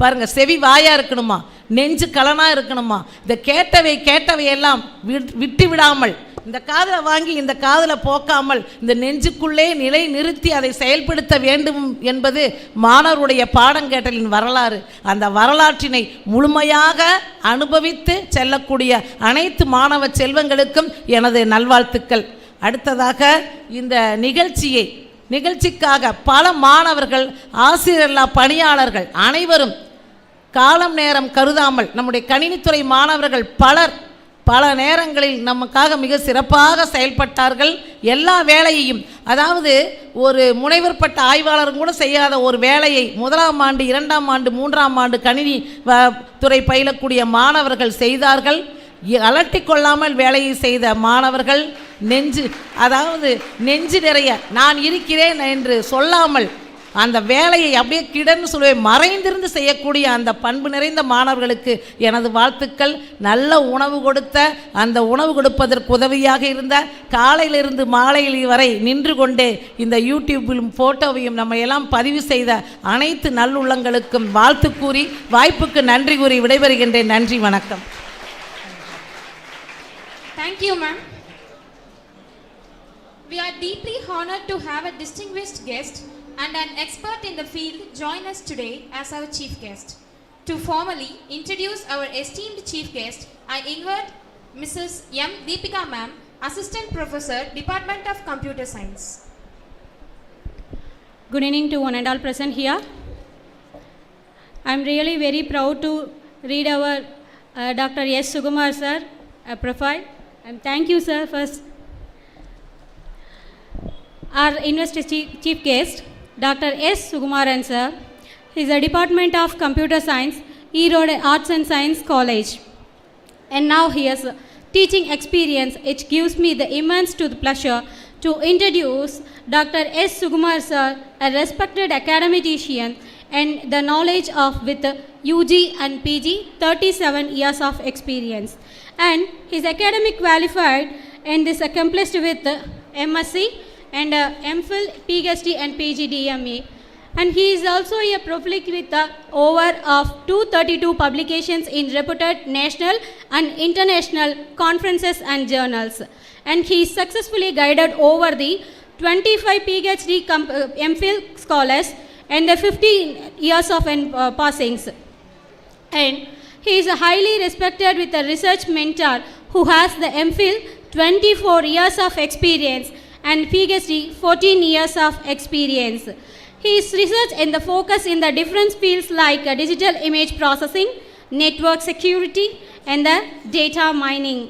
பாருங்க, செவி வாயா இருக்கணுமா, நெஞ்சு கலனா இருக்கணுமா. இந்த கேட்டவை கேட்டவை எல்லாம் விட்டு விடாமல், இந்த காதில் வாங்கி இந்த காதில் போக்காமல் இந்த நெஞ்சுக்குள்ளே நிலை நிறுத்தி அதை செயல்படுத்த வேண்டும் என்பது மாணவருடைய பாடங்கேட்டலின் வரலாறு. அந்த வரலாற்றினை முழுமையாக அனுபவித்து செல்லக்கூடிய அனைத்து மாணவ செல்வங்களுக்கும் எனது நல்வாழ்த்துக்கள். அடுத்ததாக இந்த நிகழ்ச்சிக்காக பல மாணவர்கள், ஆசிரியர்களா பணியாளர்கள் அனைவரும் காலம் நேரம் கருதாமல் நம்முடைய கணினித்துறை மாணவர்கள் பல நேரங்களில் நமக்காக மிக சிறப்பாக செயல்பட்டார்கள். எல்லா வேலையையும், அதாவது ஒரு முனைவர் பட்ட ஆய்வாளரும் கூட செய்யாத ஒரு வேலையை 1ஆம் ஆண்டு 2ஆம் ஆண்டு 3ஆம் ஆண்டு கணினி துறை பயிலக்கூடிய மாணவர்கள் செய்தார்கள். அலட்டிக்கொள்ளாமல் வேலையை செய்த மாணவர்கள் நெஞ்சு நிறைய நான் இருக்கிறேன் என்று சொல்லாமல் அந்த வேலையை அப்படியே கிடன்னு சொல்லுவேன் மறைந்திருந்து செய்யக்கூடிய அந்த பண்பு நிறைந்த மாணவர்களுக்கு எனது வாழ்த்துக்கள். நல்ல உணவு கொடுத்த, அந்த உணவு கொடுப்பதற்கு உதவியாக இருந்த, காலையிலிருந்து மாலையில் வரை நின்று கொண்டே இந்த யூடியூப்பிலும் ஃபோட்டோவையும் நம்ம எல்லாம் பதிவு செய்த அனைத்து நல்லுள்ளங்களுக்கும் வாழ்த்து கூறி வாய்ப்புக்கு நன்றி கூறி விடைபெறுகின்றேன். நன்றி, வணக்கம். Thank you, ma'am. We are deeply honored to have a distinguished guest and an expert in the field join us today as our chief guest. To formally introduce our esteemed chief guest, I invite Mrs. M. Deepika ma'am, Assistant Professor, Department of Computer Science. Good evening to one and all present here. I am really very proud to read our Dr. S. Sukumar sir profile, and thank you sir first. Our university chief guest, Dr. S. Sukumaran sir, he is a Department of Computer Science, Erode Arts and Science College, and now he has teaching experience. It gives me the immense pleasure to introduce Dr. S. Sukumar sir, a respected academician and the knowledge of with UG and PG 37 years of experience, and his academic qualified and is accomplished with MSc and MPhil, PhD and PGDMA, and he is also a prolific with over of 232 publications in reputed national and international conferences and journals, and he successfully guided over the 25 PhD MPhil scholars and the 15 years of passings, and he is highly respected with a research mentor who has the MPhil 24 years of experience and PhD 14 years of experience. His research and the focus in the different fields like digital image processing, network security and the data mining.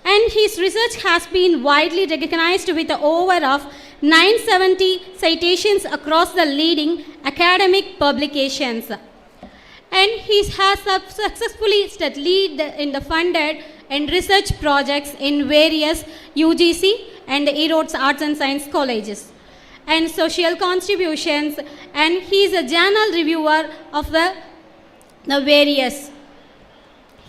And his research has been widely recognized with over of 970 citations across the leading academic publications. And he has successfully led in the funded and research projects in various UGC and Erode Arts and Science colleges and social contributions, and he is a journal reviewer of the various.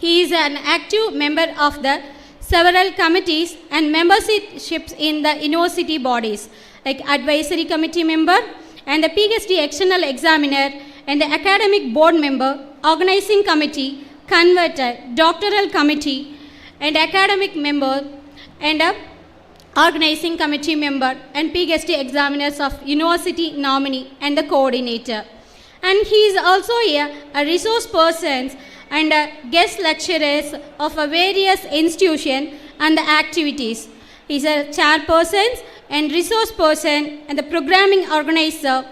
He is an active member of the several committees and memberships in the university bodies like advisory committee member and the PhD external examiner and the academic board member, organizing committee, converter, doctoral committee and academic member and a organizing committee member and PhD examiners of university nominee and the coordinator. And he is also a resource person and a guest lecturers of a various institutions and the activities. He is a chairperson and resource person and the programming organizer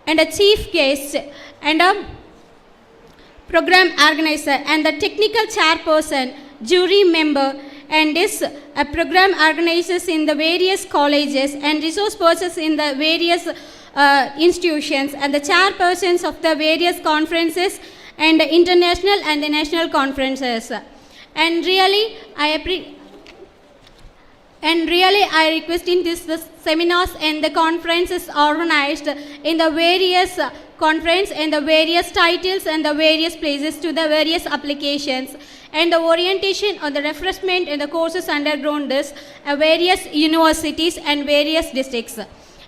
and a chief guest and a program organizer and the technical chairperson, jury member, and is a program organizers in the various colleges and resource persons in the various institutions and the chairpersons of the various conferences and the international and the national conferences. And really I request in this seminars and the conferences organized in the various conference and the various titles and the various places to the various applications, and the orientation on the refreshment in the courses undergone this various universities and various districts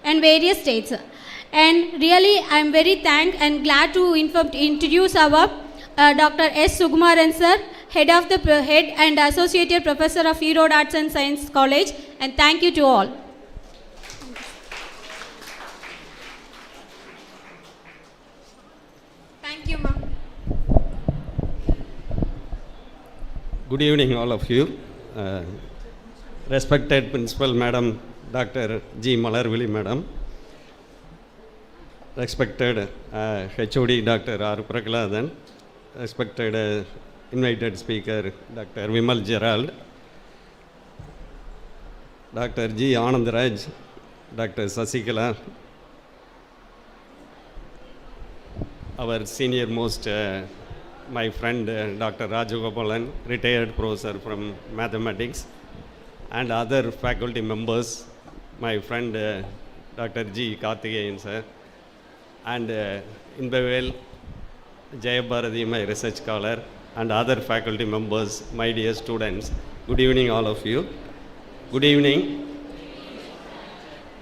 and various states. And really, I am very thankful and glad to introduce our Dr. S. Sukumaran sir, head and associate professor of Erode Arts and Science College, and thank you to all. Thank you, ma'am. Good evening, all of you. Respected Principal Madam, Dr. G. Malarvili Madam. Respected HOD, Dr. R. Prakladan. Respected invited speaker, Dr. Vimal Gerald. Dr. G. Anandaraj, Dr. Sasikala, our senior most, my friend Dr. Rajagopalan, retired professor from mathematics, and other faculty members, my friend Dr. G. Karthikeyan sir, and in Bevel, Jayabharati, my research scholar, and other faculty members, my dear students. Good evening, all of you. Good evening.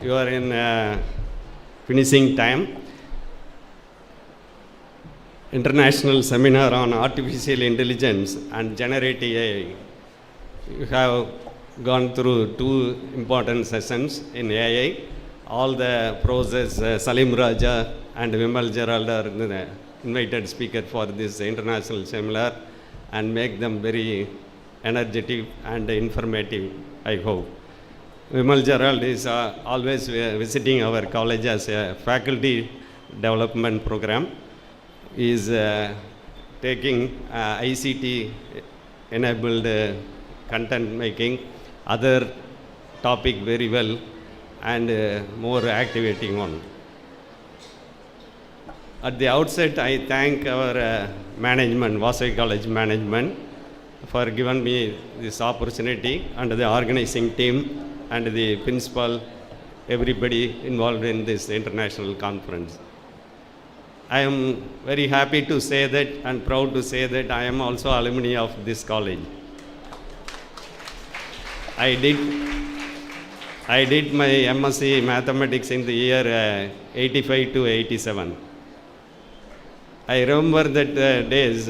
You are in finishing time. International Seminar on Artificial Intelligence and Generative AI. You have gone through 2 important sessions in AI. All the professors Salim Raja and Vimal Gerald are the invited speaker for this international seminar, and make them very energetic and informative, I hope. Vimal Gerald is always visiting our college as a faculty development program. He is taking ICT enabled content making, other topic very well, and more activating one. At the outset, I thank our management, Vasavi College management, for giving me this opportunity, and the organizing team and the principal, everybody involved in this international conference. I am very happy to say that and proud to say that I am also alumni of this college. I did my MSc Mathematics in the year 85 to 87. I remember that days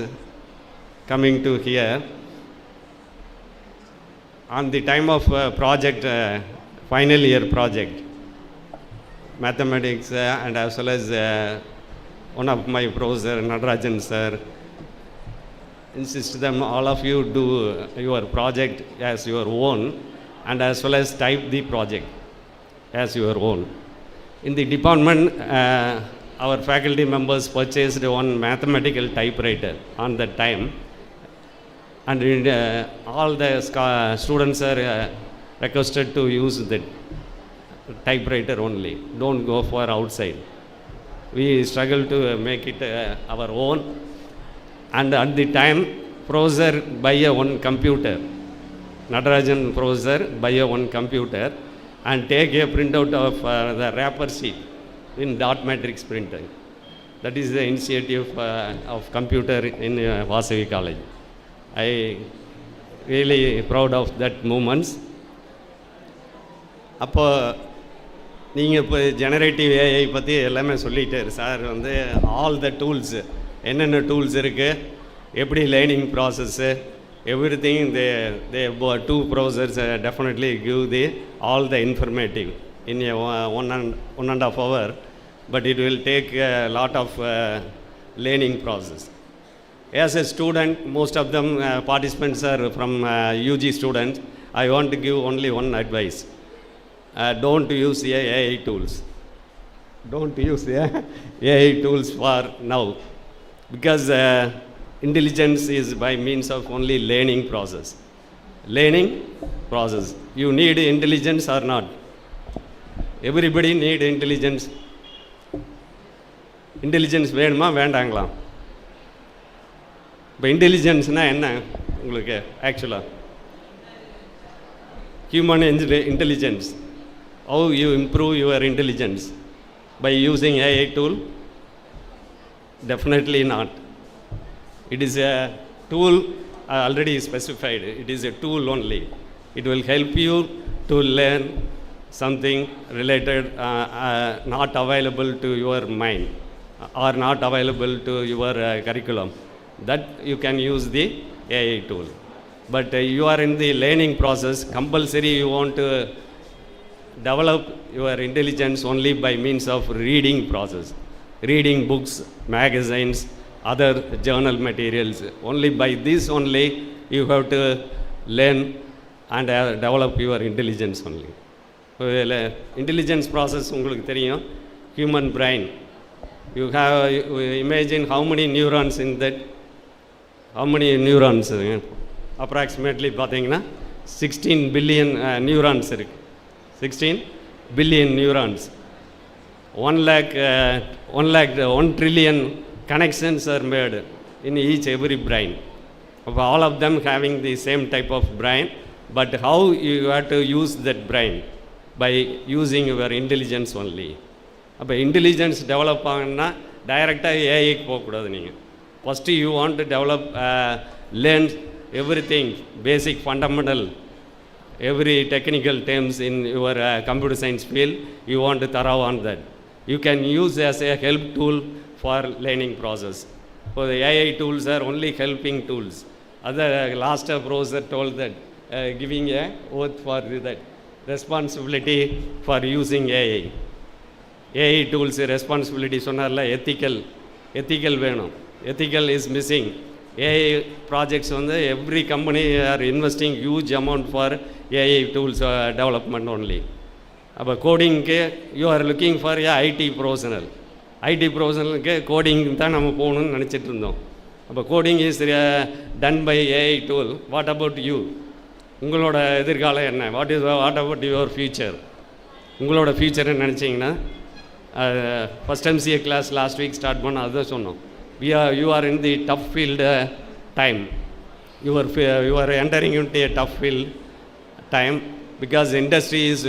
coming to here on the time of project, final year project, mathematics, and as well as one of my professor, Nadarajan sir, insist them all of you do your project as your own, and as well as type the project as your own. In the department, our faculty members purchased one mathematical typewriter on that time, and all the students are requested to use the typewriter only. Don't go for outside. We struggle to make it our own, and at the time, professor buy a one computer. Nadarajan professor buy a one computer and take a printout of the wrapper sheet in dot matrix printer. That is the initiative of computer in Vasavi College. I really proud of that moments. அப்போ நீங்கள் இப்போ generative AI பற்றி எல்லாமே சொல்லிட்டார் sir. வந்து all the tools, என்னென்ன tools இருக்குது, எப்படி learning process, everything they two professors definitely give the all the informative in a one and a half hour, but it will take a lot of learning process. As a student, most of them participants are from UG students. I want to give only one advice: don't use AI tools. Don't use AI tools for now, because intelligence is by means of only learning process. Learning process. You need intelligence or not? Everybody need intelligence. Intelligence வேணுமா வேண்டாங்களா? இப்போ இன்டெலிஜென்ஸ்னால் என்ன உங்களுக்கு ஆக்சுவலாக? Human intelligence. How you improve your intelligence? By using AI tool? Definitely not. It is a tool already specified. It is a tool only. It will help you to learn something related, not available to your mind or not available to your curriculum. That you can use the AI tool. But you are in the learning process, compulsory you want to develop your intelligence only by means of reading process. Reading books, magazines, other journal materials. Only by this only you have to learn and develop your intelligence only. Intelligence process உங்களுக்கு தெரியும், human brain. You imagine how many neurons in that. How many neurons? Approximately பார்த்தீங்கன்னா 16 billion neurons இருக்கு. 16 billion neurons. 1 trillion connections are made in every brain. Of all of them having the same type of brain, but how you have to use that brain? By using your intelligence only. அப்போ intelligence develop ஆகணும்னா டைரெக்டாக ஏஐக்கு போகக்கூடாது. நீங்கள் first you want to develop, learn everything, basic fundamental, every technical terms in your computer science field, you want to thorough on that. You can use as a help tool for learning process. So the AI tools are only helping tools. Other last professor told that, giving a oath for that responsibility for using AI. AI tools responsibility சொன்னார்ல, ethical வேணும். Ethical is missing. AI projects வந்து every company are investing huge amount for AI tools development only. அப்போ கோடிங்க்கு you are looking for a IT professional. IT ப்ரொஃபஷனலுக்கு coding தான் நம்ம போகணும்னு நினச்சிட்டு இருந்தோம். அப்போ coding is done by AI tool. What about you? உங்களோட எதிர்காலம் என்ன? What about your future? உங்களோட ஃபியூச்சர்னு நினச்சிங்கன்னா first MCA class last week start பண்ண அதுதான் சொன்னோம். You are in the tough field time. You are entering into a tough field time, because industry is